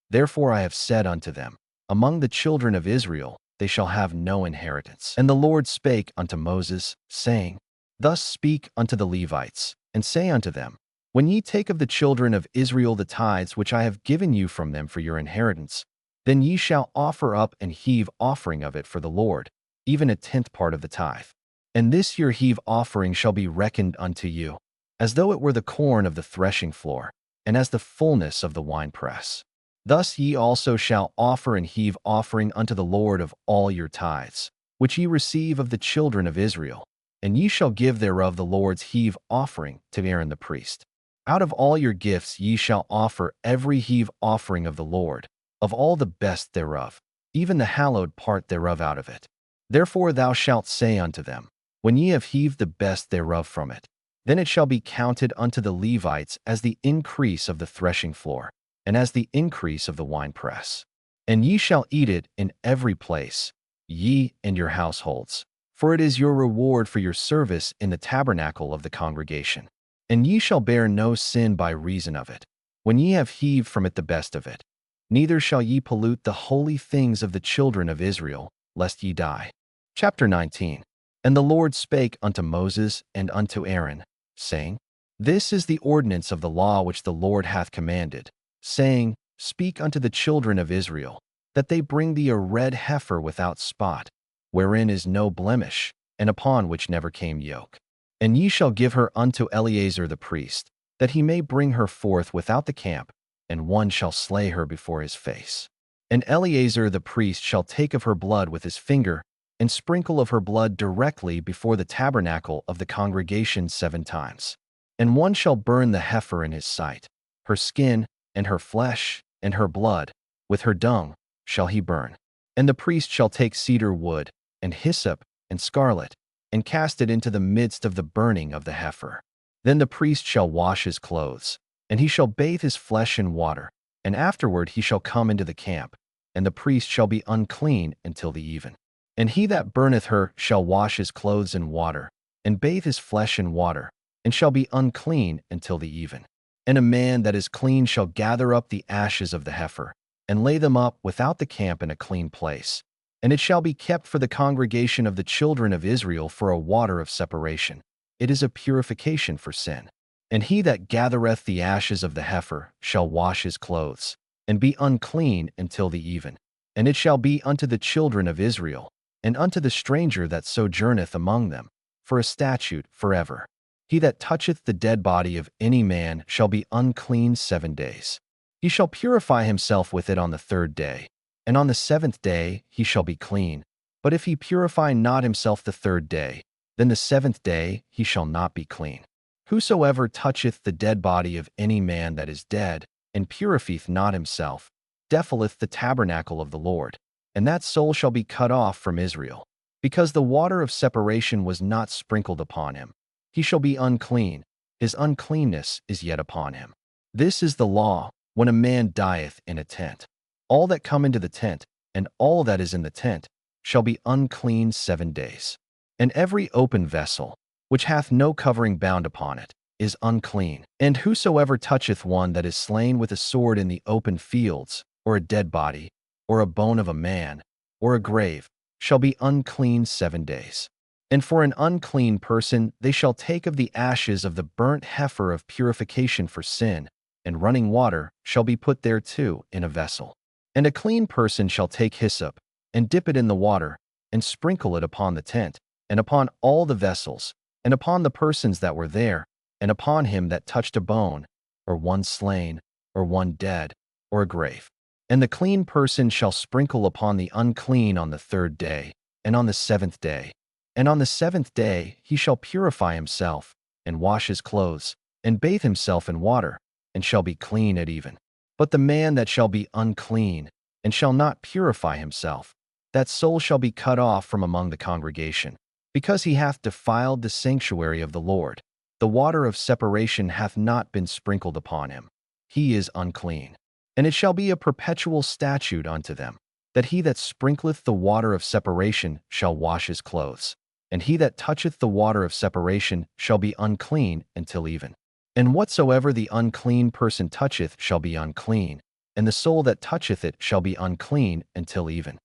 Therefore I have said unto them, among the children of Israel they shall have no inheritance. And the Lord spake unto Moses, saying, Thus speak unto the Levites, and say unto them, When ye take of the children of Israel the tithes which I have given you from them for your inheritance, then ye shall offer up and heave offering of it for the Lord, even a tenth part of the tithe. And this your heave offering shall be reckoned unto you, as though it were the corn of the threshing floor, and as the fullness of the winepress. Thus ye also shall offer and heave offering unto the Lord of all your tithes, which ye receive of the children of Israel, and ye shall give thereof the Lord's heave offering to Aaron the priest. Out of all your gifts ye shall offer every heave offering of the Lord, of all the best thereof, even the hallowed part thereof out of it. Therefore thou shalt say unto them, When ye have heaved the best thereof from it, then it shall be counted unto the Levites as the increase of the threshing floor, and as the increase of the winepress. And ye shall eat it in every place, ye and your households, for it is your reward for your service in the tabernacle of the congregation. And ye shall bear no sin by reason of it, when ye have heaved from it the best of it. Neither shall ye pollute the holy things of the children of Israel, lest ye die. Chapter 19. And the Lord spake unto Moses and unto Aaron, saying, This is the ordinance of the law which the Lord hath commanded, saying, Speak unto the children of Israel, that they bring thee a red heifer without spot, wherein is no blemish, and upon which never came yoke. And ye shall give her unto Eleazar the priest, that he may bring her forth without the camp, and one shall slay her before his face. And Eleazar the priest shall take of her blood with his finger, and sprinkle of her blood directly before the tabernacle of the congregation 7 times. And one shall burn the heifer in his sight, her skin, and her flesh, and her blood, with her dung, shall he burn. And the priest shall take cedar wood, and hyssop, and scarlet, and cast it into the midst of the burning of the heifer. Then the priest shall wash his clothes, and he shall bathe his flesh in water, and afterward he shall come into the camp, and the priest shall be unclean until the even. And he that burneth her shall wash his clothes in water, and bathe his flesh in water, and shall be unclean until the even. And a man that is clean shall gather up the ashes of the heifer, and lay them up without the camp in a clean place. And it shall be kept for the congregation of the children of Israel for a water of separation. It is a purification for sin. And he that gathereth the ashes of the heifer shall wash his clothes, and be unclean until the even. And it shall be unto the children of Israel, and unto the stranger that sojourneth among them, for a statute forever. He that toucheth the dead body of any man shall be unclean 7 days. He shall purify himself with it on the 3rd day, and on the 7th day he shall be clean. But if he purify not himself the 3rd day, then the 7th day he shall not be clean. Whosoever toucheth the dead body of any man that is dead, and purifieth not himself, defileth the tabernacle of the Lord, and that soul shall be cut off from Israel, because the water of separation was not sprinkled upon him. He shall be unclean, his uncleanness is yet upon him. This is the law, when a man dieth in a tent. All that come into the tent, and all that is in the tent, shall be unclean 7 days. And every open vessel, which hath no covering bound upon it, is unclean. And whosoever toucheth one that is slain with a sword in the open fields, or a dead body, or a bone of a man, or a grave, shall be unclean 7 days. And for an unclean person they shall take of the ashes of the burnt heifer of purification for sin, and running water shall be put thereto in a vessel. And a clean person shall take hyssop, and dip it in the water, and sprinkle it upon the tent, and upon all the vessels, and upon the persons that were there, and upon him that touched a bone, or one slain, or one dead, or a grave. And the clean person shall sprinkle upon the unclean on the 3rd day, and on the 7th day. And on the 7th day he shall purify himself, and wash his clothes, and bathe himself in water, and shall be clean at even. But the man that shall be unclean, and shall not purify himself, that soul shall be cut off from among the congregation, because he hath defiled the sanctuary of the Lord. The water of separation hath not been sprinkled upon him. He is unclean. And it shall be a perpetual statute unto them, that he that sprinkleth the water of separation shall wash his clothes, and he that toucheth the water of separation shall be unclean until even. And whatsoever the unclean person toucheth shall be unclean, and the soul that toucheth it shall be unclean until even.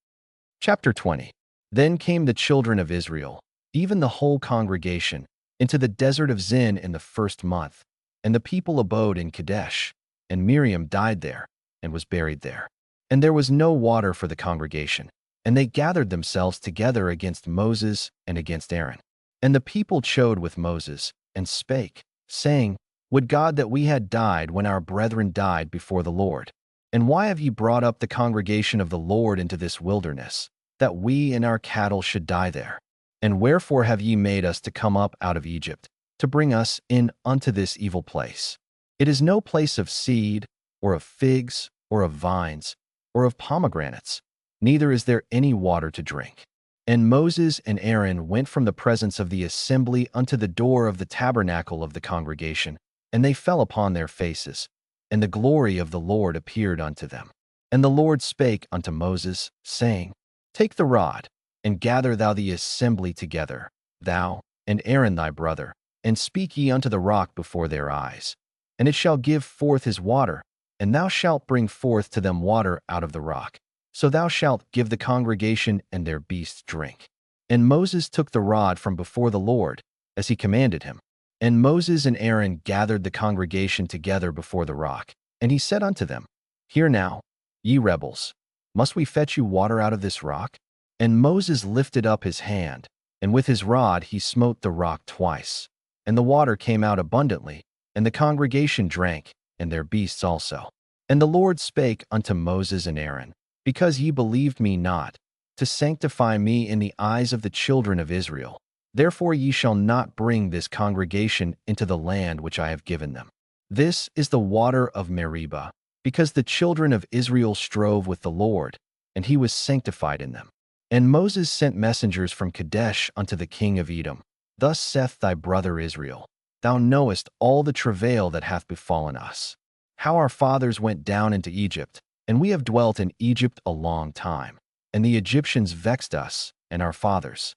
Chapter 20. Then came the children of Israel, even the whole congregation, into the desert of Zin in the 1st month, and the people abode in Kadesh, and Miriam died there, and was buried there. And there was no water for the congregation, and they gathered themselves together against Moses and against Aaron. And the people chode with Moses, and spake, saying, Would God that we had died when our brethren died before the Lord. And why have ye brought up the congregation of the Lord into this wilderness, that we and our cattle should die there? And wherefore have ye made us to come up out of Egypt, to bring us in unto this evil place? It is no place of seed, or of figs, or of vines, or of pomegranates, neither is there any water to drink. And Moses and Aaron went from the presence of the assembly unto the door of the tabernacle of the congregation, and they fell upon their faces, and the glory of the Lord appeared unto them. And the Lord spake unto Moses, saying, Take the rod, and gather thou the assembly together, thou, and Aaron thy brother, and speak ye unto the rock before their eyes. And it shall give forth his water, and thou shalt bring forth to them water out of the rock. So thou shalt give the congregation and their beasts drink. And Moses took the rod from before the Lord, as he commanded him. And Moses and Aaron gathered the congregation together before the rock. And he said unto them, Hear now, ye rebels, must we fetch you water out of this rock? And Moses lifted up his hand, and with his rod he smote the rock twice. And the water came out abundantly, and the congregation drank, and their beasts also. And the Lord spake unto Moses and Aaron, Because ye believed me not, to sanctify me in the eyes of the children of Israel, therefore ye shall not bring this congregation into the land which I have given them. This is the water of Meribah, because the children of Israel strove with the Lord, and he was sanctified in them. And Moses sent messengers from Kadesh unto the king of Edom. Thus saith thy brother Israel, Thou knowest all the travail that hath befallen us, how our fathers went down into Egypt, and we have dwelt in Egypt a long time. And the Egyptians vexed us and our fathers.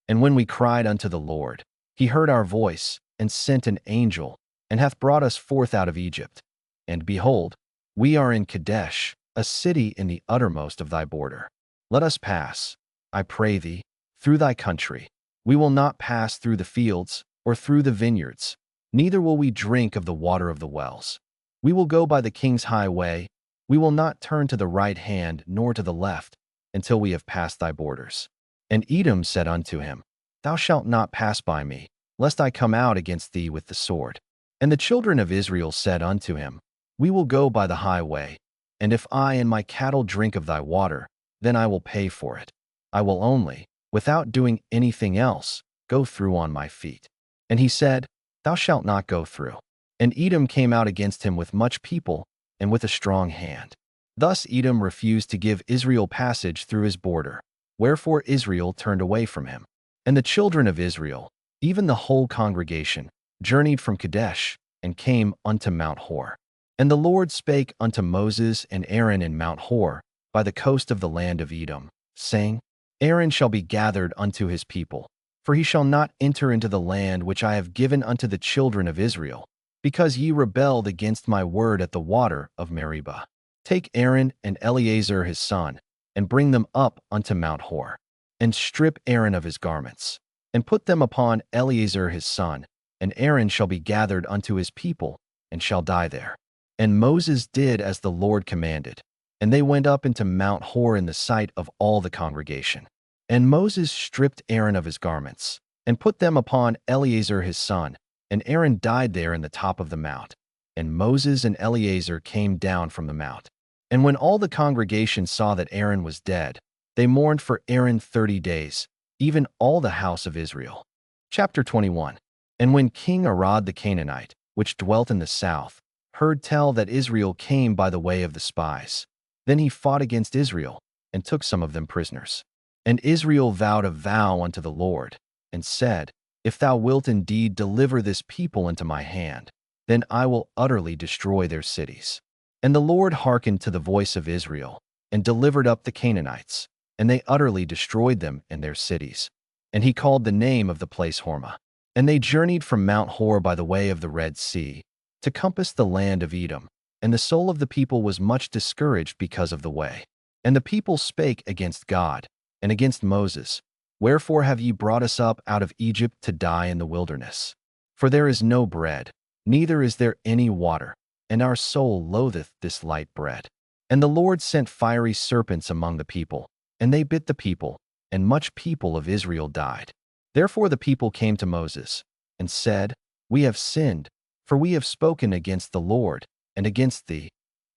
And when we cried unto the Lord, he heard our voice, and sent an angel, and hath brought us forth out of Egypt. And behold, we are in Kadesh, a city in the uttermost of thy border. Let us pass, I pray thee, through thy country. We will not pass through the fields, or through the vineyards, neither will we drink of the water of the wells. We will go by the king's highway. We will not turn to the right hand nor to the left, until we have passed thy borders. And Edom said unto him, Thou shalt not pass by me, lest I come out against thee with the sword. And the children of Israel said unto him, We will go by the highway, and if I and my cattle drink of thy water, then I will pay for it. I will only, without doing anything else, go through on my feet. And he said, Thou shalt not go through. And Edom came out against him with much people, and with a strong hand. Thus Edom refused to give Israel passage through his border, wherefore Israel turned away from him. And the children of Israel, even the whole congregation, journeyed from Kadesh, and came unto Mount Hor. And the Lord spake unto Moses and Aaron in Mount Hor, by the coast of the land of Edom, saying, Aaron shall be gathered unto his people, for he shall not enter into the land which I have given unto the children of Israel, because ye rebelled against my word at the water of Meribah. Take Aaron and Eleazar his son, and bring them up unto Mount Hor, and strip Aaron of his garments, and put them upon Eleazar his son, and Aaron shall be gathered unto his people, and shall die there. And Moses did as the Lord commanded, and they went up into Mount Hor in the sight of all the congregation. And Moses stripped Aaron of his garments, and put them upon Eleazar his son, and Aaron died there in the top of the mount. And Moses and Eleazar came down from the mount. And when all the congregation saw that Aaron was dead, they mourned for Aaron 30 days, even all the house of Israel. Chapter 21. And when King Arad the Canaanite, which dwelt in the south, heard tell that Israel came by the way of the spies, then he fought against Israel, and took some of them prisoners. And Israel vowed a vow unto the Lord, and said, If thou wilt indeed deliver this people into my hand, then I will utterly destroy their cities. And the Lord hearkened to the voice of Israel, and delivered up the Canaanites, and they utterly destroyed them and their cities. And he called the name of the place Hormah. And they journeyed from Mount Hor by the way of the Red Sea, to compass the land of Edom. and the soul of the people was much discouraged because of the way. And the people spake against God and against Moses, Wherefore have ye brought us up out of Egypt to die in the wilderness? For there is no bread, neither is there any water, and our soul loatheth this light bread. And the Lord sent fiery serpents among the people, and they bit the people, and much people of Israel died. Therefore the people came to Moses, and said, We have sinned, for we have spoken against the Lord, and against thee.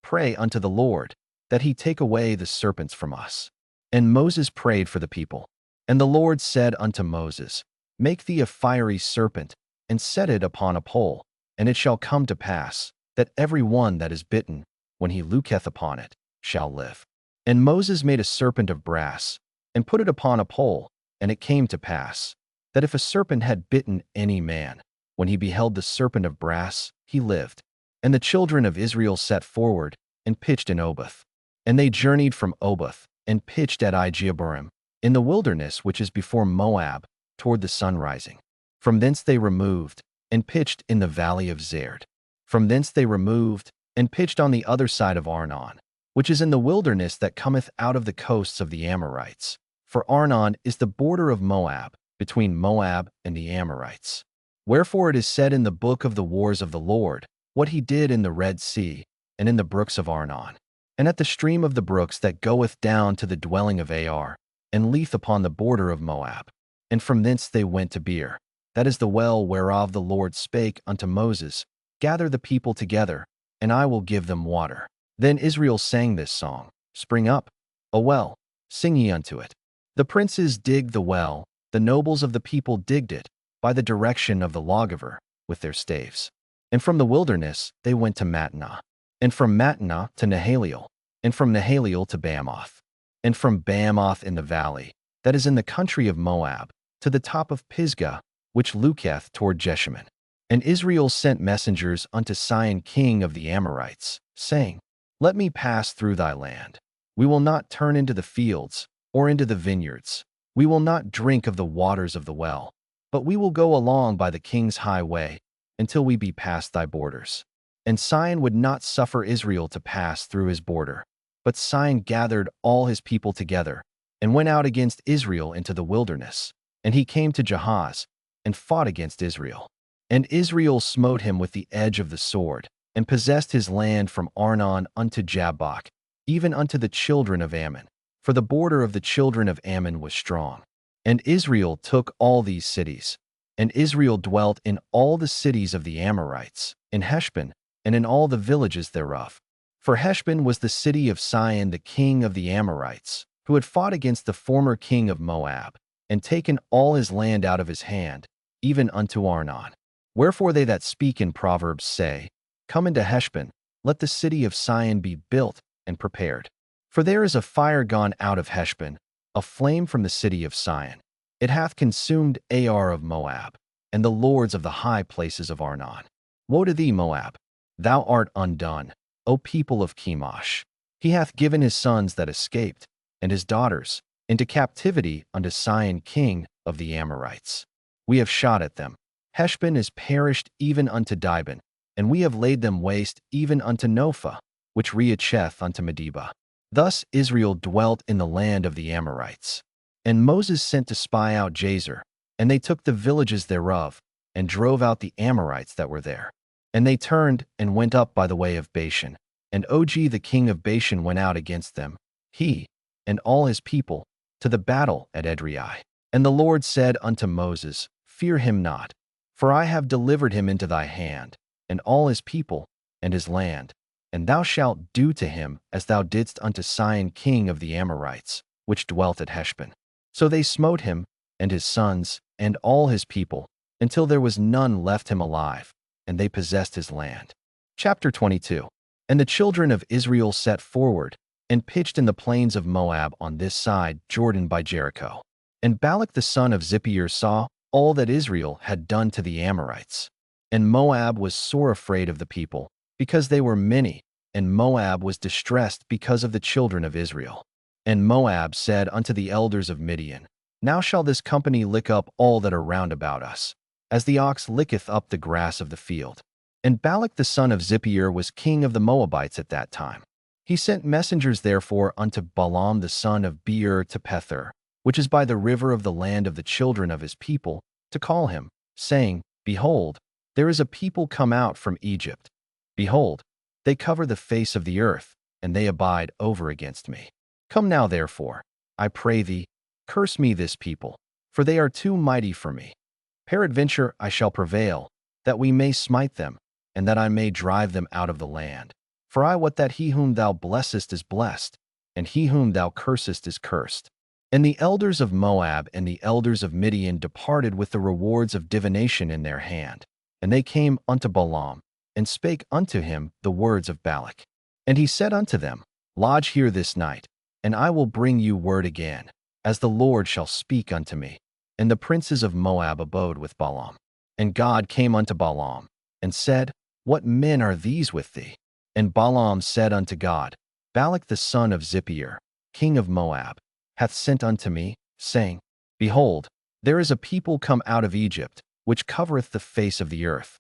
Pray unto the Lord, that he take away the serpents from us. And Moses prayed for the people. And the Lord said unto Moses, Make thee a fiery serpent, and set it upon a pole, and it shall come to pass, that every one that is bitten, when he looketh upon it, shall live. And Moses made a serpent of brass, and put it upon a pole, and it came to pass, that if a serpent had bitten any man, when he beheld the serpent of brass, he lived. And the children of Israel set forward, and pitched in Oboth. And they journeyed from Oboth, and pitched at Ijeabarim, in the wilderness which is before Moab, toward the sunrising. From thence they removed, and pitched in the valley of Zerd. From thence they removed, and pitched on the other side of Arnon, which is in the wilderness that cometh out of the coasts of the Amorites. For Arnon is the border of Moab, between Moab and the Amorites. Wherefore it is said in the book of the wars of the Lord, what he did in the Red Sea, and in the brooks of Arnon, and at the stream of the brooks that goeth down to the dwelling of Ar, and Leith upon the border of Moab. And from thence they went to Beer, that is the well whereof the Lord spake unto Moses, Gather the people together, and I will give them water. Then Israel sang this song, Spring up, a well, sing ye unto it. The princes digged the well, the nobles of the people digged it, by the direction of the lawgiver, with their staves. And from the wilderness they went to Mattanah, and from Mattanah to Nahaliel, and from Nahaliel to Bamoth, and from Bamoth in the valley, that is in the country of Moab, to the top of Pisgah, which looketh toward Jeshimon. And Israel sent messengers unto Sihon king of the Amorites, saying, Let me pass through thy land. We will not turn into the fields, or into the vineyards. We will not drink of the waters of the well, but we will go along by the king's highway, until we be past thy borders. And Sihon would not suffer Israel to pass through his border. But Sihon gathered all his people together, and went out against Israel into the wilderness. And he came to Jahaz, and fought against Israel. And Israel smote him with the edge of the sword, and possessed his land from Arnon unto Jabbok, even unto the children of Ammon. For the border of the children of Ammon was strong. And Israel took all these cities. And Israel dwelt in all the cities of the Amorites, in Heshbon, and in all the villages thereof. For Heshbon was the city of Sihon the king of the Amorites, who had fought against the former king of Moab, and taken all his land out of his hand, even unto Arnon. Wherefore they that speak in Proverbs say, Come into Heshbon, let the city of Sihon be built and prepared. For there is a fire gone out of Heshbon, a flame from the city of Sihon. It hath consumed Ar of Moab, and the lords of the high places of Arnon. Woe to thee, Moab! Thou art undone, O people of Chemosh. He hath given his sons that escaped, and his daughters, into captivity unto Sihon king of the Amorites. We have shot at them. Heshbon is perished even unto Dibon, and we have laid them waste even unto Nophah, which reacheth unto Medeba. Thus Israel dwelt in the land of the Amorites. And Moses sent to spy out Jazer, and they took the villages thereof, and drove out the Amorites that were there. And they turned and went up by the way of Bashan. And Og the king of Bashan went out against them, he and all his people, to the battle at Edrei. And the Lord said unto Moses, Fear him not, for I have delivered him into thy hand, and all his people, and his land. And thou shalt do to him as thou didst unto Sihon king of the Amorites, which dwelt at Heshbon. So they smote him, and his sons, and all his people, until there was none left him alive, and they possessed his land. Chapter 22. And the children of Israel set forward, and pitched in the plains of Moab on this side Jordan by Jericho. And Balak the son of Zippor saw all that Israel had done to the Amorites. And Moab was sore afraid of the people, because they were many, and Moab was distressed because of the children of Israel. And Moab said unto the elders of Midian, Now shall this company lick up all that are round about us, as the ox licketh up the grass of the field. And Balak the son of Zippor was king of the Moabites at that time. He sent messengers therefore unto Balaam the son of Beor to Pethor, which is by the river of the land of the children of his people, to call him, saying, Behold, there is a people come out from Egypt. Behold, they cover the face of the earth, and they abide over against me. Come now therefore, I pray thee, curse me this people, for they are too mighty for me. Peradventure I shall prevail, that we may smite them, and that I may drive them out of the land. For I wot that he whom thou blessest is blessed, and he whom thou cursest is cursed. And the elders of Moab and the elders of Midian departed with the rewards of divination in their hand. And they came unto Balaam, and spake unto him the words of Balak. And he said unto them, Lodge here this night, and I will bring you word again, as the Lord shall speak unto me. And the princes of Moab abode with Balaam. And God came unto Balaam, and said, What men are these with thee? And Balaam said unto God, Balak the son of Zippor, king of Moab, hath sent unto me, saying, Behold, there is a people come out of Egypt, which covereth the face of the earth.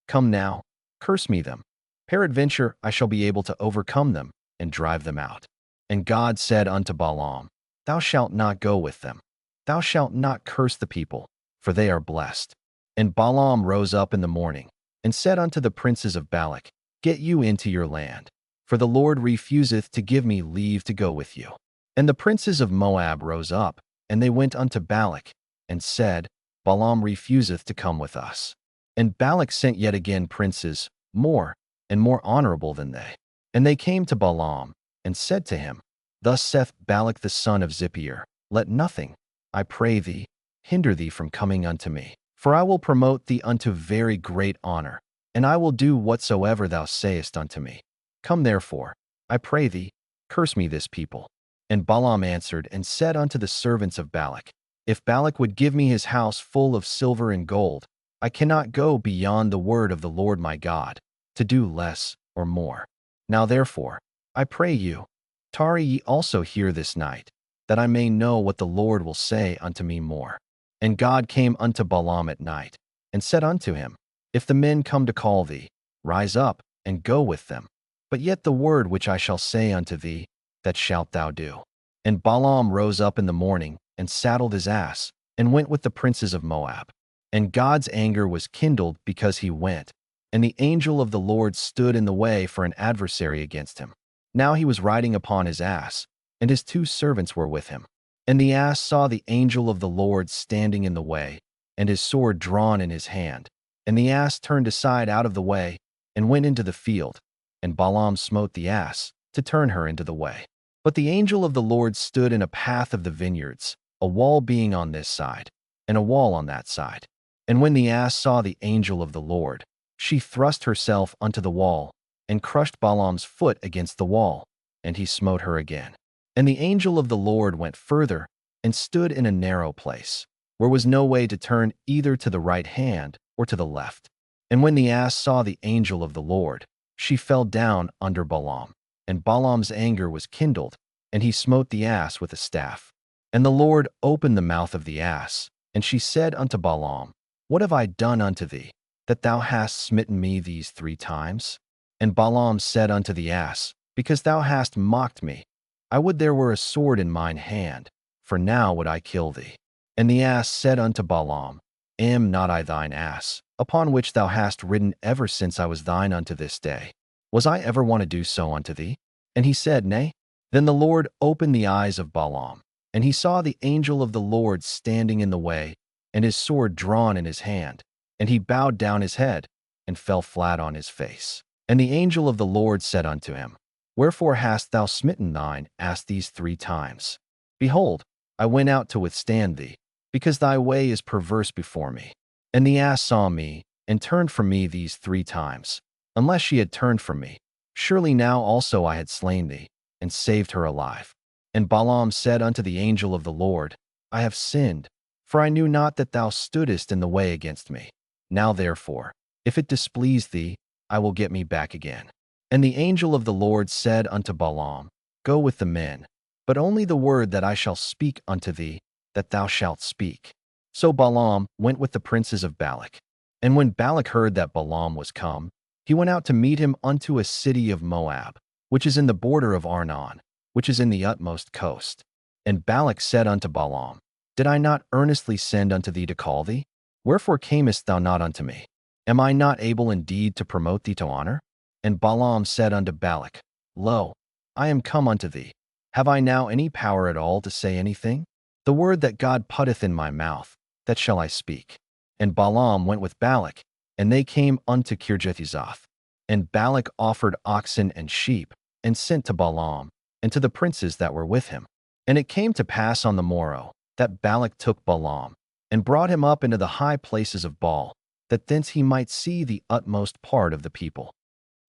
Come now, curse me them. Peradventure I shall be able to overcome them, and drive them out. And God said unto Balaam, Thou shalt not go with them. Thou shalt not curse the people, for they are blessed. And Balaam rose up in the morning, and said unto the princes of Balak, Get you into your land, for the Lord refuseth to give me leave to go with you. And the princes of Moab rose up, and they went unto Balak, and said, Balaam refuseth to come with us. And Balak sent yet again princes, more and more honorable than they. And they came to Balaam, and said to him, Thus saith Balak the son of Zippor, Let nothing, I pray thee, hinder thee from coming unto me. For I will promote thee unto very great honor, and I will do whatsoever thou sayest unto me. Come therefore, I pray thee, curse me this people. And Balaam answered and said unto the servants of Balak, If Balak would give me his house full of silver and gold, I cannot go beyond the word of the Lord my God, to do less or more. Now therefore, I pray you, tarry ye also here this night, that I may know what the Lord will say unto me more. And God came unto Balaam at night, and said unto him, If the men come to call thee, rise up, and go with them. But yet the word which I shall say unto thee, that shalt thou do. And Balaam rose up in the morning, and saddled his ass, and went with the princes of Moab. And God's anger was kindled because he went, and the angel of the Lord stood in the way for an adversary against him. Now he was riding upon his ass, and his 2 servants were with him. And the ass saw the angel of the Lord standing in the way, and his sword drawn in his hand. And the ass turned aside out of the way, and went into the field. And Balaam smote the ass, to turn her into the way. But the angel of the Lord stood in a path of the vineyards, a wall being on this side, and a wall on that side. And when the ass saw the angel of the Lord, she thrust herself unto the wall, and crushed Balaam's foot against the wall, and he smote her again. And the angel of the Lord went further, and stood in a narrow place, where was no way to turn either to the right hand or to the left. And when the ass saw the angel of the Lord, she fell down under Balaam. And Balaam's anger was kindled, and he smote the ass with a staff. And the Lord opened the mouth of the ass, and she said unto Balaam, What have I done unto thee, that thou hast smitten me these 3 times? And Balaam said unto the ass, Because thou hast mocked me, I would there were a sword in mine hand, for now would I kill thee. And the ass said unto Balaam, Am not I thine ass, upon which thou hast ridden ever since I was thine unto this day? Was I ever one to do so unto thee? And he said, Nay. Then the Lord opened the eyes of Balaam, and he saw the angel of the Lord standing in the way, and his sword drawn in his hand. And he bowed down his head, and fell flat on his face. And the angel of the Lord said unto him, Wherefore hast thou smitten thine ass these 3 times? Behold, I went out to withstand thee, because thy way is perverse before me. And the ass saw me, and turned from me these 3 times. Unless she had turned from me, surely now also I had slain thee, and saved her alive. And Balaam said unto the angel of the Lord, I have sinned, for I knew not that thou stoodest in the way against me. Now therefore, if it displease thee, I will get me back again. And the angel of the Lord said unto Balaam, Go with the men, but only the word that I shall speak unto thee, that thou shalt speak. So Balaam went with the princes of Balak. And when Balak heard that Balaam was come, he went out to meet him unto a city of Moab, which is in the border of Arnon, which is in the utmost coast. And Balak said unto Balaam, Did I not earnestly send unto thee to call thee? Wherefore camest thou not unto me? Am I not able indeed to promote thee to honor? And Balaam said unto Balak, Lo, I am come unto thee. Have I now any power at all to say anything? The word that God putteth in my mouth, that shall I speak. And Balaam went with Balak, and they came unto Kirjathhuzoth. And Balak offered oxen and sheep, and sent to Balaam, and to the princes that were with him. And it came to pass on the morrow, that Balak took Balaam, and brought him up into the high places of Baal, that thence he might see the utmost part of the people.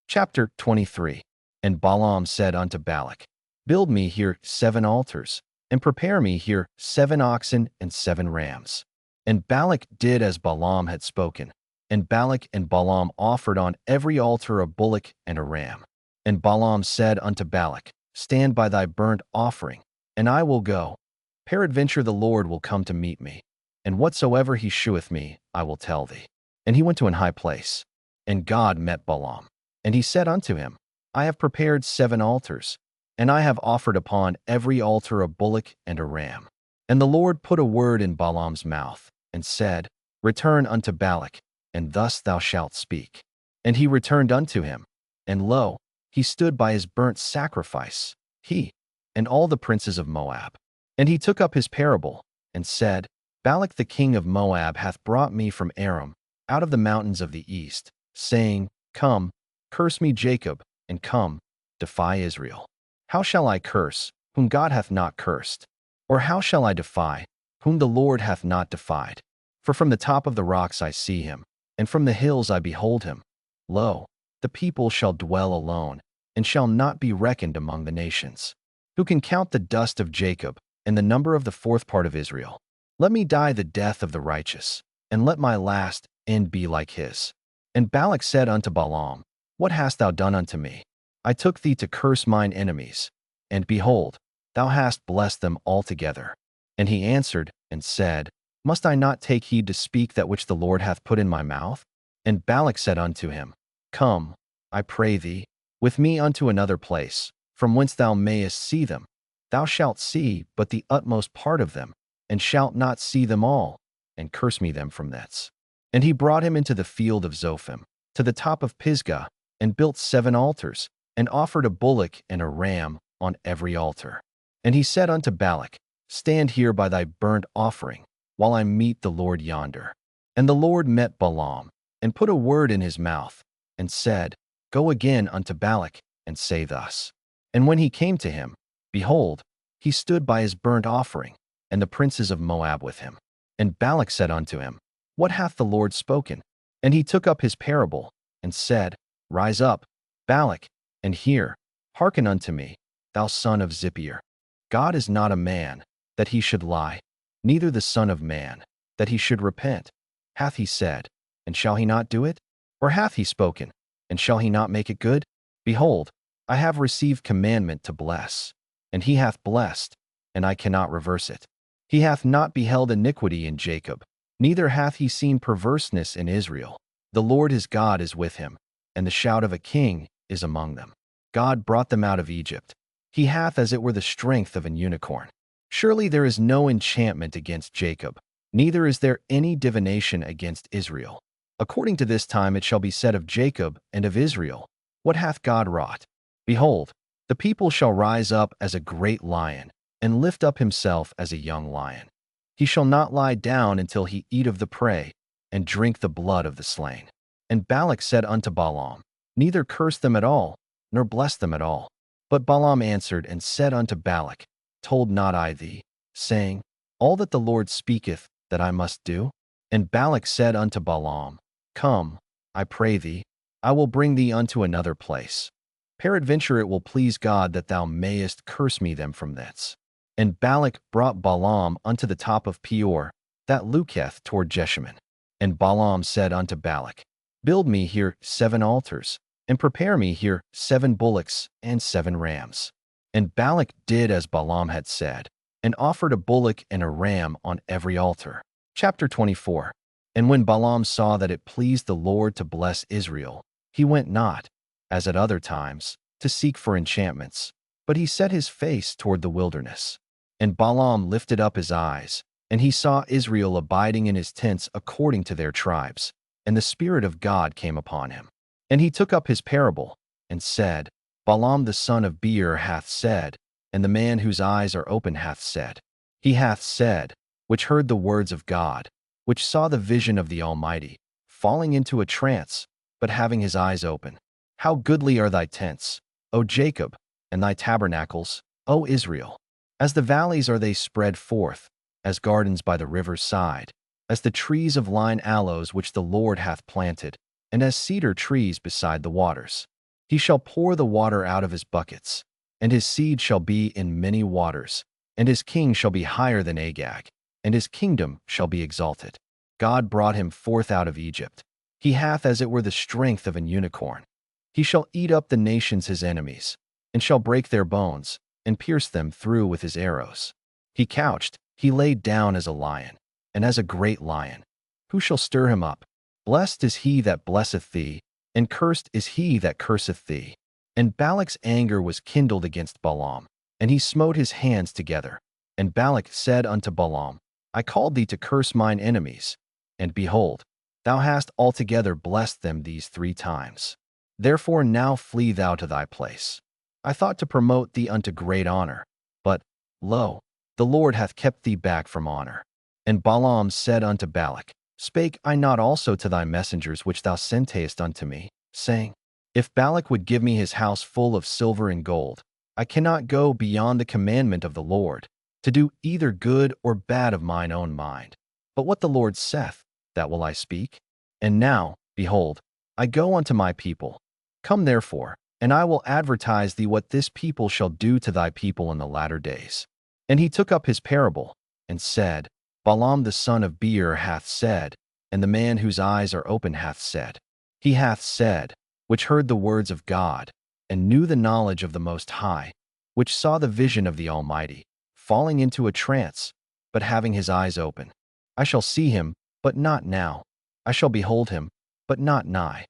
Chapter 23. And Balaam said unto Balak, Build me here 7 altars, and prepare me here 7 oxen and 7 rams. And Balak did as Balaam had spoken. And Balak and Balaam offered on every altar a bullock and a ram. And Balaam said unto Balak, Stand by thy burnt offering, and I will go. Peradventure the Lord will come to meet me, and whatsoever he sheweth me, I will tell thee. And he went to an high place. And God met Balaam. And he said unto him, I have prepared 7 altars, and I have offered upon every altar a bullock and a ram. And the Lord put a word in Balaam's mouth, and said, Return unto Balak, and thus thou shalt speak. And he returned unto him, and lo, he stood by his burnt sacrifice, he, and all the princes of Moab. And he took up his parable, and said, Balak the king of Moab hath brought me from Aram, out of the mountains of the east, saying, Come, curse me Jacob, and come, defy Israel. How shall I curse, whom God hath not cursed? Or how shall I defy, whom the Lord hath not defied? For from the top of the rocks I see him, and from the hills I behold him. Lo, the people shall dwell alone, and shall not be reckoned among the nations. Who can count the dust of Jacob, and the number of the 4th part of Israel? Let me die the death of the righteous, and let my last end be like his. And Balak said unto Balaam, What hast thou done unto me? I took thee to curse mine enemies, and behold, thou hast blessed them altogether. And he answered and said, Must I not take heed to speak that which the Lord hath put in my mouth? And Balak said unto him, Come, I pray thee, with me unto another place, from whence thou mayest see them. Thou shalt see but the utmost part of them, and shalt not see them all, and curse me them from thence. And he brought him into the field of Zophim, to the top of Pisgah, and built 7 altars, and offered a bullock and a ram on every altar. And he said unto Balak, Stand here by thy burnt offering, while I meet the Lord yonder. And the Lord met Balaam, and put a word in his mouth, and said, Go again unto Balak, and say thus. And when he came to him, behold, he stood by his burnt offering, and the princes of Moab with him. And Balak said unto him, What hath the Lord spoken? And he took up his parable, and said, Rise up, Balak, and hear, hearken unto me, thou son of Zippor. God is not a man, that he should lie, neither the son of man, that he should repent. Hath he said, and shall he not do it? Or hath he spoken, and shall he not make it good? Behold, I have received commandment to bless, and he hath blessed, and I cannot reverse it. He hath not beheld iniquity in Jacob, neither hath he seen perverseness in Israel. The Lord his God is with him, and the shout of a king is among them. God brought them out of Egypt. He hath as it were the strength of an unicorn. Surely there is no enchantment against Jacob, neither is there any divination against Israel. According to this time it shall be said of Jacob and of Israel, What hath God wrought? Behold, the people shall rise up as a great lion, and lift up himself as a young lion. He shall not lie down until he eat of the prey, and drink the blood of the slain. And Balak said unto Balaam, Neither curse them at all, nor bless them at all. But Balaam answered and said unto Balak, Told not I thee, saying, All that the Lord speaketh, that I must do? And Balak said unto Balaam, Come, I pray thee, I will bring thee unto another place. Peradventure it will please God that thou mayest curse me them from thence. And Balak brought Balaam unto the top of Peor, that looketh toward Jeshimon. And Balaam said unto Balak, Build me here 7 altars, and prepare me here 7 bullocks and 7 rams. And Balak did as Balaam had said, and offered a bullock and a ram on every altar. Chapter 24. And when Balaam saw that it pleased the Lord to bless Israel, he He went not, as at other times, to seek for enchantments, but he set his face toward the wilderness. And Balaam lifted up his eyes, and he saw Israel abiding in his tents according to their tribes, and the Spirit of God came upon him. And he took up his parable, and said, Balaam the son of Beor hath said, and the man whose eyes are open hath said. He hath said, which heard the words of God, which saw the vision of the Almighty, falling into a trance, but having his eyes open. How goodly are thy tents, O Jacob, and thy tabernacles, O Israel! As the valleys are they spread forth, as gardens by the river's side, as the trees of line aloes which the Lord hath planted, and as cedar trees beside the waters. He shall pour the water out of his buckets, and his seed shall be in many waters, and his king shall be higher than Agag, and his kingdom shall be exalted. God brought him forth out of Egypt. He hath as it were the strength of an unicorn. He shall eat up the nations his enemies, and shall break their bones, and pierce them through with his arrows. He couched, he laid down as a lion, and as a great lion. Who shall stir him up? Blessed is he that blesseth thee, and cursed is he that curseth thee. And Balak's anger was kindled against Balaam, and he smote his hands together. And Balak said unto Balaam, I called thee to curse mine enemies, and behold, thou hast altogether blessed them these 3 times. Therefore now flee thou to thy place. I thought to promote thee unto great honor, but, lo, the Lord hath kept thee back from honor. And Balaam said unto Balak, Spake I not also to thy messengers which thou sentest unto me, saying, If Balak would give me his house full of silver and gold, I cannot go beyond the commandment of the Lord, to do either good or bad of mine own mind. But what the Lord saith, that will I speak. And now, behold, I go unto my people. Come therefore, and I will advertise thee what this people shall do to thy people in the latter days. And he took up his parable, and said, Balaam the son of Beor hath said, and the man whose eyes are open hath said. He hath said, which heard the words of God, and knew the knowledge of the Most High, which saw the vision of the Almighty, falling into a trance, but having his eyes open. I shall see him, but not now. I shall behold him, but not nigh.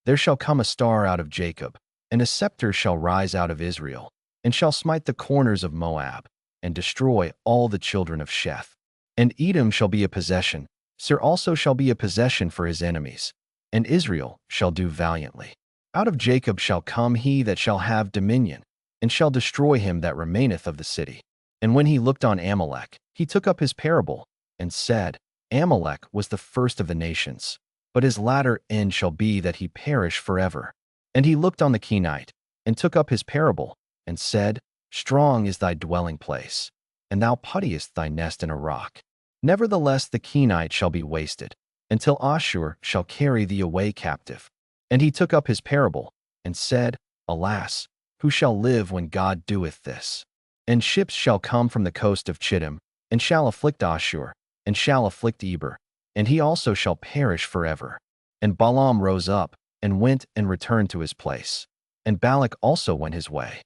There shall come a star out of Jacob, and a scepter shall rise out of Israel, and shall smite the corners of Moab, and destroy all the children of Sheth. And Edom shall be a possession, Seir also shall be a possession for his enemies, and Israel shall do valiantly. Out of Jacob shall come he that shall have dominion, and shall destroy him that remaineth of the city. And when he looked on Amalek, he took up his parable, and said, Amalek was the first of the nations, but his latter end shall be that he perish forever. And he looked on the Kenite, and took up his parable, and said, Strong is thy dwelling place, and thou puttiest thy nest in a rock. Nevertheless the Kenite shall be wasted, until Ashur shall carry thee away captive. And he took up his parable, and said, Alas, who shall live when God doeth this? And ships shall come from the coast of Chittim, and shall afflict Ashur, and shall afflict Eber, and he also shall perish forever. And Balaam rose up, and went and returned to his place. And Balak also went his way.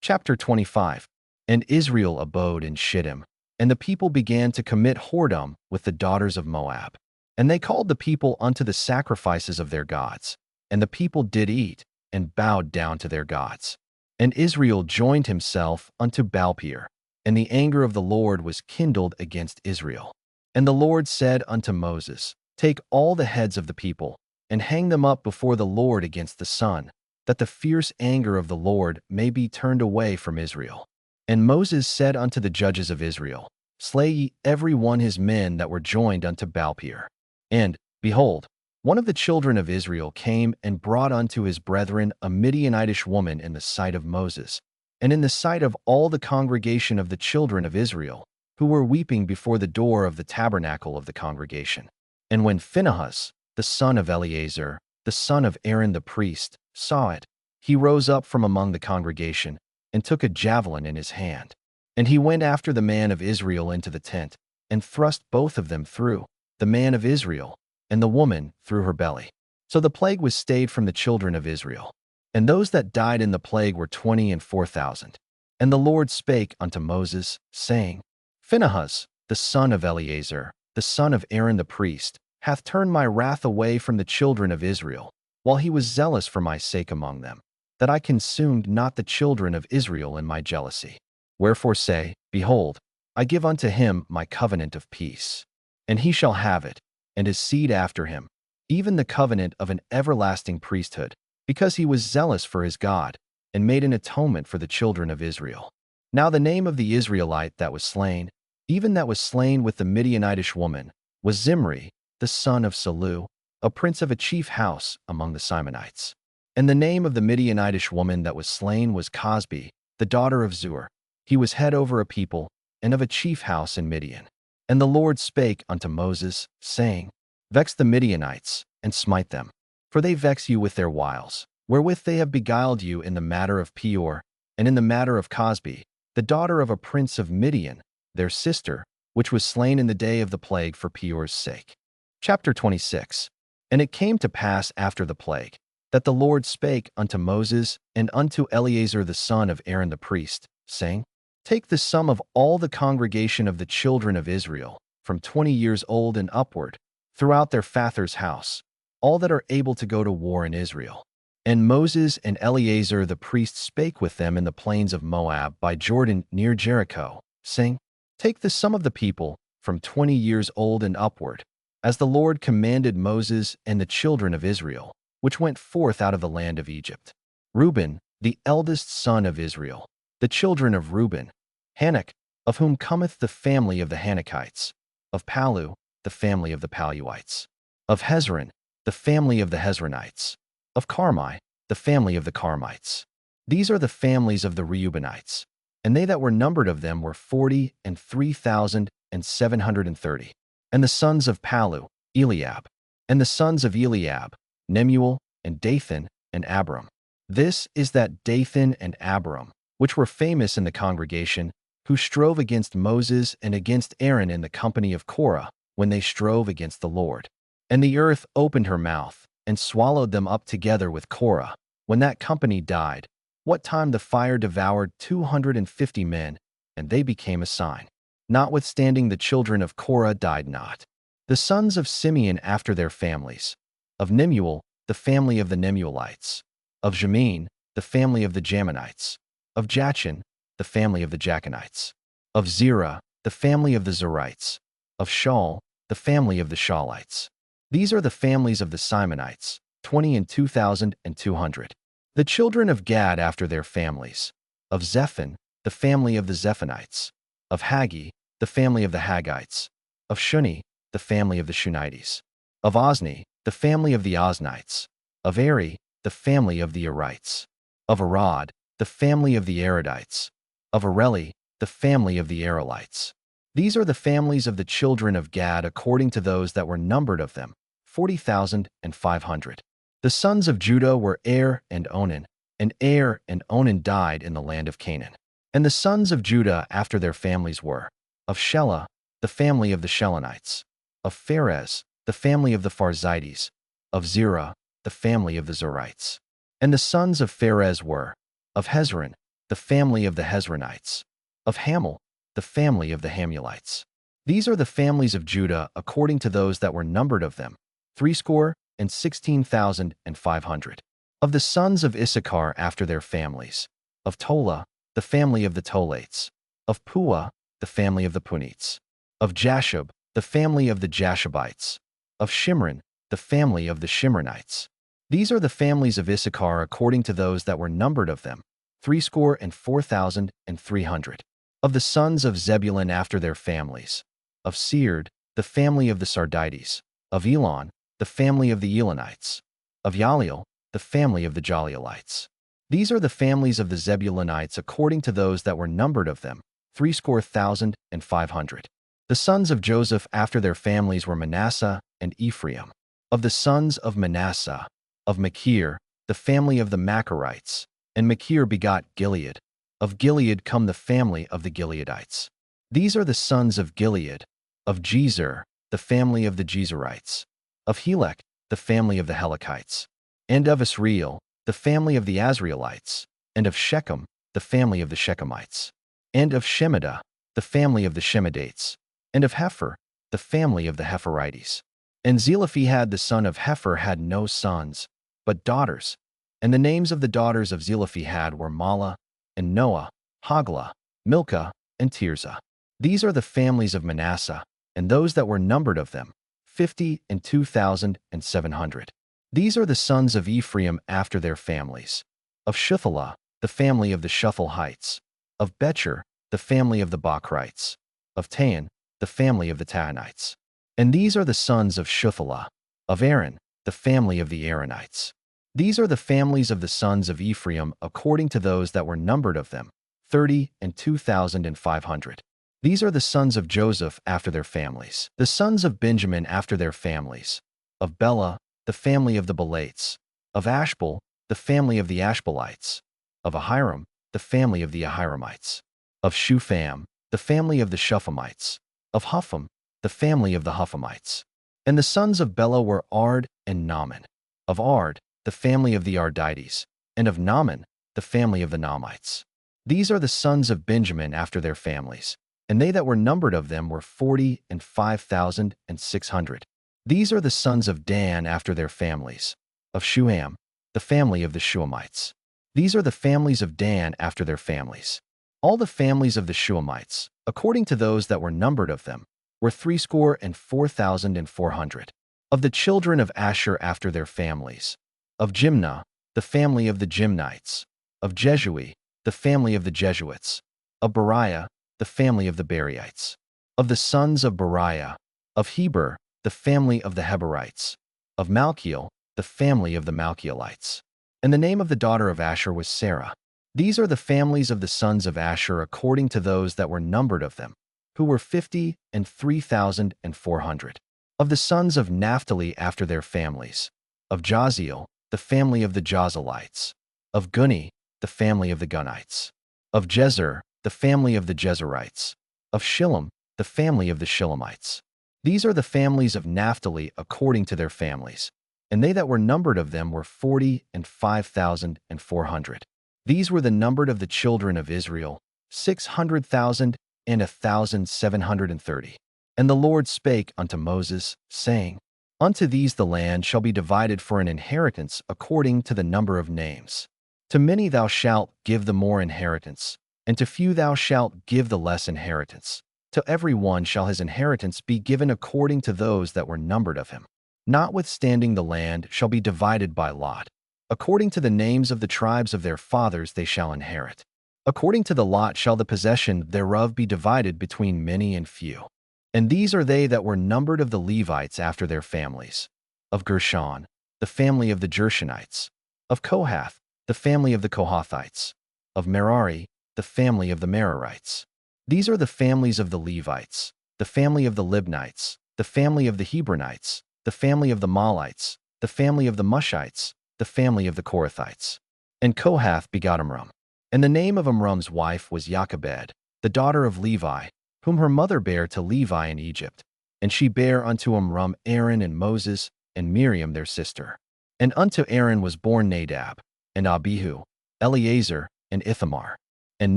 Chapter 25. And Israel abode in Shittim, and the people began to commit whoredom with the daughters of Moab. And they called the people unto the sacrifices of their gods. And the people did eat, and bowed down to their gods. And Israel joined himself unto Baalpeor, and the anger of the Lord was kindled against Israel. And the Lord said unto Moses, Take all the heads of the people, and hang them up before the Lord against the sun, that the fierce anger of the Lord may be turned away from Israel. And Moses said unto the judges of Israel, Slay ye every one his men that were joined unto Baalpeor. And, behold, one of the children of Israel came and brought unto his brethren a Midianitish woman in the sight of Moses, and in the sight of all the congregation of the children of Israel, who were weeping before the door of the tabernacle of the congregation. And when Phinehas, the son of Eleazar, the son of Aaron the priest, saw it, he rose up from among the congregation, and took a javelin in his hand. And he went after the man of Israel into the tent, and thrust both of them through, the man of Israel, and the woman through her belly. So the plague was stayed from the children of Israel. And those that died in the plague were 24,000. And the Lord spake unto Moses, saying, Phinehas, the son of Eleazar, the son of Aaron the priest, hath turned my wrath away from the children of Israel, while he was zealous for my sake among them, that I consumed not the children of Israel in my jealousy. Wherefore say, Behold, I give unto him my covenant of peace, and he shall have it, and his seed after him, even the covenant of an everlasting priesthood, because he was zealous for his God, and made an atonement for the children of Israel. Now the name of the Israelite that was slain, even that was slain with the Midianitish woman, was Zimri, the son of Salu, a prince of a chief house among the Simonites. And the name of the Midianitish woman that was slain was Cosbi, the daughter of Zur. He was head over a people, and of a chief house in Midian. And the Lord spake unto Moses, saying, Vex the Midianites, and smite them, for they vex you with their wiles, wherewith they have beguiled you in the matter of Peor, and in the matter of Cosbi, the daughter of a prince of Midian, their sister, which was slain in the day of the plague for Peor's sake. Chapter 26. And it came to pass after the plague, that the Lord spake unto Moses and unto Eleazar the son of Aaron the priest, saying, Take the sum of all the congregation of the children of Israel, from 20 years old and upward, throughout their father's house, all that are able to go to war in Israel. And Moses and Eleazar the priest spake with them in the plains of Moab by Jordan near Jericho, saying, Take the sum of the people, from 20 years old and upward, as the Lord commanded Moses and the children of Israel, which went forth out of the land of Egypt. Reuben, the eldest son of Israel, the children of Reuben, Hanok, of whom cometh the family of the Hanokites, of Palu, the family of the Paluites, of Hezron, the family of the Hezronites, of Carmi, the family of the Carmites. These are the families of the Reubenites, and they that were numbered of them were 43,730. And the sons of Palu, Eliab, and the sons of Eliab, Nemuel, and Dathan, and Abram. This is that Dathan and Abram, which were famous in the congregation, who strove against Moses and against Aaron in the company of Korah, when they strove against the Lord. And the earth opened her mouth, and swallowed them up together with Korah, when that company died, what time the fire devoured 250 men, and they became a sign. Notwithstanding the children of Korah died not. The sons of Simeon after their families, of Nemuel, the family of the Nemuelites, of Jamin, the family of the Jaminites, of Jachin, the family of the Jachinites, of Zerah, the family of the Zerites, of Shaul, the family of the Shaulites. These are the families of the Simonites, 22,200. The children of Gad after their families, of Zephon, the family of the Zephonites, of Haggi, the family of the Haggites, of Shuni, the family of the Shunites, of Ozni, the family of the Oznites, of Eri, the family of the Erites, of Arad, the family of the Aradites, of Areli, the family of the Arelites. These are the families of the children of Gad according to those that were numbered of them, 40,500. The sons of Judah were Er and Onan, and Er and Onan died in the land of Canaan. And the sons of Judah after their families were, of Shelah, the family of the Shelonites, of Pharez, the family of the Pharzites, of Zerah, the family of the Zerites. And the sons of Pharez were, of Hezron, the family of the Hezronites, of Hamul, the family of the Hamulites. These are the families of Judah according to those that were numbered of them, 16,500. Of the sons of Issachar after their families, of Tola, the family of the Tolates, of Puah, the family of the Punites, of Jashub, the family of the Jashubites, of Shimron, the family of the Shimronites. These are the families of Issachar according to those that were numbered of them, 64,300. Of the sons of Zebulun after their families, of Seard, the family of the Sardites, of Elon, the family of the Elonites, of Yaliel, the family of the Jalielites. These are the families of the Zebulunites according to those that were numbered of them, 65,500. The sons of Joseph after their families were Manasseh and Ephraim. Of the sons of Manasseh, of Machir, the family of the Machirites, and Machir begot Gilead. Of Gilead come the family of the Gileadites. These are the sons of Gilead, of Jezer, the family of the Jezerites, of Helek, the family of the Helekites, and of Asriel, the family of the Asrielites, and of Shechem, the family of the Shechemites, and of Shemida, the family of the Shemidates, and of Hepher, the family of the Hepherites. And Zelophehad the son of Hepher had no sons, but daughters. And the names of the daughters of Zelophehad were Mahlah, and Noah, Hoglah, Milcah, and Tirzah. These are the families of Manasseh, and those that were numbered of them, 50,2,700. These are the sons of Ephraim after their families. Of Shuthalah, the family of the Shuthalites. Of Becher, the family of the Bachrites. Of Taan, the family of the Taanites. And these are the sons of Shuthalah. Of Aaron, the family of the Aaronites. These are the families of the sons of Ephraim according to those that were numbered of them, 30,500. These are the sons of Joseph after their families. The sons of Benjamin after their families. Of Bela, the family of the Belites. Of Ashbel, the family of the Ashbelites. Of Ahiram, the family of the Ahiramites. Of Shupham, the family of the Shuphamites. Of Hupham, the family of the Huphamites. And the sons of Bela were Ard and Naaman. Of Ard, the family of the Ardites. And of Naaman, the family of the Naamites. These are the sons of Benjamin after their families. And they that were numbered of them were 45,600. These are the sons of Dan after their families. Of Shuham, the family of the Shuhamites. These are the families of Dan after their families. All the families of the Shuhamites, according to those that were numbered of them, were 64,400. Of the children of Asher after their families. Of Jimnah, the family of the Jimnites. Of Jeshui, the family of the Jesuits. Of Beriah, the family of the Beriites. Of the sons of Beriah. Of Heber, the family of the Heberites. Of Malchiel, the family of the Malchielites. And the name of the daughter of Asher was Sarah. These are the families of the sons of Asher according to those that were numbered of them, who were 53,400. Of the sons of Naphtali after their families. Of Jaziel, the family of the Jazelites. Of Guni, the family of the Gunites. Of Jezer, the family of the Jezerites. Of Shillem, the family of the Shillemites. These are the families of Naphtali according to their families. And they that were numbered of them were 45,400. These were the numbered of the children of Israel, 600,1,730. And the Lord spake unto Moses, saying, Unto these the land shall be divided for an inheritance according to the number of names. To many thou shalt give the more inheritance, and to few thou shalt give the less inheritance. To every one shall his inheritance be given according to those that were numbered of him. Notwithstanding the land shall be divided by lot. According to the names of the tribes of their fathers they shall inherit. According to the lot shall the possession thereof be divided between many and few. And these are they that were numbered of the Levites after their families. Of Gershon, the family of the Gershonites. Of Kohath, the family of the Kohathites. Of Merari, the family of the Merarites. These are the families of the Levites, the family of the Libnites, the family of the Hebronites, the family of the Malites, the family of the Mushites, the family of the Korathites. And Kohath begot Amram. And the name of Amram's wife was Jochebed, the daughter of Levi, whom her mother bare to Levi in Egypt. And she bare unto Amram Aaron and Moses, and Miriam their sister. And unto Aaron was born Nadab, and Abihu, Eleazar, and Ithamar. And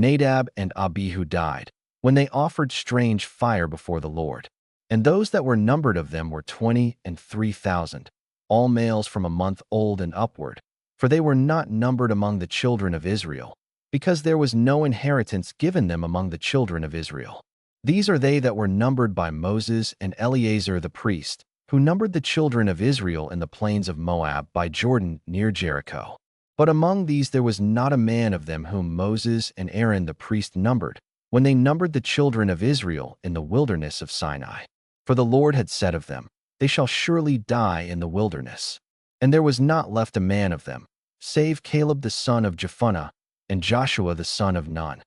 Nadab and Abihu died, when they offered strange fire before the Lord. And those that were numbered of them were 23,000, all males from a month old and upward, for they were not numbered among the children of Israel, because there was no inheritance given them among the children of Israel. These are they that were numbered by Moses and Eleazar the priest, who numbered the children of Israel in the plains of Moab by Jordan near Jericho. But among these there was not a man of them whom Moses and Aaron the priest numbered, when they numbered the children of Israel in the wilderness of Sinai. For the Lord had said of them, They shall surely die in the wilderness. And there was not left a man of them, save Caleb the son of Jephunneh, and Joshua the son of Nun.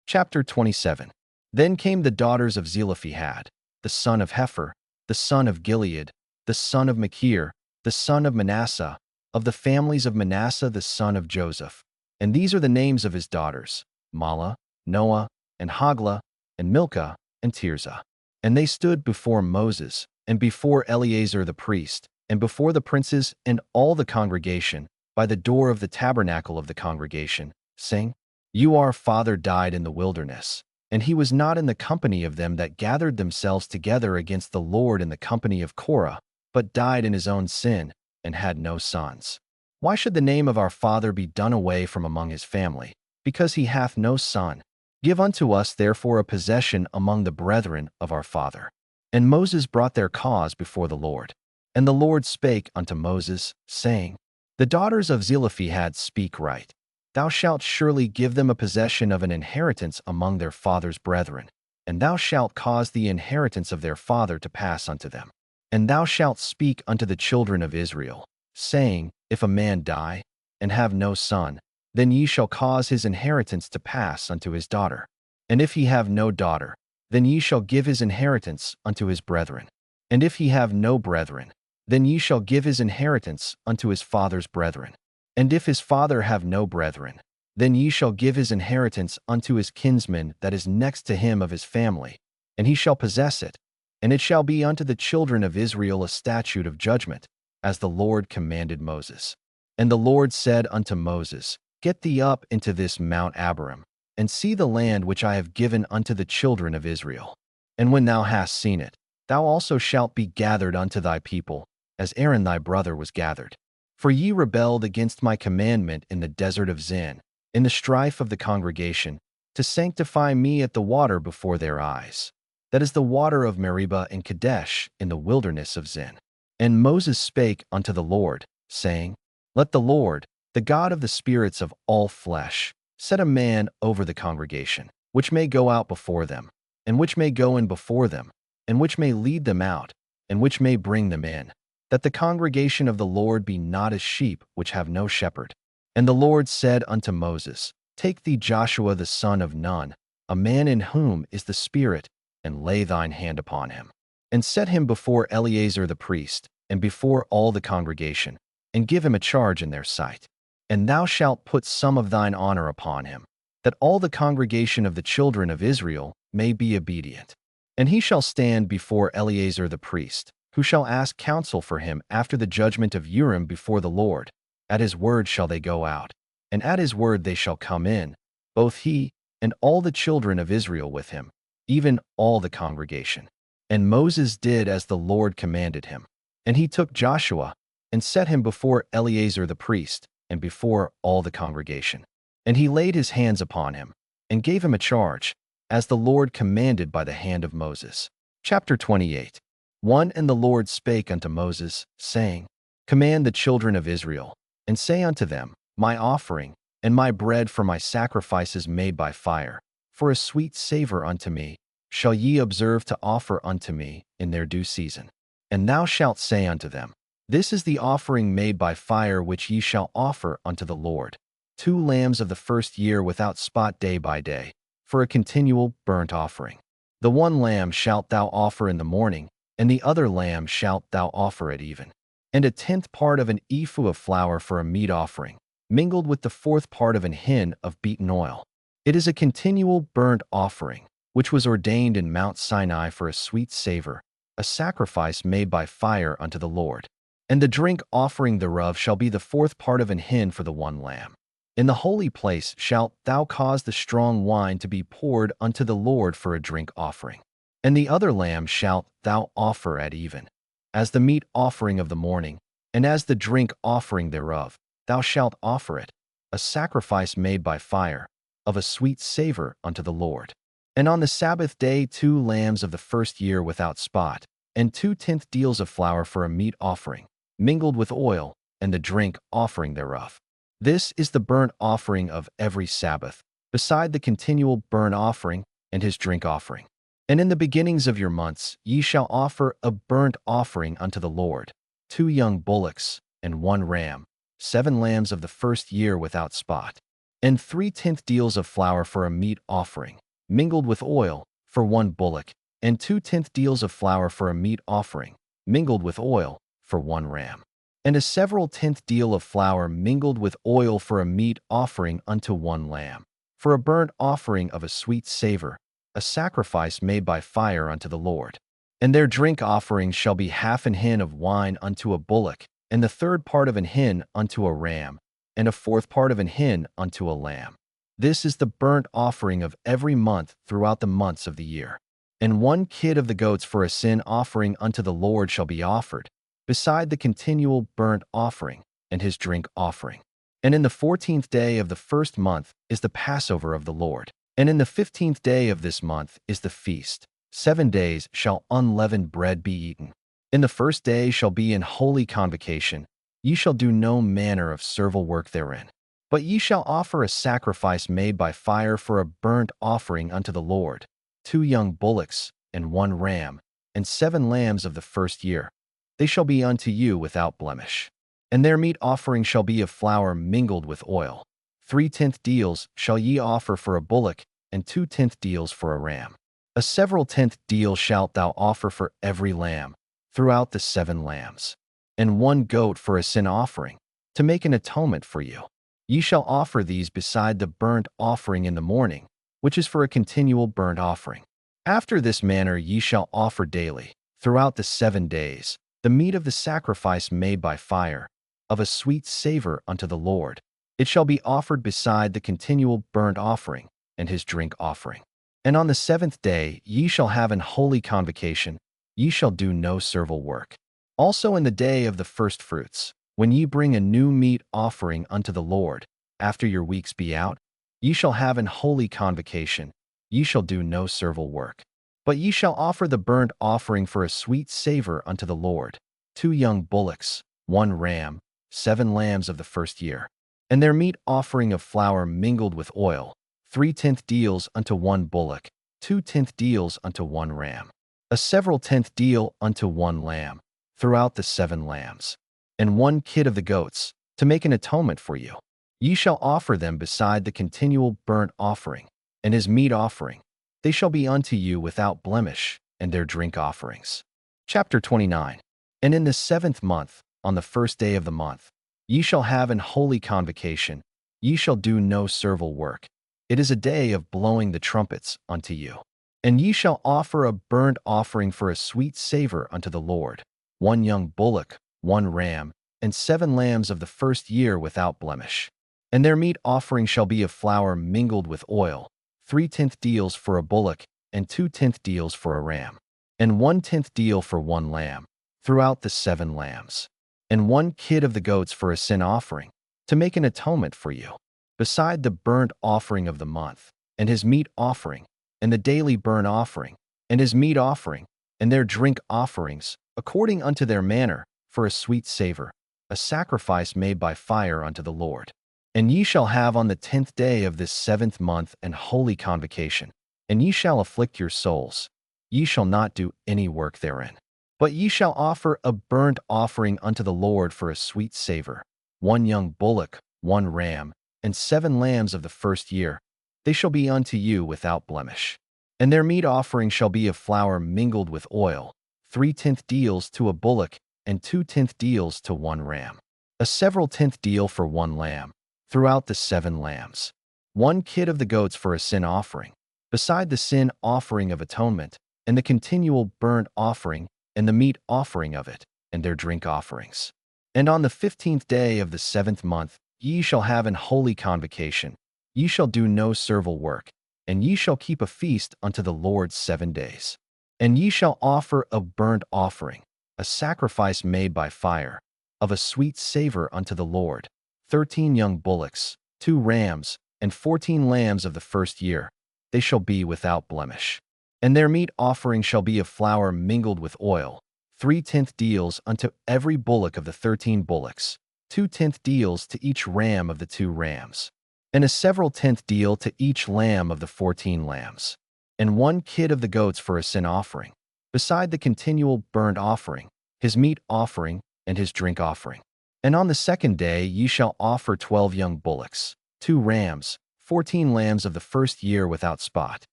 Chapter 27. Then came the daughters of Zelophehad, the son of Hepher, the son of Gilead, the son of Machir, the son of Manasseh, of the families of Manasseh the son of Joseph. And these are the names of his daughters, Mahlah, Noah, and Hoglah, and Milcah, and Tirzah. And they stood before Moses, and before Eleazar the priest, and before the princes and all the congregation, by the door of the tabernacle of the congregation, saying, You our father died in the wilderness, and he was not in the company of them that gathered themselves together against the Lord in the company of Korah, but died in his own sin, and had no sons. Why should the name of our father be done away from among his family, because he hath no son? Give unto us therefore a possession among the brethren of our father. And Moses brought their cause before the Lord. And the Lord spake unto Moses, saying, The daughters of Zelophehad speak right. Thou shalt surely give them a possession of an inheritance among their father's brethren, and thou shalt cause the inheritance of their father to pass unto them. And thou shalt speak unto the children of Israel, saying, If a man die, and have no son, then ye shall cause his inheritance to pass unto his daughter. And if he have no daughter, then ye shall give his inheritance unto his brethren. And if he have no brethren, then ye shall give his inheritance unto his father's brethren. And if his father have no brethren, then ye shall give his inheritance unto his kinsman that is next to him of his family, and he shall possess it. And it shall be unto the children of Israel a statute of judgment, as the Lord commanded Moses. And the Lord said unto Moses, Get thee up into this Mount Abarim, and see the land which I have given unto the children of Israel. And when thou hast seen it, thou also shalt be gathered unto thy people, as Aaron thy brother was gathered. For ye rebelled against my commandment in the desert of Zin, in the strife of the congregation, to sanctify me at the water before their eyes. That is the water of Meribah and Kadesh in the wilderness of Zin. And Moses spake unto the Lord, saying, Let the Lord, the God of the spirits of all flesh, set a man over the congregation, which may go out before them, and which may go in before them, and which may lead them out, and which may bring them in, that the congregation of the Lord be not as sheep which have no shepherd. And the Lord said unto Moses, Take thee Joshua the son of Nun, a man in whom is the Spirit, and lay thine hand upon him, and set him before Eleazar the priest, and before all the congregation, and give him a charge in their sight. And thou shalt put some of thine honor upon him, that all the congregation of the children of Israel may be obedient. And he shall stand before Eleazar the priest, who shall ask counsel for him after the judgment of Urim before the Lord. At his word shall they go out, and at his word they shall come in, both he and all the children of Israel with him, even all the congregation. And Moses did as the Lord commanded him. And he took Joshua, and set him before Eleazar the priest, and before all the congregation. And he laid his hands upon him, and gave him a charge, as the Lord commanded by the hand of Moses. Chapter 28. 1. And the Lord spake unto Moses, saying, Command the children of Israel, and say unto them, My offering, and my bread for my sacrifices made by fire, for a sweet savor unto me, shall ye observe to offer unto me in their due season. And thou shalt say unto them, This is the offering made by fire which ye shall offer unto the Lord, 2 lambs of the first year without spot day by day, for a continual burnt offering. The one lamb shalt thou offer in the morning, and the other lamb shalt thou offer at even. And a 10th part of an ephah of flour for a meat offering, mingled with the 4th part of an hin of beaten oil. It is a continual burnt offering, which was ordained in Mount Sinai for a sweet savor, a sacrifice made by fire unto the Lord. And the drink offering thereof shall be the 4th part of an hin for the one lamb. In the holy place shalt thou cause the strong wine to be poured unto the Lord for a drink offering. And the other lamb shalt thou offer at even, as the meat offering of the morning, and as the drink offering thereof, thou shalt offer it, a sacrifice made by fire, of a sweet savor unto the Lord. And on the Sabbath day 2 lambs of the first year without spot, and 2/10 deals of flour for a meat offering, mingled with oil, and the drink offering thereof. This is the burnt offering of every Sabbath, beside the continual burnt offering and his drink offering. And in the beginnings of your months ye shall offer a burnt offering unto the Lord, 2 young bullocks, and 1 ram, 7 lambs of the first year without spot, and 3/10 deals of flour for a meat offering, mingled with oil, for 1 bullock, and 2/10 deals of flour for a meat offering, mingled with oil, for 1 ram, and a several 10th deal of flour mingled with oil for a meat offering unto 1 lamb, for a burnt offering of a sweet savor, a sacrifice made by fire unto the Lord. And their drink offering shall be half an hin of wine unto a bullock, and the 3rd part of an hin unto a ram, and a 4th part of an hin unto a lamb. This is the burnt offering of every month throughout the months of the year. And 1 kid of the goats for a sin offering unto the Lord shall be offered, beside the continual burnt offering, and his drink offering. And in the 14th day of the first month is the Passover of the Lord. And in the 15th day of this month is the feast. 7 days shall unleavened bread be eaten. In the first day shall be an holy convocation. Ye shall do no manner of servile work therein. But ye shall offer a sacrifice made by fire for a burnt offering unto the Lord, 2 young bullocks, and 1 ram, and 7 lambs of the first year. They shall be unto you without blemish. And their meat offering shall be of flour mingled with oil. 3/10 deals shall ye offer for a bullock, and 2/10 deals for a ram. A several tenth deal shalt thou offer for every lamb, throughout the 7 lambs, and 1 goat for a sin offering, to make an atonement for you. Ye shall offer these beside the burnt offering in the morning, which is for a continual burnt offering. After this manner ye shall offer daily, throughout the 7 days, the meat of the sacrifice made by fire, of a sweet savor unto the Lord. It shall be offered beside the continual burnt offering, and his drink offering. And on the 7th day ye shall have an holy convocation, ye shall do no servile work. Also in the day of the firstfruits, when ye bring a new meat offering unto the Lord, after your weeks be out, ye shall have an holy convocation, ye shall do no servile work. But ye shall offer the burnt offering for a sweet savor unto the Lord, 2 young bullocks, 1 ram, 7 lambs of the first year, and their meat offering of flour mingled with oil, 3/10 deals unto 1 bullock, 2/10 deals unto 1 ram, a several tenth deal unto 1 lamb, throughout the 7 lambs, and 1 kid of the goats, to make an atonement for you. Ye shall offer them beside the continual burnt offering, and his meat offering. They shall be unto you without blemish, and their drink offerings. Chapter 29. And in the 7th month, on the 1st day of the month, ye shall have an holy convocation, ye shall do no servile work. It is a day of blowing the trumpets unto you. And ye shall offer a burnt offering for a sweet savor unto the Lord, 1 young bullock, 1 ram, and 7 lambs of the first year without blemish. And their meat offering shall be of flour mingled with oil, 3/10 deals for a bullock, and 2/10 deals for a ram, and 1/10 deal for 1 lamb, throughout the 7 lambs, and 1 kid of the goats for a sin offering, to make an atonement for you, beside the burnt offering of the month, and his meat offering, and the daily burnt offering, and his meat offering, and their drink offerings, according unto their manner, for a sweet savor, a sacrifice made by fire unto the Lord. And ye shall have on the 10th day of this 7th month an holy convocation, and ye shall afflict your souls. Ye shall not do any work therein. But ye shall offer a burnt offering unto the Lord for a sweet savor, 1 young bullock, 1 ram, and 7 lambs of the first year. They shall be unto you without blemish. And their meat offering shall be of flour mingled with oil, 3/10 deals to a bullock, and 2/10 deals to 1 ram, a several tenth deal for 1 lamb, throughout the 7 lambs, 1 kid of the goats for a sin offering, beside the sin offering of atonement, and the continual burnt offering, and the meat offering of it, and their drink offerings. And on the 15th day of the 7th month ye shall have an holy convocation, ye shall do no servile work, and ye shall keep a feast unto the Lord 7 days. And ye shall offer a burnt offering, a sacrifice made by fire, of a sweet savor unto the Lord, 13 young bullocks, 2 rams, and 14 lambs of the first year. They shall be without blemish. And their meat offering shall be of flour mingled with oil, 3/10 deals unto every bullock of the 13 bullocks, 2/10 deals to each ram of the 2 rams, and a several tenth deal to each lamb of the 14 lambs, and 1 kid of the goats for a sin offering, beside the continual burnt offering, his meat offering, and his drink offering. And on the 2nd day ye shall offer 12 young bullocks, 2 rams, 14 lambs of the first year without spot,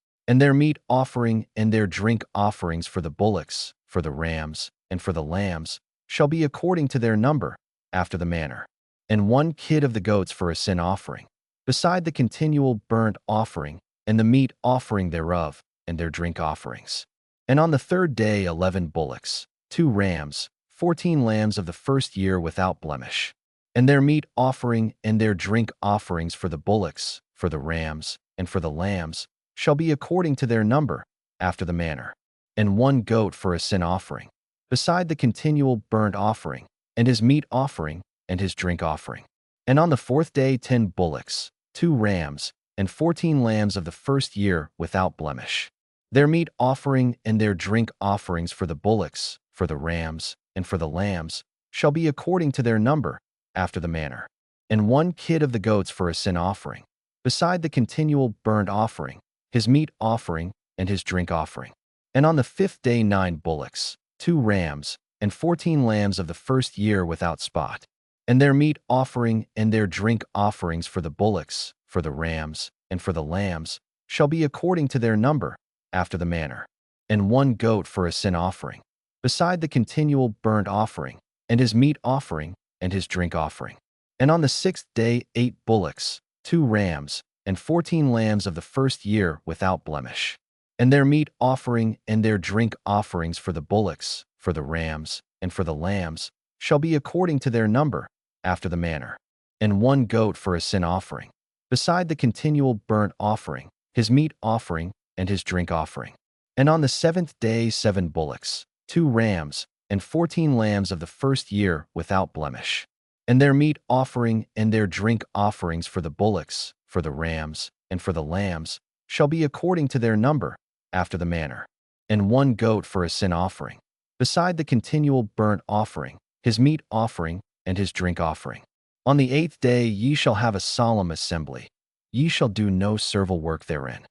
and their meat offering and their drink offerings for the bullocks, for the rams, and for the lambs, shall be according to their number, after the manner, and 1 kid of the goats for a sin offering, beside the continual burnt offering, and the meat offering thereof, and their drink offerings. And on the 3rd day 11 bullocks, 2 rams, 14 lambs of the first year without blemish, and their meat offering and their drink offerings for the bullocks, for the rams, and for the lambs, shall be according to their number, after the manner, and 1 goat for a sin offering, beside the continual burnt offering, and his meat offering, and his drink offering. And on the 4th day 10 bullocks, 2 rams, and 14 lambs of the first year without blemish. Their meat offering and their drink offerings for the bullocks, for the rams, and for the lambs shall be according to their number, after the manner. And 1 kid of the goats for a sin offering, beside the continual burnt offering, his meat offering, and his drink offering. And on the 5th day 9 bullocks, 2 rams, and 14 lambs of the first year without spot. And their meat offering and their drink offerings for the bullocks, for the rams, and for the lambs shall be according to their number, after the manner. And 1 goat for a sin offering, beside the continual burnt offering, and his meat offering, and his drink offering. And on the 6th day 8 bullocks, 2 rams, and 14 lambs of the first year without blemish. And their meat offering and their drink offerings for the bullocks, for the rams, and for the lambs shall be according to their number, after the manner. And 1 goat for a sin offering, beside the continual burnt offering, his meat offering, and his drink offering. And on the 7th day 7 bullocks, 2 rams, and 14 lambs of the first year without blemish. And their meat offering and their drink offerings for the bullocks, for the rams, and for the lambs shall be according to their number, after the manner. And 1 goat for a sin offering, beside the continual burnt offering, his meat offering, and his drink offering. On the 8th day ye shall have a solemn assembly. Ye shall do no servile work therein.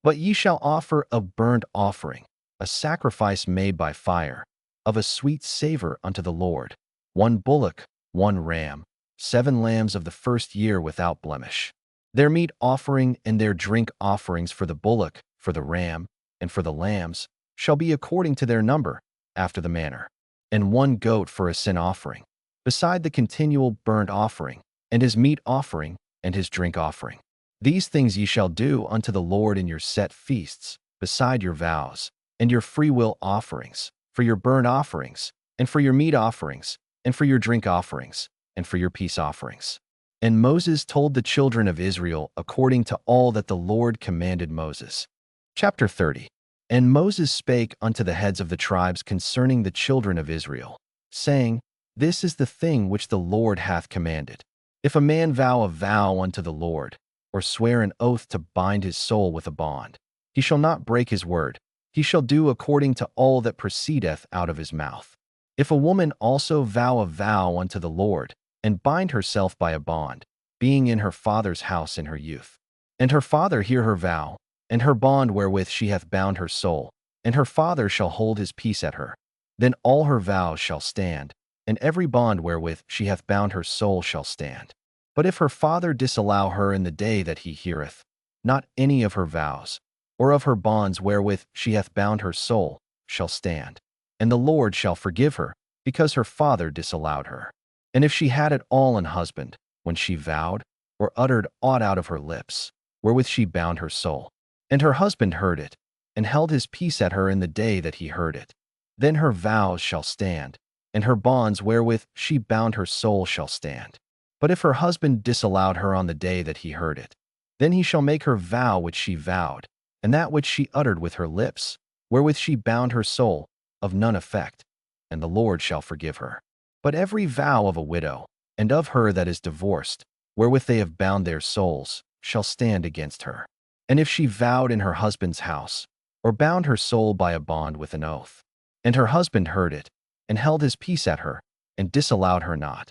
But ye shall offer a burnt offering, a sacrifice made by fire, of a sweet savor unto the Lord, 1 bullock, 1 ram, 7 lambs of the first year without blemish. Their meat offering and their drink offerings for the bullock, for the ram, and for the lambs shall be according to their number, after the manner. And 1 goat for a sin offering, beside the continual burnt offering, and his meat offering, and his drink offering. These things ye shall do unto the Lord in your set feasts, beside your vows, and your freewill offerings, for your burnt offerings, and for your meat offerings, and for your drink offerings, and for your peace offerings. And Moses told the children of Israel according to all that the Lord commanded Moses. Chapter 30. And Moses spake unto the heads of the tribes concerning the children of Israel, saying, This is the thing which the Lord hath commanded. If a man vow a vow unto the Lord, or swear an oath to bind his soul with a bond, he shall not break his word. He shall do according to all that proceedeth out of his mouth. If a woman also vow a vow unto the Lord, and bind herself by a bond, being in her father's house in her youth, and her father hear her vow, and her bond wherewith she hath bound her soul, and her father shall hold his peace at her, then all her vows shall stand, and every bond wherewith she hath bound her soul shall stand. But if her father disallow her in the day that he heareth, not any of her vows, or of her bonds wherewith she hath bound her soul, shall stand. And the Lord shall forgive her, because her father disallowed her. And if she had at all an husband, when she vowed, or uttered aught out of her lips, wherewith she bound her soul, and her husband heard it, and held his peace at her in the day that he heard it, then her vows shall stand, and her bonds wherewith she bound her soul shall stand. But if her husband disallowed her on the day that he heard it, then he shall make her vow which she vowed, and that which she uttered with her lips, wherewith she bound her soul, of none effect, and the Lord shall forgive her. But every vow of a widow, and of her that is divorced, wherewith they have bound their souls, shall stand against her. And if she vowed in her husband's house, or bound her soul by a bond with an oath, and her husband heard it, and held his peace at her, and disallowed her not,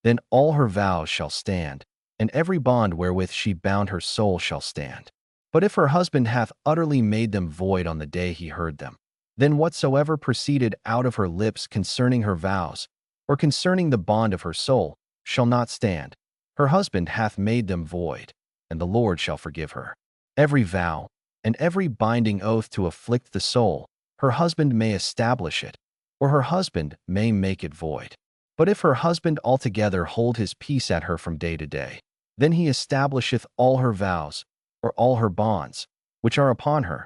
then all her vows shall stand, and every bond wherewith she bound her soul shall stand. But if her husband hath utterly made them void on the day he heard them, then whatsoever proceeded out of her lips concerning her vows, or concerning the bond of her soul, shall not stand. Her husband hath made them void, and the Lord shall forgive her. Every vow, and every binding oath to afflict the soul, her husband may establish it, or her husband may make it void. But if her husband altogether hold his peace at her from day to day, then he establisheth all her vows, or all her bonds, which are upon her.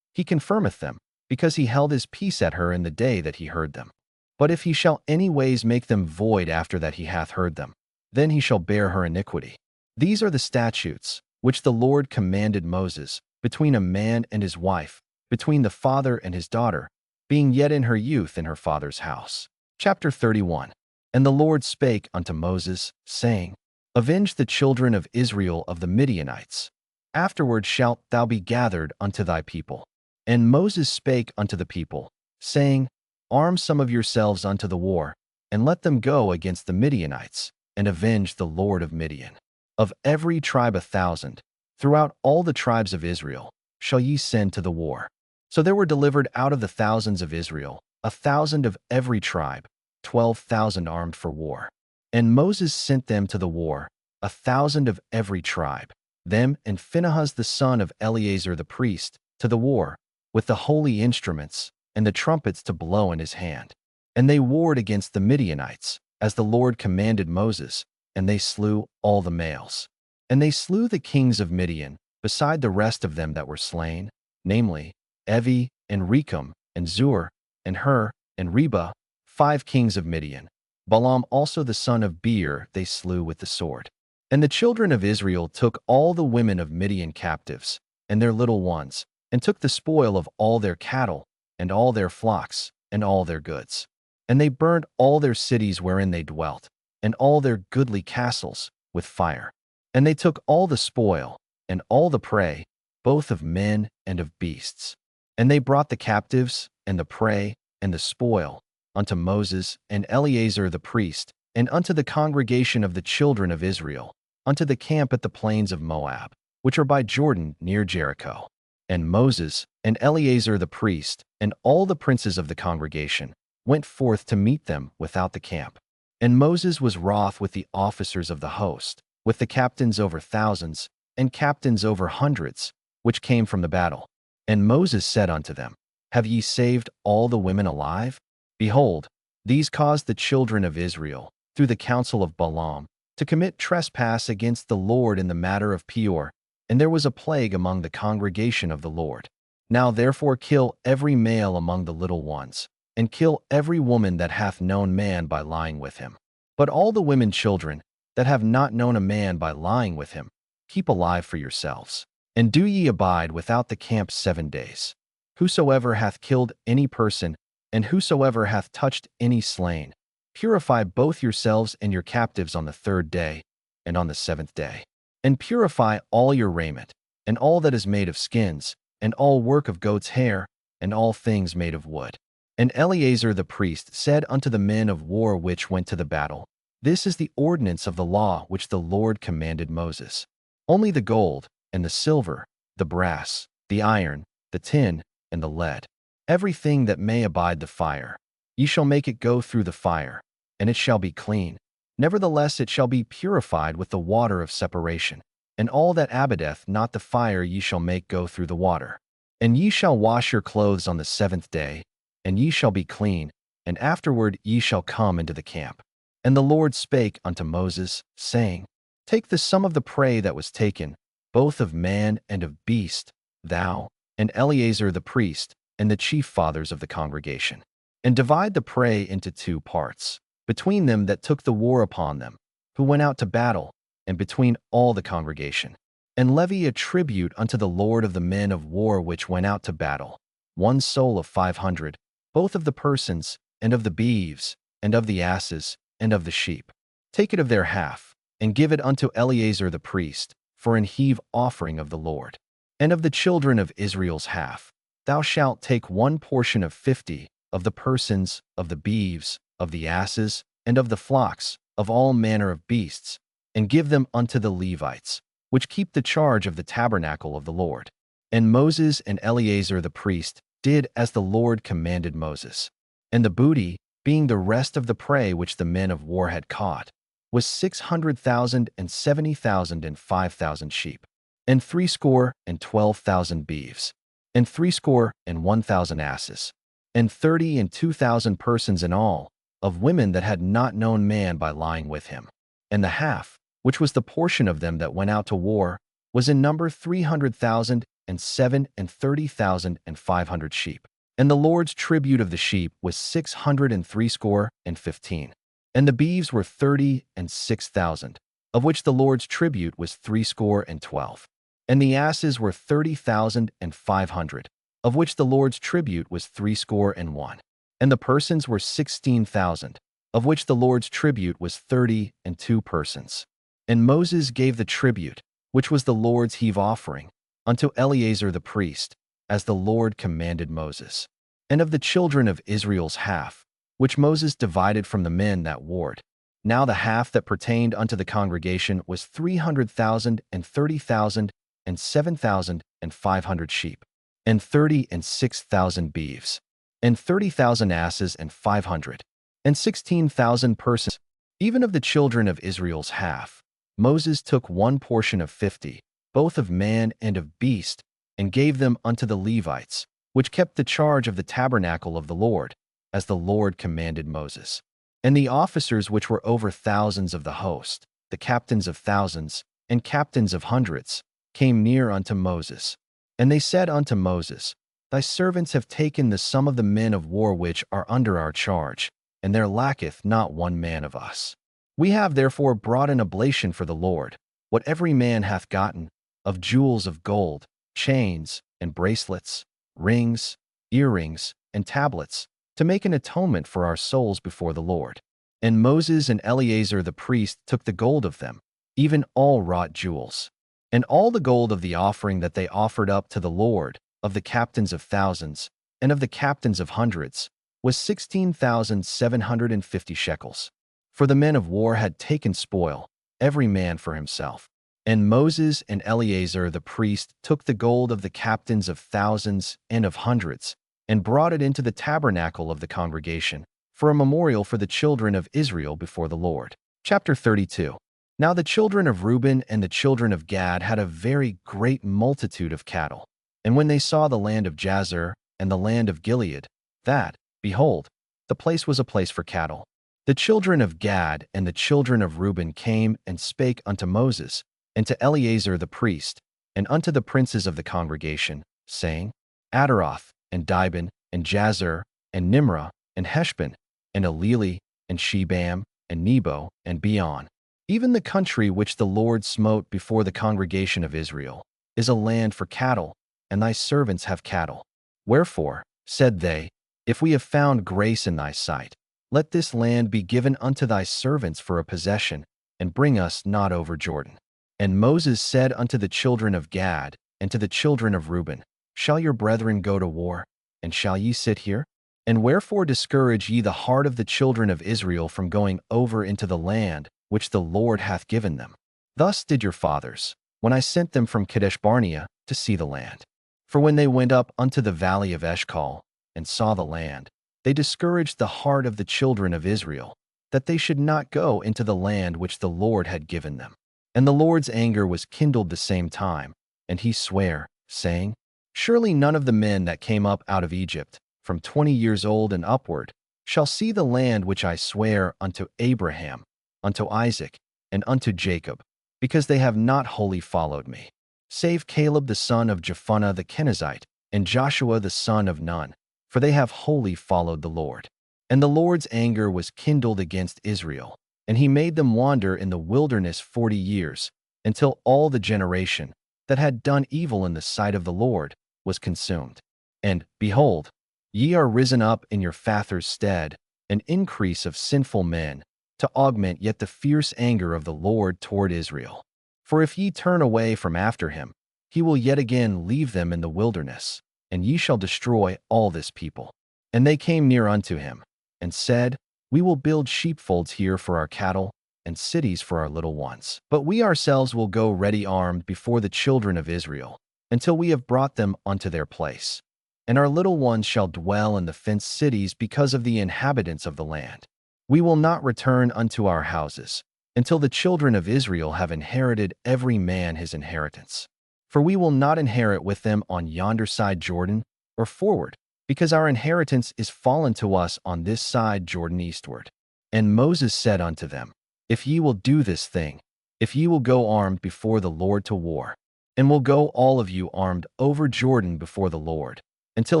He confirmeth them, because he held his peace at her in the day that he heard them. But if he shall any ways make them void after that he hath heard them, then he shall bear her iniquity. These are the statutes, which the Lord commanded Moses, between a man and his wife, between the father and his daughter, being yet in her youth in her father's house. Chapter 31. And the Lord spake unto Moses, saying, Avenge the children of Israel of the Midianites. Afterward shalt thou be gathered unto thy people. And Moses spake unto the people, saying, Arm some of yourselves unto the war, and let them go against the Midianites, and avenge the Lord of Midian. Of every tribe 1,000, throughout all the tribes of Israel, shall ye send to the war. So there were delivered out of the thousands of Israel 1,000 of every tribe, 12,000 armed for war. And Moses sent them to the war, 1,000 of every tribe, them and Phinehas the son of Eleazar the priest, to the war, with the holy instruments, and the trumpets to blow in his hand. And they warred against the Midianites, as the Lord commanded Moses, and they slew all the males. And they slew the kings of Midian, beside the rest of them that were slain, namely, Evi, and Rechem, and Zur, and Hur, and Reba, 5 kings of Midian. Balaam also the son of Beer they slew with the sword. And the children of Israel took all the women of Midian captives, and their little ones, and took the spoil of all their cattle, and all their flocks, and all their goods. And they burned all their cities wherein they dwelt, and all their goodly castles, with fire. And they took all the spoil, and all the prey, both of men and of beasts. And they brought the captives, and the prey, and the spoil, unto Moses and Eleazar the priest, and unto the congregation of the children of Israel, unto the camp at the plains of Moab, which are by Jordan near Jericho. And Moses and Eleazar the priest, and all the princes of the congregation, went forth to meet them without the camp. And Moses was wroth with the officers of the host, with the captains over thousands, and captains over hundreds, which came from the battle. And Moses said unto them, Have ye saved all the women alive? Behold, these caused the children of Israel, through the counsel of Balaam, to commit trespass against the Lord in the matter of Peor, and there was a plague among the congregation of the Lord. Now therefore kill every male among the little ones, and kill every woman that hath known man by lying with him. But all the women children that have not known a man by lying with him, keep alive for yourselves. And do ye abide without the camp 7 days. Whosoever hath killed any person, and whosoever hath touched any slain, purify both yourselves and your captives on the 3rd day, and on the 7th day. And purify all your raiment, and all that is made of skins, and all work of goat's hair, and all things made of wood. And Eleazar the priest said unto the men of war which went to the battle, This is the ordinance of the law which the Lord commanded Moses. Only the gold, and the silver, the brass, the iron, the tin, and the lead, everything that may abide the fire, ye shall make it go through the fire, and it shall be clean. Nevertheless it shall be purified with the water of separation. And all that abideth not the fire ye shall make go through the water. And ye shall wash your clothes on the 7th day, and ye shall be clean, and afterward ye shall come into the camp. And the Lord spake unto Moses, saying, Take the sum of the prey that was taken, both of man and of beast, thou, and Eleazar the priest, and the chief fathers of the congregation, and divide the prey into 2 parts, between them that took the war upon them, who went out to battle, and between all the congregation. And levy a tribute unto the Lord of the men of war which went out to battle, 1 soul of 500, both of the persons, and of the beeves, and of the asses, and of the sheep. Take it of their half, and give it unto Eleazar the priest, for an heave offering of the Lord. And of the children of Israel's half, thou shalt take 1 portion of 50, of the persons, of the beeves, of the asses, and of the flocks, of all manner of beasts, and give them unto the Levites, which keep the charge of the tabernacle of the Lord. And Moses and Eleazar the priest did as the Lord commanded Moses. And the booty, being the rest of the prey which the men of war had caught, was 600,000 and 70,000 and 5,000 sheep, and 62,000 beeves, and 61,000 asses, and 32,000 persons in all, of women that had not known man by lying with him. And the half, which was the portion of them that went out to war, was in number 300,000 and 37,500 sheep. And the Lord's tribute of the sheep was 615. And the beeves were 36,000, of which the Lord's tribute was 312. And the asses were 30,500, of which the Lord's tribute was 301. And the persons were 16,000, of which the Lord's tribute was 32 persons. And Moses gave the tribute, which was the Lord's heave offering, unto Eleazar the priest, as the Lord commanded Moses. And of the children of Israel's half, which Moses divided from the men that warred, now the half that pertained unto the congregation was 300,000 and 30,000 and 7,500 sheep, and 36,000 beeves, and 30,000 asses and 500, and 16,000 persons. Even of the children of Israel's half, Moses took one portion of 50, both of man and of beast, and gave them unto the Levites, which kept the charge of the tabernacle of the Lord, as the Lord commanded Moses. And the officers which were over thousands of the host, the captains of thousands, and captains of hundreds, came near unto Moses. And they said unto Moses, Thy servants have taken the sum of the men of war which are under our charge, and there lacketh not one man of us. We have therefore brought an oblation for the Lord, what every man hath gotten, of jewels of gold, chains, and bracelets, rings, earrings, and tablets, to make an atonement for our souls before the Lord. And Moses and Eleazar the priest took the gold of them, even all wrought jewels. And all the gold of the offering that they offered up to the Lord, of the captains of thousands, and of the captains of hundreds, was 16,750 shekels. For the men of war had taken spoil, every man for himself. And Moses and Eleazar the priest took the gold of the captains of thousands and of hundreds, and brought it into the tabernacle of the congregation, for a memorial for the children of Israel before the Lord. Chapter 32. Now the children of Reuben and the children of Gad had a very great multitude of cattle. And when they saw the land of Jazer and the land of Gilead, that, behold, the place was a place for cattle, the children of Gad and the children of Reuben came and spake unto Moses, and to Eleazar the priest, and unto the princes of the congregation, saying, Adaroth, and Dibon, and Jazer, and Nimrah, and Heshbon, and Eleli, and Shebam, and Nebo, and Beon. Even the country which the Lord smote before the congregation of Israel is a land for cattle, and thy servants have cattle. Wherefore, said they, if we have found grace in thy sight, let this land be given unto thy servants for a possession, and bring us not over Jordan. And Moses said unto the children of Gad and to the children of Reuben, Shall your brethren go to war, and shall ye sit here? And wherefore discourage ye the heart of the children of Israel from going over into the land which the Lord hath given them? Thus did your fathers, when I sent them from Kadesh Barnea to see the land. For when they went up unto the valley of Eshcol, and saw the land, they discouraged the heart of the children of Israel, that they should not go into the land which the Lord had given them. And the Lord's anger was kindled the same time, and he sware, saying, Surely none of the men that came up out of Egypt, from 20 years old and upward, shall see the land which I swear unto Abraham, unto Isaac, and unto Jacob, because they have not wholly followed me, save Caleb the son of Jephunneh the Kenizzite, and Joshua the son of Nun, for they have wholly followed the Lord. And the Lord's anger was kindled against Israel, and he made them wander in the wilderness 40 years, until all the generation that had done evil in the sight of the Lord was consumed. And, behold, ye are risen up in your fathers' stead, an increase of sinful men, to augment yet the fierce anger of the Lord toward Israel. For if ye turn away from after him, he will yet again leave them in the wilderness, and ye shall destroy all this people. And they came near unto him, and said, We will build sheepfolds here for our cattle, and cities for our little ones. But we ourselves will go ready armed before the children of Israel, until we have brought them unto their place. And our little ones shall dwell in the fenced cities because of the inhabitants of the land. We will not return unto our houses, until the children of Israel have inherited every man his inheritance. For we will not inherit with them on yonder side Jordan, or forward, because our inheritance is fallen to us on this side Jordan eastward. And Moses said unto them, If ye will do this thing, if ye will go armed before the Lord to war, and will go all of you armed over Jordan before the Lord, until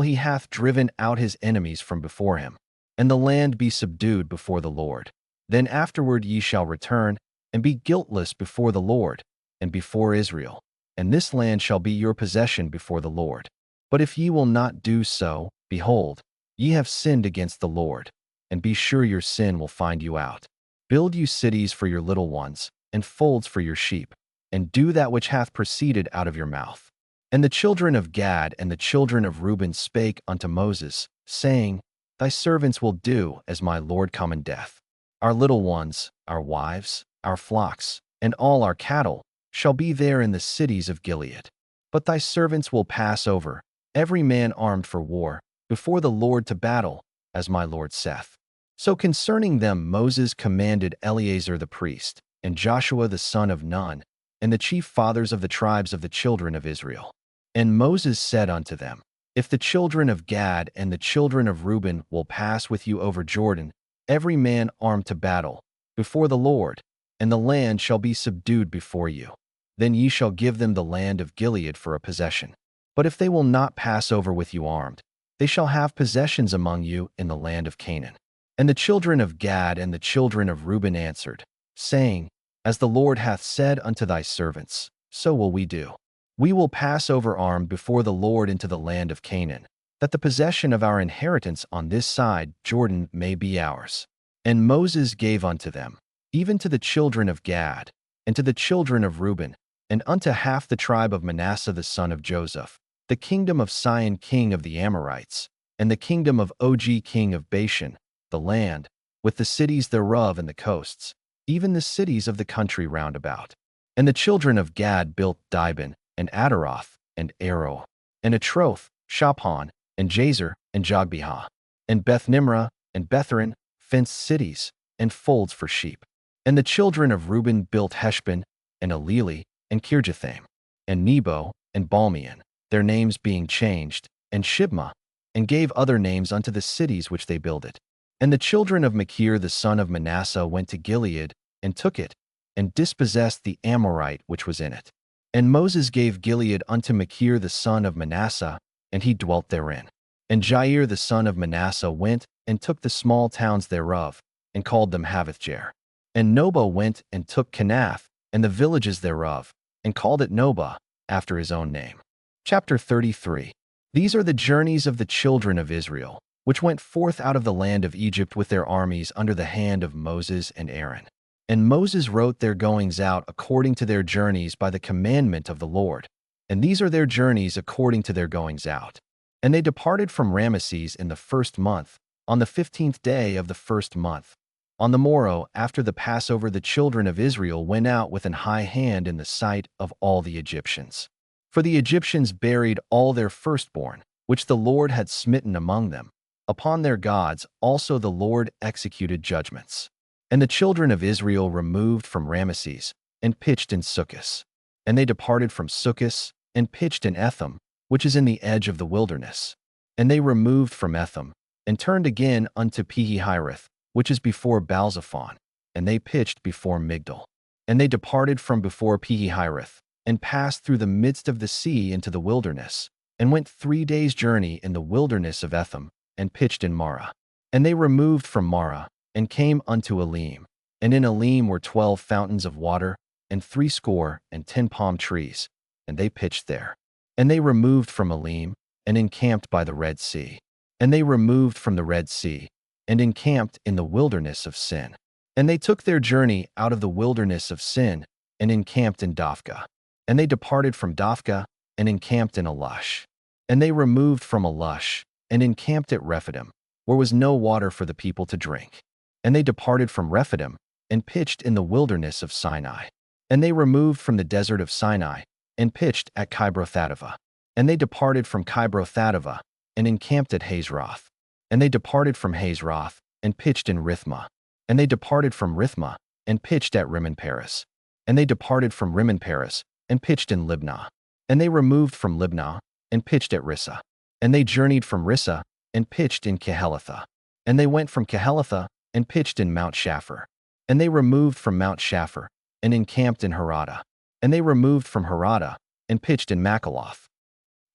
he hath driven out his enemies from before him, and the land be subdued before the Lord, then afterward ye shall return, and be guiltless before the Lord, and before Israel, and this land shall be your possession before the Lord. But if ye will not do so, behold, ye have sinned against the Lord, and be sure your sin will find you out. Build you cities for your little ones, and folds for your sheep, and do that which hath proceeded out of your mouth. And the children of Gad and the children of Reuben spake unto Moses, saying, Thy servants will do as my Lord commandeth. Our little ones, our wives, our flocks, and all our cattle shall be there in the cities of Gilead. But thy servants will pass over, every man armed for war, before the Lord to battle, as my Lord saith. So concerning them Moses commanded Eleazar the priest, and Joshua the son of Nun, and the chief fathers of the tribes of the children of Israel. And Moses said unto them, If the children of Gad and the children of Reuben will pass with you over Jordan, every man armed to battle, before the Lord, and the land shall be subdued before you, then ye shall give them the land of Gilead for a possession. But if they will not pass over with you armed, they shall have possessions among you in the land of Canaan. And the children of Gad and the children of Reuben answered, saying, As the Lord hath said unto thy servants, so will we do. We will pass over armed before the Lord into the land of Canaan, that the possession of our inheritance on this side Jordan may be ours. And Moses gave unto them, even to the children of Gad, and to the children of Reuben, and unto half the tribe of Manasseh the son of Joseph, the kingdom of Sihon king of the Amorites, and the kingdom of Og king of Bashan, the land, with the cities thereof and the coasts, even the cities of the country round about. And the children of Gad built Dibon, and Adaroth, and Aroer, and Atroth, Shaphan, and Jazer, and Jogbehah, and Beth-nimrah, and Betharan, fenced cities, and folds for sheep. And the children of Reuben built Heshbon, and Eleli, and Kirjathaim, and Nebo, and Balmeon, their names being changed, and Shibmah, and gave other names unto the cities which they builded. And the children of Machir the son of Manasseh went to Gilead, and took it, and dispossessed the Amorite which was in it. And Moses gave Gilead unto Machir the son of Manasseh, and he dwelt therein. And Jair the son of Manasseh went, and took the small towns thereof, and called them Havothjair. And Noba went, and took Kenath, and the villages thereof, and called it Noba, after his own name. Chapter 33. These are the journeys of the children of Israel, which went forth out of the land of Egypt with their armies under the hand of Moses and Aaron. And Moses wrote their goings out according to their journeys by the commandment of the Lord. And these are their journeys according to their goings out. And they departed from Ramesses in the 1st month, on the 15th day of the 1st month. On the morrow, after the Passover, the children of Israel went out with an high hand in the sight of all the Egyptians. For the Egyptians buried all their firstborn, which the Lord had smitten among them. Upon their gods also the Lord executed judgments. And the children of Israel removed from Ramesses, and pitched in Succos. And they departed from Succos, and pitched in Etham, which is in the edge of the wilderness. And they removed from Etham, and turned again unto Pihihireth, which is before Baalzephon, and they pitched before Migdol. And they departed from before Pihihireth, and passed through the midst of the sea into the wilderness, and went 3 days' journey in the wilderness of Etham, and pitched in Marah. And they removed from Marah, and came unto Elim. And in Elim were 12 fountains of water, and 60 palm trees, and they pitched there. And they removed from Elim, and encamped by the Red Sea. And they removed from the Red Sea, and encamped in the wilderness of Sin. And they took their journey out of the wilderness of Sin, and encamped in Dophkah. And they departed from Dophkah, and encamped in Elush. And they removed from Elush, and encamped at Rephidim, where was no water for the people to drink. And they departed from Rephidim, and pitched in the wilderness of Sinai. And they removed from the desert of Sinai, and pitched at Kibrothhattaavah. And they departed from Kibrothhattaavah, and encamped at Hazeroth. And they departed from Hazeroth, and pitched in Rithmah. And they departed from Rithmah, and pitched at Rimmon-Peres. And they departed from Rimmon-Peres, and pitched in Libnah. And they removed from Libnah, and pitched at Rissah. And they journeyed from Rissah, and pitched in Kehelatha. And they went from Kehelatha, and pitched in Mount Shapher. And they removed from Mount Shapher, and encamped in Harada. And they removed from Harada, and pitched in Makaloth.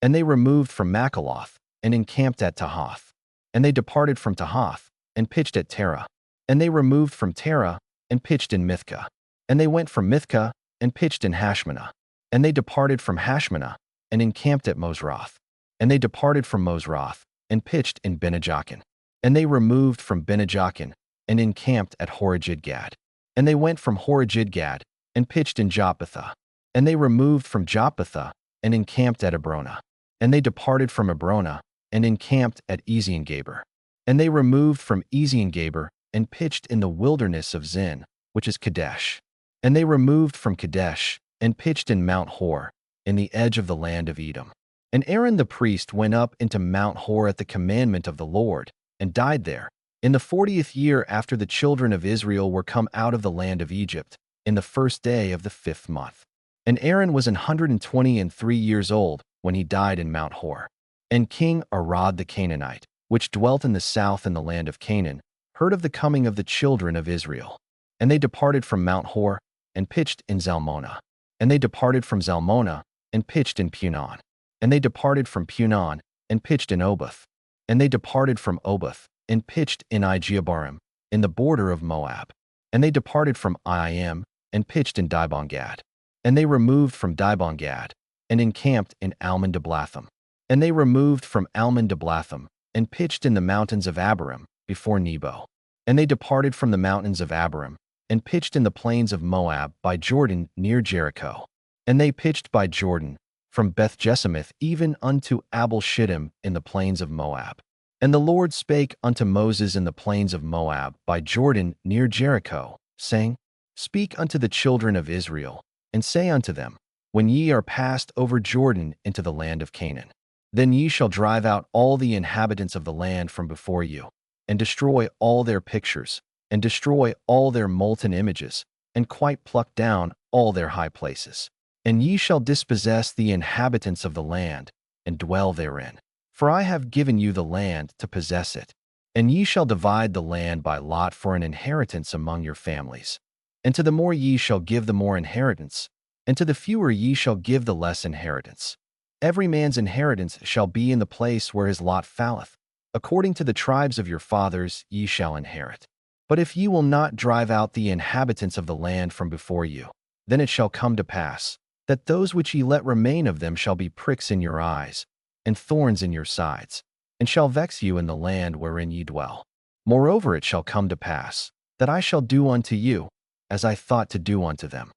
And they removed from Makaloth, and encamped at Tahath. And they departed from Tahath, and pitched at Terah. And they removed from Terah, and pitched in Mithkah. And they went from Mithkah, and pitched in Hashmanah. And they departed from Hashmanah, and encamped at Mosroth. And they departed from Mosroth, and pitched in Benejochan. And they removed from Benejochan, and encamped at Horajidgad. And they went from Horajidgad, and pitched in Jotbathah. And they removed from Jotbathah, and encamped at Abrona. And they departed from Abrona, and encamped at Eziongaber. And they removed from Eziongaber, and pitched in the wilderness of Zin, which is Kadesh. And they removed from Kadesh, and pitched in Mount Hor, in the edge of the land of Edom. And Aaron the priest went up into Mount Hor at the commandment of the Lord, and died there, in the 40th year after the children of Israel were come out of the land of Egypt, in the first day of the 5th month. And Aaron was 123 years old when he died in Mount Hor. And King Arad the Canaanite, which dwelt in the south in the land of Canaan, heard of the coming of the children of Israel. And they departed from Mount Hor, and pitched in Zalmonah. And they departed from Zalmonah, and pitched in Punon. And they departed from Punon, and pitched in Oboth. And they departed from Oboth, and pitched in Ijeabarim, in the border of Moab. And they departed from Iam, and pitched in Dibongad. And they removed from Dibongad, and encamped in Almon-Diblatham. And they removed from Almon-Diblatham, and pitched in the mountains of Abarim, before Nebo. And they departed from the mountains of Abarim, and pitched in the plains of Moab by Jordan near Jericho. And they pitched by Jordan, from Beth-Jessamith even unto Abel-Shittim in the plains of Moab. And the Lord spake unto Moses in the plains of Moab by Jordan near Jericho, saying, Speak unto the children of Israel, and say unto them, When ye are passed over Jordan into the land of Canaan, then ye shall drive out all the inhabitants of the land from before you, and destroy all their pictures, and destroy all their molten images, and quite pluck down all their high places. And ye shall dispossess the inhabitants of the land, and dwell therein. For I have given you the land to possess it. And ye shall divide the land by lot for an inheritance among your families. And to the more ye shall give the more inheritance, and to the fewer ye shall give the less inheritance. Every man's inheritance shall be in the place where his lot falleth. According to the tribes of your fathers ye shall inherit. But if ye will not drive out the inhabitants of the land from before you, then it shall come to pass, that those which ye let remain of them shall be pricks in your eyes, and thorns in your sides, and shall vex you in the land wherein ye dwell. Moreover it shall come to pass, that I shall do unto you, as I thought to do unto them.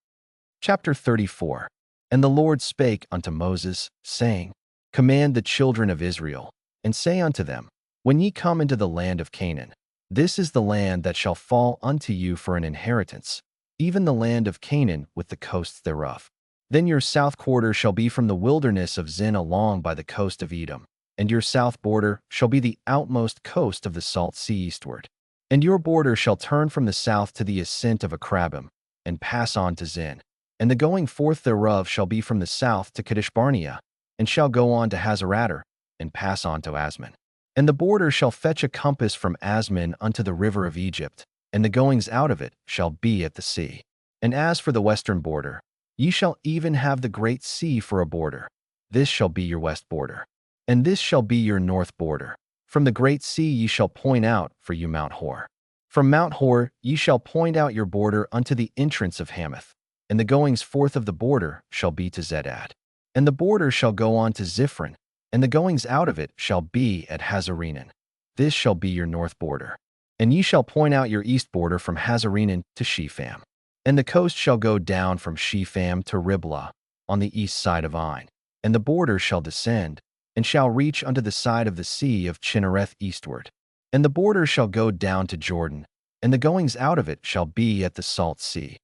Chapter 34. And the Lord spake unto Moses, saying, Command the children of Israel, and say unto them, When ye come into the land of Canaan, this is the land that shall fall unto you for an inheritance, even the land of Canaan with the coasts thereof. Then your south quarter shall be from the wilderness of Zin along by the coast of Edom, and your south border shall be the outmost coast of the salt sea eastward. And your border shall turn from the south to the ascent of Akrabim, and pass on to Zin. And the going forth thereof shall be from the south to Kadesh-barnea, and shall go on to Hazeradar, and pass on to Asman. And the border shall fetch a compass from Asman unto the river of Egypt, and the goings out of it shall be at the sea. And as for the western border, ye shall even have the great sea for a border. This shall be your west border. And this shall be your north border. From the great sea ye shall point out for you Mount Hor. From Mount Hor ye shall point out your border unto the entrance of Hamath. And the goings forth of the border shall be to Zedad. And the border shall go on to Ziphron, and the goings out of it shall be at Hazarenan. This shall be your north border. And ye shall point out your east border from Hazarenan to Shepham. And the coast shall go down from Shepham to Riblah, on the east side of Ain. And the border shall descend, and shall reach unto the side of the sea of Chinnereth eastward. And the border shall go down to Jordan, and the goings out of it shall be at the salt sea.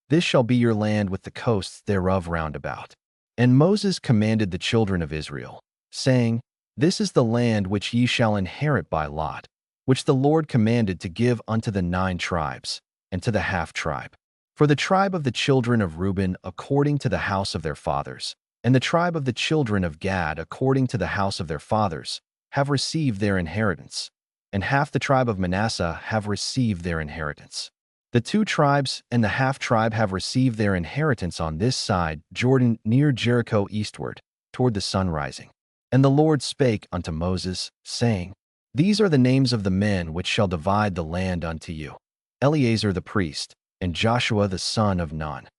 This shall be your land with the coasts thereof round about. And Moses commanded the children of Israel, saying, This is the land which ye shall inherit by lot, which the Lord commanded to give unto the 9 tribes, and to the half-tribe. For the tribe of the children of Reuben according to the house of their fathers, and the tribe of the children of Gad according to the house of their fathers, have received their inheritance, and half the tribe of Manasseh have received their inheritance. The 2 tribes and the half-tribe have received their inheritance on this side Jordan near Jericho eastward, toward the sun rising. And the Lord spake unto Moses, saying, These are the names of the men which shall divide the land unto you, Eleazar the priest, and Joshua the son of Nun.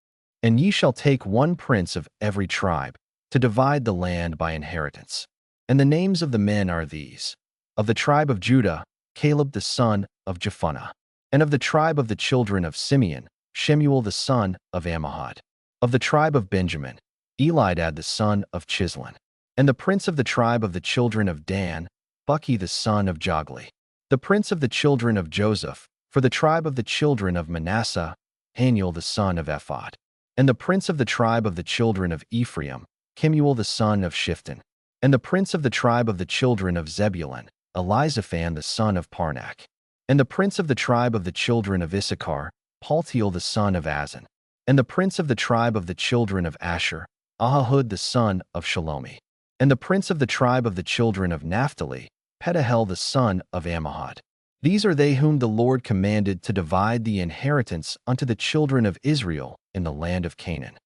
And ye shall take 1 prince of every tribe, to divide the land by inheritance. And the names of the men are these: of the tribe of Judah, Caleb the son of Jephunneh. And of the tribe of the children of Simeon, Shemuel the son of Ammihud. Of the tribe of Benjamin, Elidad the son of Chislon. And the prince of the tribe of the children of Dan, Buki the son of Jogli. The prince of the children of Joseph, for the tribe of the children of Manasseh, Haniel the son of Ephod. And the prince of the tribe of the children of Ephraim, Kemuel the son of Shifton. And the prince of the tribe of the children of Zebulun, Elizaphan the son of Parnak. And the prince of the tribe of the children of Issachar, Paltiel the son of Azan. And the prince of the tribe of the children of Asher, Ahihud the son of Shalomi. And the prince of the tribe of the children of Naphtali, Pedahel the son of Ammihud. These are they whom the Lord commanded to divide the inheritance unto the children of Israel in the land of Canaan.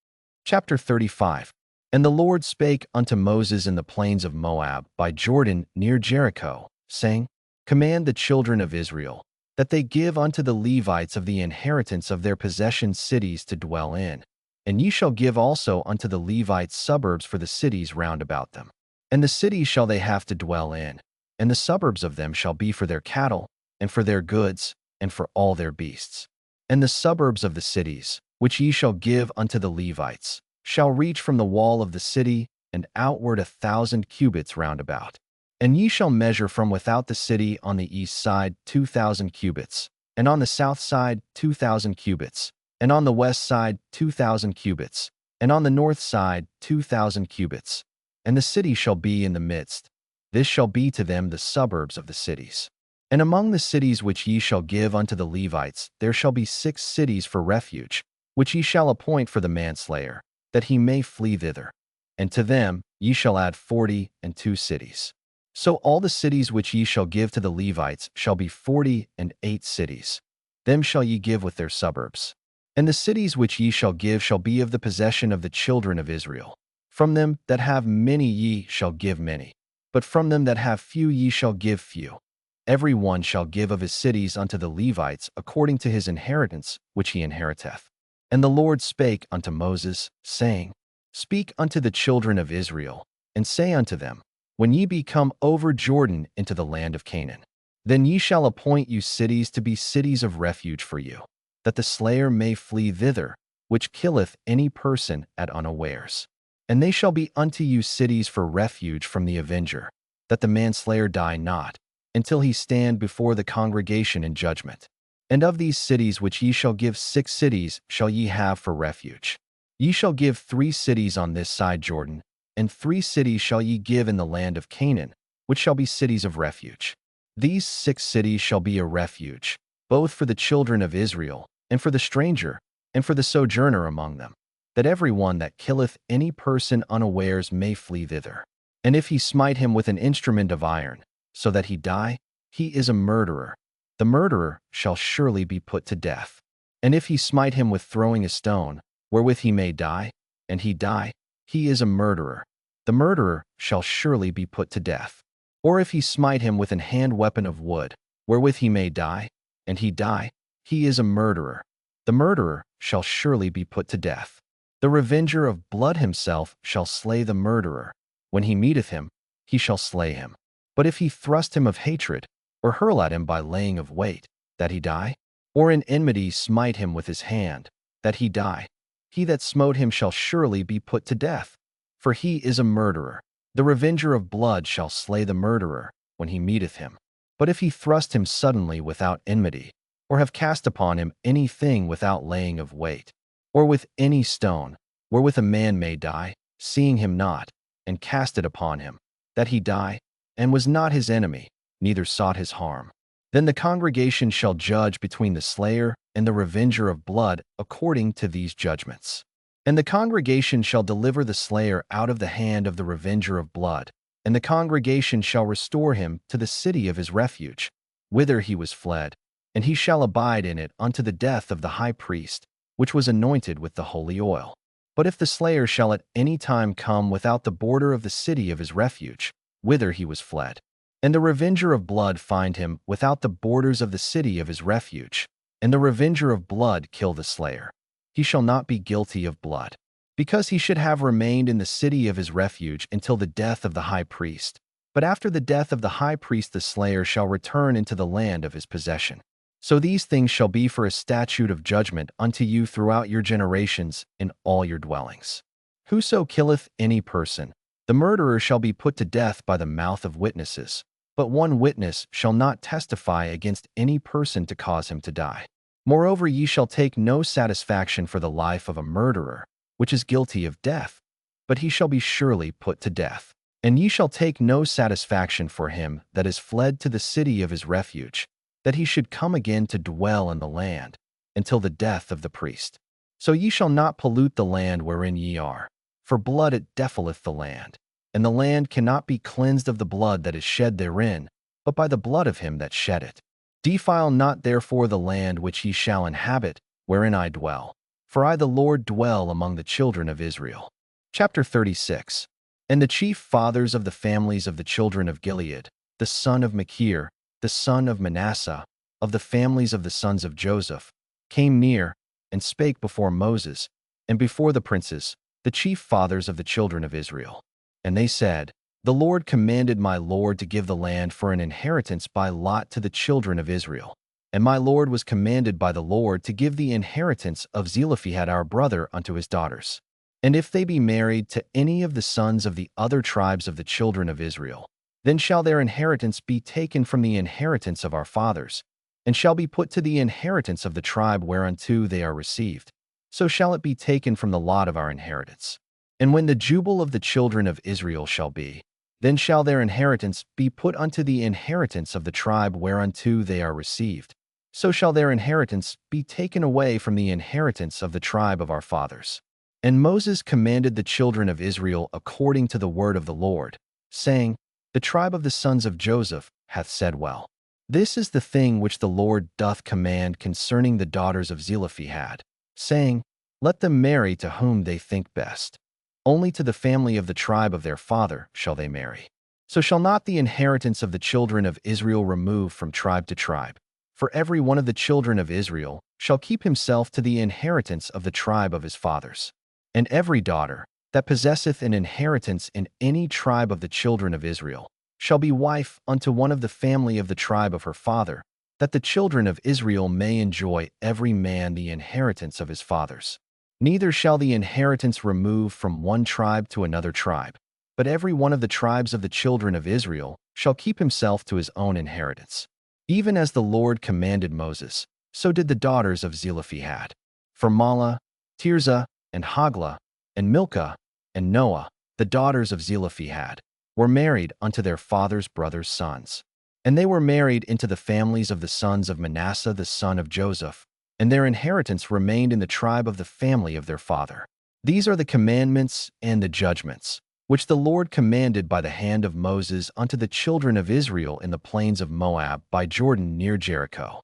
Chapter 35. And the Lord spake unto Moses in the plains of Moab by Jordan near Jericho, saying, Command the children of Israel, that they give unto the Levites of the inheritance of their possession cities to dwell in. And ye shall give also unto the Levites suburbs for the cities round about them. And the cities shall they have to dwell in, and the suburbs of them shall be for their cattle, and for their goods, and for all their beasts. And the suburbs of the cities, which ye shall give unto the Levites, shall reach from the wall of the city, and outward 1,000 cubits round about. And ye shall measure from without the city on the east side 2,000 cubits, and on the south side 2,000 cubits, and on the west side 2,000 cubits, and on the north side 2,000 cubits. And the city shall be in the midst. This shall be to them the suburbs of the cities. And among the cities which ye shall give unto the Levites, there shall be 6 cities for refuge, which ye shall appoint for the manslayer, that he may flee thither. And to them ye shall add 42 cities. So all the cities which ye shall give to the Levites shall be 48 cities. Them shall ye give with their suburbs. And the cities which ye shall give shall be of the possession of the children of Israel. From them that have many ye shall give many, but from them that have few ye shall give few. Every one shall give of his cities unto the Levites according to his inheritance which he inheriteth. And the Lord spake unto Moses, saying, Speak unto the children of Israel, and say unto them, When ye be come over Jordan into the land of Canaan, then ye shall appoint you cities to be cities of refuge for you, that the slayer may flee thither, which killeth any person at unawares. And they shall be unto you cities for refuge from the avenger, that the manslayer die not, until he stand before the congregation in judgment. And of these cities which ye shall give 6 cities shall ye have for refuge. Ye shall give 3 cities on this side Jordan, and 3 cities shall ye give in the land of Canaan, which shall be cities of refuge. These 6 cities shall be a refuge, both for the children of Israel, and for the stranger, and for the sojourner among them, that every one that killeth any person unawares may flee thither. And if he smite him with an instrument of iron, so that he die, he is a murderer. The murderer shall surely be put to death. And if he smite him with throwing a stone, wherewith he may die, and he die, he is a murderer. The murderer shall surely be put to death. Or if he smite him with an hand weapon of wood, wherewith he may die, and he die, he is a murderer. The murderer shall surely be put to death. The revenger of blood himself shall slay the murderer. When he meeteth him, he shall slay him. But if he thrust him of hatred, or hurl at him by laying of weight, that he die, or in enmity smite him with his hand, that he die, he that smote him shall surely be put to death, for he is a murderer. The revenger of blood shall slay the murderer when he meeteth him. But if he thrust him suddenly without enmity, or have cast upon him anything without laying of weight, or with any stone, wherewith a man may die, seeing him not, and cast it upon him, that he die, and was not his enemy, neither sought his harm, then the congregation shall judge between the slayer and the revenger of blood according to these judgments. And the congregation shall deliver the slayer out of the hand of the revenger of blood, and the congregation shall restore him to the city of his refuge, whither he was fled, and he shall abide in it unto the death of the high priest, which was anointed with the holy oil. But if the slayer shall at any time come without the border of the city of his refuge, whither he was fled, and the revenger of blood find him without the borders of the city of his refuge, and the revenger of blood kill the slayer, he shall not be guilty of blood, because he should have remained in the city of his refuge until the death of the high priest, But after the death of the high priest the slayer shall return into the land of his possession. So these things shall be for a statute of judgment unto you throughout your generations in all your dwellings. Whoso killeth any person, the murderer shall be put to death by the mouth of witnesses, but one witness shall not testify against any person to cause him to die. Moreover, ye shall take no satisfaction for the life of a murderer, which is guilty of death, but he shall be surely put to death. And ye shall take no satisfaction for him that is fled to the city of his refuge, that he should come again to dwell in the land, until the death of the priest. So ye shall not pollute the land wherein ye are, for blood it defileth the land, and the land cannot be cleansed of the blood that is shed therein, but by the blood of him that shed it. Defile not therefore the land which ye shall inhabit, wherein I dwell, for I the Lord dwell among the children of Israel. Chapter 36. And the chief fathers of the families of the children of Gilead, the son of Machir, the son of Manasseh, of the families of the sons of Joseph, came near, and spake before Moses, and before the princes, the chief fathers of the children of Israel. And they said, The Lord commanded my Lord to give the land for an inheritance by lot to the children of Israel. And my Lord was commanded by the Lord to give the inheritance of Zelophehad our brother unto his daughters. And if they be married to any of the sons of the other tribes of the children of Israel, then shall their inheritance be taken from the inheritance of our fathers, and shall be put to the inheritance of the tribe whereunto they are received. So shall it be taken from the lot of our inheritance. And when the jubile of the children of Israel shall be, then shall their inheritance be put unto the inheritance of the tribe whereunto they are received. So shall their inheritance be taken away from the inheritance of the tribe of our fathers. And Moses commanded the children of Israel according to the word of the Lord, saying, The tribe of the sons of Joseph hath said well. This is the thing which the Lord doth command concerning the daughters of Zelophehad, saying, Let them marry to whom they think best. Only to the family of the tribe of their father shall they marry. So shall not the inheritance of the children of Israel remove from tribe to tribe. For every one of the children of Israel shall keep himself to the inheritance of the tribe of his fathers. And every daughter that possesseth an inheritance in any tribe of the children of Israel shall be wife unto one of the family of the tribe of her father, that the children of Israel may enjoy every man the inheritance of his fathers. Neither shall the inheritance remove from one tribe to another tribe, but every one of the tribes of the children of Israel shall keep himself to his own inheritance. Even as the Lord commanded Moses, so did the daughters of Zelophehad. For Mahlah, Tirzah, and Hoglah, and Milcah, and Noah, the daughters of Zelophehad, were married unto their father's brothers' sons. And they were married into the families of the sons of Manasseh the son of Joseph, and their inheritance remained in the tribe of the family of their father. These are the commandments and the judgments, which the Lord commanded by the hand of Moses unto the children of Israel in the plains of Moab by Jordan near Jericho.